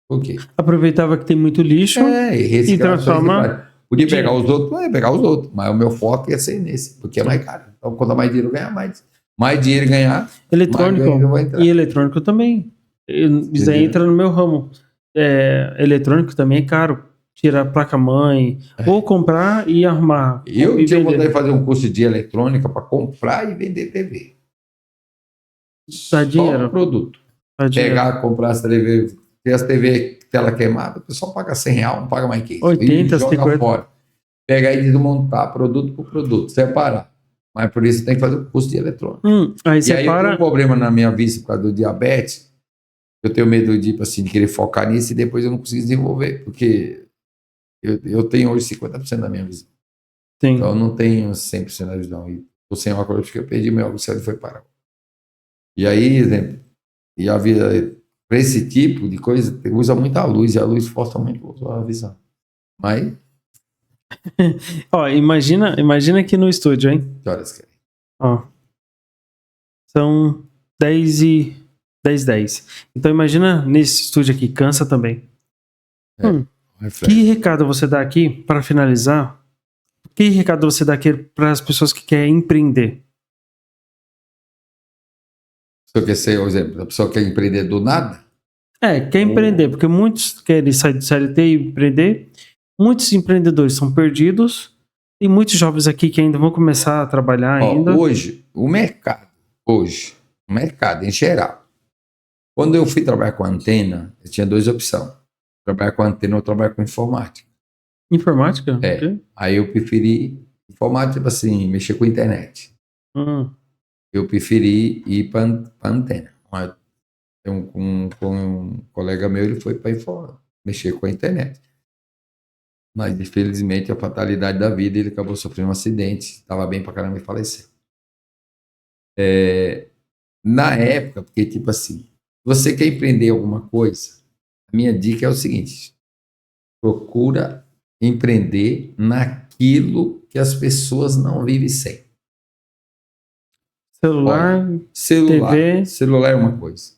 Por quê? Aproveitava que tem muito lixo E reciclar e transforma. Podia pegar os outros, não ia pegar os outros, mas o meu foco ia ser nesse, porque é mais caro. Então, quanto mais dinheiro ganhar, mais dinheiro ganhar, Eletrônico. mais dinheiro vai entrar. E eletrônico também. Isso aí entra no meu ramo. Eletrônico também é caro. Tirar a placa-mãe, ou comprar e arrumar. Eu e tinha vender. vontade de fazer um curso de eletrônica para comprar e vender TV. Dá dinheiro. Só o produto. Dá dinheiro. Pegar, comprar as TV, ter as TV tela queimada, o pessoal paga R$100, não paga mais que isso. 80, E joga 50. fora. Pegar e desmontar produto por produto, separar. Mas por isso tem que fazer o curso de eletrônica. Aí E você aí eu tenho um problema na minha vista por causa do diabetes. Eu tenho medo de, tipo assim, de querer focar nisso e depois eu não consigo desenvolver, porque eu tenho hoje 50% da minha visão. Sim. Então eu não tenho 100% da visão. E tô sem óculos porque eu perdi meu óculos e foi parar. E aí, exemplo, e a vida, para esse tipo de coisa, usa muita luz, e a luz força muito a visão. Mas, Ó, imagina aqui no estúdio, hein? que horas que é? Ó. São 10h10. Então imagina nesse estúdio aqui, cansa também. Reflete. Que recado você dá aqui, para finalizar? Que recado você dá aqui para as pessoas que querem empreender? Se eu quer ser, por exemplo, a pessoa quer empreender do nada, Quer empreender, porque muitos querem sair do CLT e empreender. Muitos empreendedores são perdidos Tem muitos jovens aqui que ainda vão começar a trabalhar Ó, ainda. hoje, o mercado em geral, quando eu fui trabalhar com antena, eu tinha duas opções. Trabalhar com antena ou trabalhar com informática. Informática? É. Ok. Aí eu preferi informática, tipo assim, mexer com internet. Eu preferi ir para antena. Mas tem um colega meu, ele foi para mexer com a internet. Mas, infelizmente, a fatalidade da vida, ele acabou sofrendo um acidente. Estava bem pra caramba e faleceu. Na época, porque, tipo assim, se você quer empreender alguma coisa, a minha dica é o seguinte: procura empreender naquilo que as pessoas não vivem sem. Celular, Olha, celular. TV. Celular é uma coisa.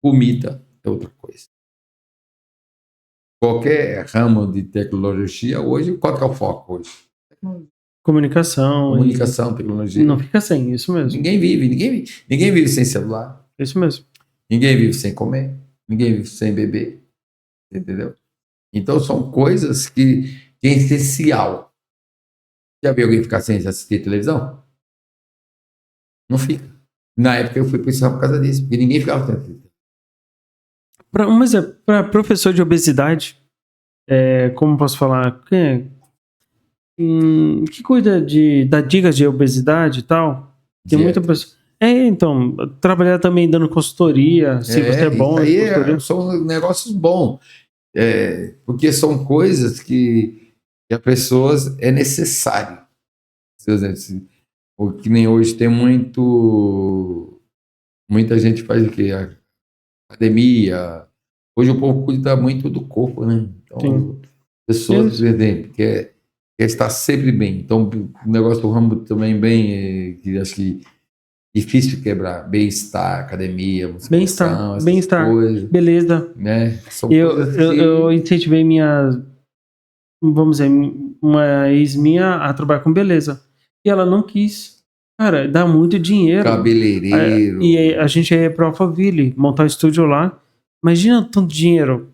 Comida é outra coisa. Qualquer ramo de tecnologia hoje, qual que é o foco hoje? Comunicação. Comunicação, tecnologia. Não fica sem, isso mesmo. Ninguém vive sem celular. Isso mesmo. Ninguém vive sem comer. Ninguém vive sem beber. Entendeu? Então são coisas que é essencial. Já viu alguém ficar sem assistir televisão? Não fica. Na época eu fui precisar por causa disso, porque ninguém ficava sem assistir. Mas para professor de obesidade, como posso falar? Que cuida dar dicas de obesidade e tal? Tem muita pessoa. Então, trabalhar também dando consultoria, se você é bom isso em aí consultoria. são negócios bons. Porque são coisas que a pessoas é necessário. Por exemplo, que nem hoje tem muita gente faz o quê? Academia. Hoje o povo cuida muito do corpo, né? Então, Sim. pessoas, por exemplo, quer estar sempre bem. Então, o negócio do ramo também bem, que acho que difícil quebrar. Bem-estar, academia, musculação, Bem-estar, coisas, beleza. né? São Eu, eu incentivei vamos dizer, uma ex minha a trabalhar com beleza. E ela não quis. Cara, dá muito dinheiro. Cabeleireiro. E a gente ia pra Alphaville, montar um estúdio lá. Imagina tanto dinheiro.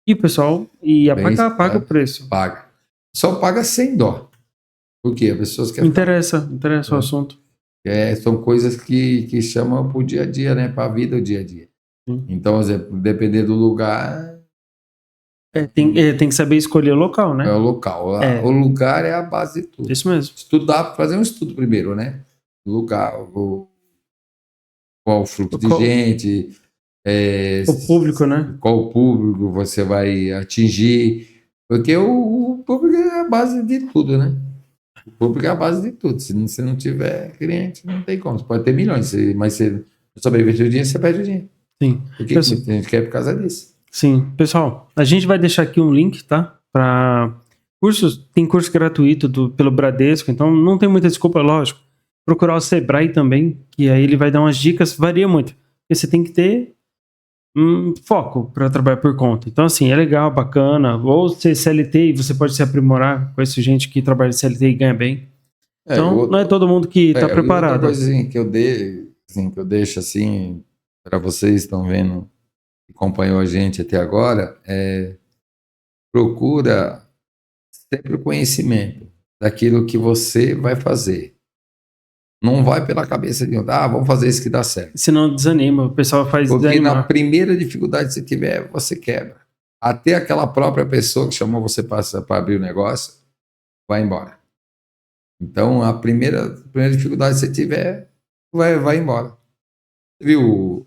E o pessoal ia paga o preço. Paga. Só paga sem dó. Por quê? As pessoas querem. Interessa o assunto. São coisas que chamam pro dia a dia, né? Pra vida, o dia a dia. Sim. Então, dependendo do lugar. Tem que saber escolher o local, né? É o local. O lugar é a base de tudo. Isso mesmo. Estudar, fazer um estudo primeiro, né? O lugar, qual o fluxo de gente. O público, né? Qual o público você vai atingir. Porque o público é a base de tudo, né? O público é a base de tudo. Se você não tiver cliente, não tem como. Você pode ter milhões, mas se sobreviver o dinheiro, você perde o dinheiro. Sim. Porque a gente quer por causa disso. Sim. Pessoal, a gente vai deixar aqui um link, tá? Para cursos. Tem curso gratuito pelo Bradesco, então não tem muita desculpa, lógico. Procurar o Sebrae também, que aí ele vai dar umas dicas, varia muito. Porque você tem que ter foco para trabalhar por conta. Então, assim, é legal, bacana. Ou ser CLT e você pode se aprimorar. Conheço gente que trabalha de CLT e ganha bem. Então, não é todo mundo que está preparado. Outra coisa assim, que eu deixo assim para vocês que estão vendo, que acompanhou a gente até agora, procura sempre o conhecimento daquilo que você vai fazer. Não vai pela cabeça de vamos fazer isso que dá certo. Senão desanima, o pessoal faz Porque desanimar. na primeira dificuldade que você tiver, você quebra. Até aquela própria pessoa que chamou você para abrir o negócio, vai embora. Então, a primeira dificuldade que você tiver, vai embora. Viu?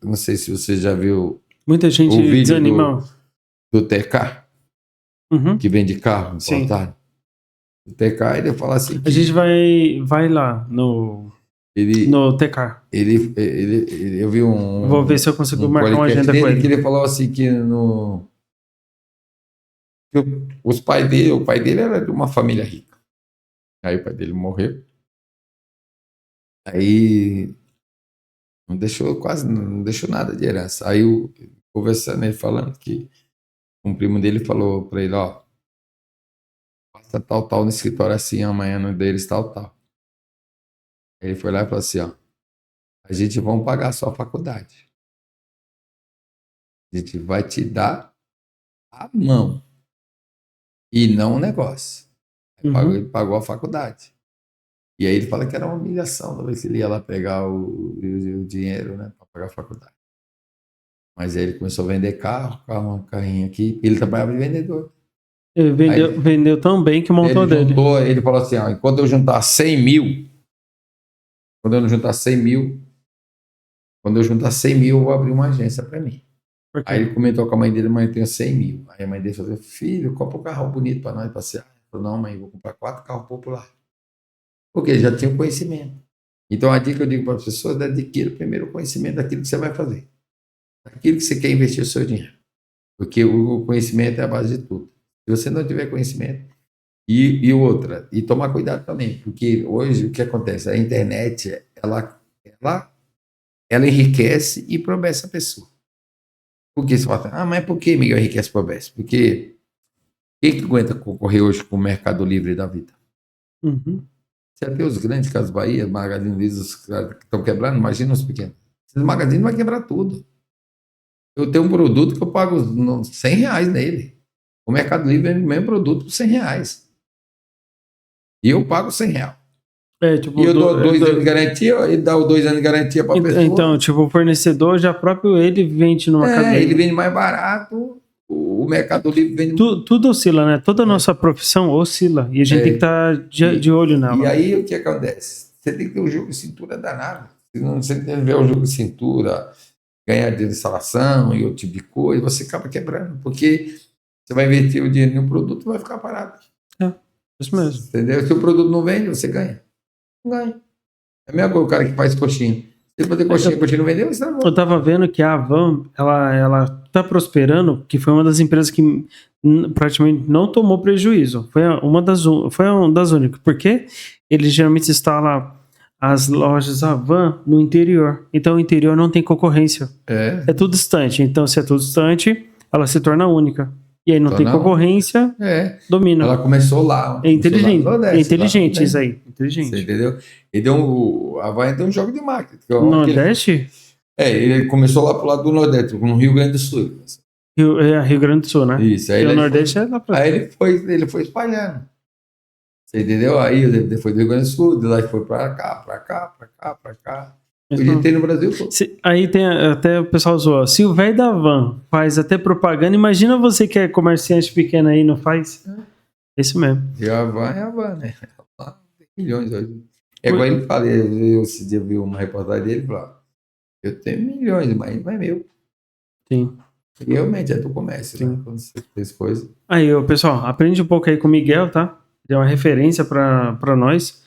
Não sei se você já viu Muita gente o vídeo desanima. do TK, que vende carro importado. O TK, ele fala assim que a gente vai lá no TK. Eu vi Vou ver se eu consigo marcar uma agenda com ele. Que ele falou assim que o pai dele era de uma família rica. Aí o pai dele morreu. Aí não deixou nada de herança. Aí conversando, ele falando que um primo dele falou para ele, passa tal no escritório assim, amanhã no deles tal. Ele foi lá e falou assim, a gente vai pagar a sua faculdade. A gente vai te dar a mão e não o negócio. Ele pagou a faculdade. E aí ele fala que era uma humilhação, talvez ele ia lá pegar o dinheiro, né, para pagar a faculdade. Mas aí ele começou a vender um carrinho aqui, ele trabalhava de vendedor. Ele vendeu tão bem que montou dele. Ele falou assim, ó, quando eu juntar 100 mil, quando eu juntar 100 mil, eu vou abrir uma agência para mim. Aí ele comentou com a mãe dele, mãe, eu tenho 100 mil. Aí a mãe dele falou, filho, compra um carro bonito para nós passear. Ele falou, não, mãe, eu vou comprar 4 carros populares. Porque ele já tinha o conhecimento. Então a dica que eu digo para as pessoas é adquira primeiro o conhecimento daquilo que você vai fazer. Daquilo que você quer investir o seu dinheiro. Porque o conhecimento é a base de tudo. Se você não tiver conhecimento, e outra, e tomar cuidado também, porque hoje o que acontece? A internet, ela enriquece e empobrece a pessoa. Por que você fala, mas por que, Miguel, enriquece e empobrece? Porque quem que aguenta concorrer hoje com o Mercado Livre da vida? Você tem os grandes Casas Bahia, Magazine Luiza, os caras que estão quebrando, imagina os pequenos. Esses magazines vão quebrar tudo. Eu tenho um produto que eu pago R$100 nele. O Mercado Livre vende o mesmo produto por R$100. E eu pago R$100. Tipo, e eu dou 2 anos de garantia, ele dá os 2 anos de garantia para a pessoa. Então, tipo, o fornecedor já próprio ele vende no Mercado Livre. Ele vende mais barato, o Mercado Livre vende... Tudo oscila, né? Toda a nossa profissão oscila. E a gente tem que estar de olho nela. E aí, o que acontece? Você tem que ter um jogo de cintura danado. Se você não tiver um jogo de cintura, ganhar de instalação e outro tipo de coisa, você acaba quebrando. Porque você vai investir o dinheiro no produto e vai ficar parado. Isso mesmo. Entendeu? Se o produto não vende, você ganha. Não ganha. É a mesma coisa o cara que faz coxinha. Se fazer coxinha não vendeu, você não. Eu tava vendo que a Havan, ela tá prosperando, que foi uma das empresas que praticamente não tomou prejuízo. Foi uma das únicas. Porque eles geralmente instalam as lojas Havan no interior. Então o interior não tem concorrência. É tudo distante. Então se é tudo distante, ela se torna única. E aí não tem concorrência, domina. Ela começou lá. É inteligente. É inteligente isso aí. Inteligente. Você entendeu? A Havan deu um jogo de marketing. Nordeste? Ele começou lá pro lado do Nordeste, no Rio Grande do Sul. Rio Grande do Sul, né? Isso. Aí o Nordeste é lá pra... Aí ele foi espalhando. Você entendeu? Aí ele foi do Rio Grande do Sul, de lá ele foi pra cá. Hoje tem no Brasil todo. Aí tem até o pessoal zoou. Se o velho da Van faz até propaganda, imagina você que é comerciante pequeno aí, não faz? É isso mesmo. E a Van, né? Tem milhões hoje. É igual ele fala, esse dia eu vi uma reportagem dele e falou, eu tenho milhões, mas não é meu. Sim. E realmente é do comércio, né? Quando você fez coisa. Aí, pessoal, aprende um pouco aí com o Miguel, tá? Ele é uma referência pra nós.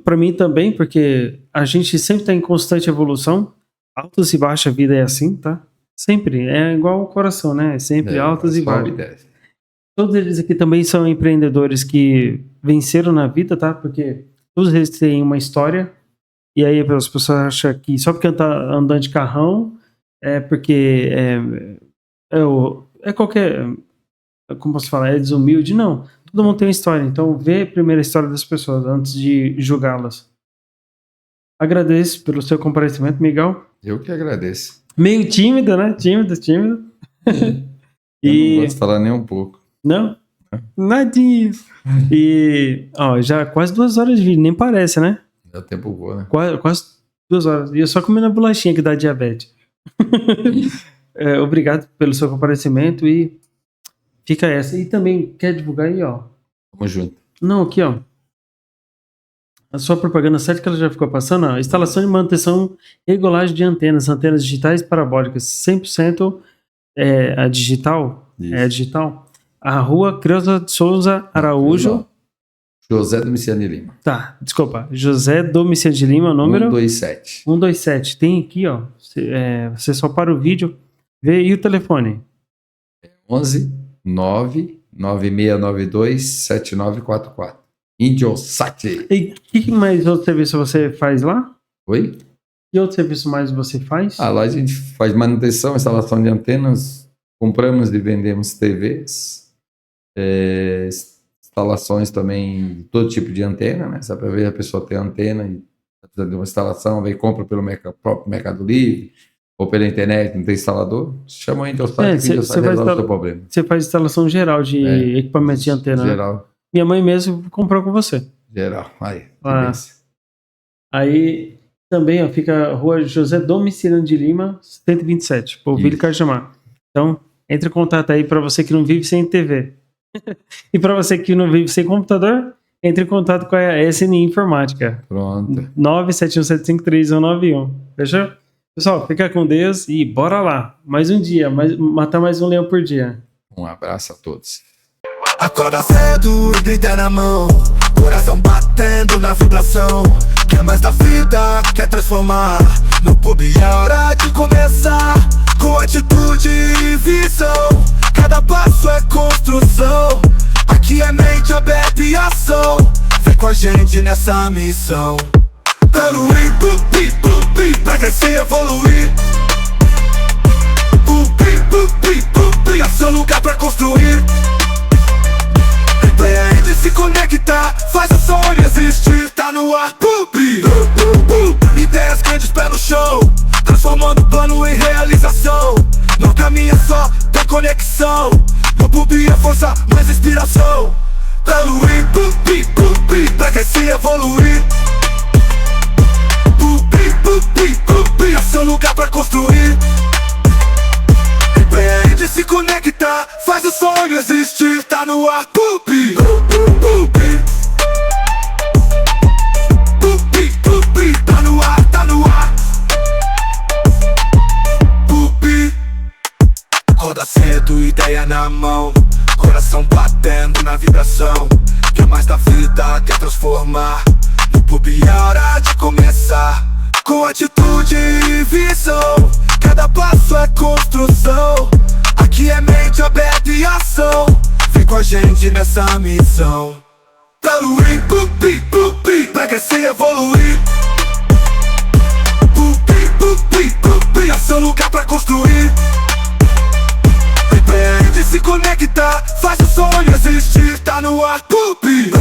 Pra mim também, porque a gente sempre tá em constante evolução. Altos e baixos, a vida é assim, tá? Sempre. É igual o coração, né? Sempre altos e baixos. Todos eles aqui também são empreendedores que venceram na vida, tá? Porque todos eles têm uma história. E aí as pessoas acham que só porque tá andando de carrão é porque é qualquer... Como posso falar? É desumilde? Não. Todo mundo tem uma história. Então vê primeiro a história das pessoas antes de julgá-las. Agradeço pelo seu comparecimento, Miguel. Eu que agradeço. Meio tímido, né? Tímido. Eu não gosto de falar nem um pouco. Não? Nadinha. E já quase 2 horas de vídeo, nem parece, né? O tempo voa, né? Quase 2 horas. E eu só comendo a bolachinha que dá diabetes. Obrigado pelo seu comparecimento e fica essa. E também quer divulgar aí, ó. Tamo junto. Não, aqui, ó. A sua propaganda certa que ela já ficou passando, ó. Instalação e manutenção e regulagem de antenas digitais parabólicas, 100% a digital. Isso. É digital. A rua Creuza de Souza Araújo. José Domiciano de Lima. Tá, desculpa. José Domiciano de Lima, número 127. 127. Tem aqui, ó. Você só para o vídeo, vê e o telefone. 11 99692 7944. Indiosati. E que mais outro serviço você faz lá? Oi? Que outro serviço mais você faz? Lá a gente faz manutenção, instalação de antenas, compramos e vendemos TVs, instalações também de todo tipo de antena, né? Só para ver a pessoa ter antena e precisa de uma instalação, vem compra pelo próprio Mercado Livre ou pela internet, não tem instalador, chama o Indiosati que resolve o seu problema. Você faz instalação geral de equipamento de antena, geral. né? Minha mãe mesmo comprou com você. Geral. Aí, Ah. beleza. Aí também, ó, fica a Rua José Domiciliano de Lima, 127, Polvilho Isso. Cajamar. Então, entre em contato aí para você que não vive sem TV. E para você que não vive sem computador, entre em contato com a SNI Informática. Pronto. 971753191. Fechou? Pessoal, fica com Deus e bora lá. Mais um dia, matar mais um leão por dia. Um abraço a todos. Acorda cedo e grita na mão, coração batendo na vibração. Quer mais da vida, quer transformar. No pub é hora de começar. Com atitude e visão, cada passo é construção. Aqui é mente aberta e ação. Vem com a gente nessa missão. Evoluir, pupi, pupi, pra crescer e evoluir. Pupi, pupi, pupi, é seu lugar pra construir. Empreende, se conectar, faz o sonho existir. Tá no ar, pupi, ideias grandes, pé no chão, transformando plano em realização. Não caminha só, tem conexão. No pupi é força, mais inspiração. Evoluir, pupi, pupi, pra crescer e evoluir. Pupi, pupi, pupi, é seu lugar pra construir. Empreende, se conectar, faz o sonho existir. Tá no ar, pupi, pupi, pupi, pupi, tá no ar, tá no ar. Pupi, acorda cedo, ideia na mão, coração batendo na vibração. Quer mais da vida, quer transformar. No pubi é hora de começar. Com atitude e visão, cada passo é construção. Aqui é mente aberta e ação. Vem com a gente nessa missão. Evoluir, pupi, pupi, pra crescer e evoluir. Pupi, pupi, pupi, é seu lugar pra construir. Empreende, se conectar, faz o sonho existir. Tá no ar, pupi.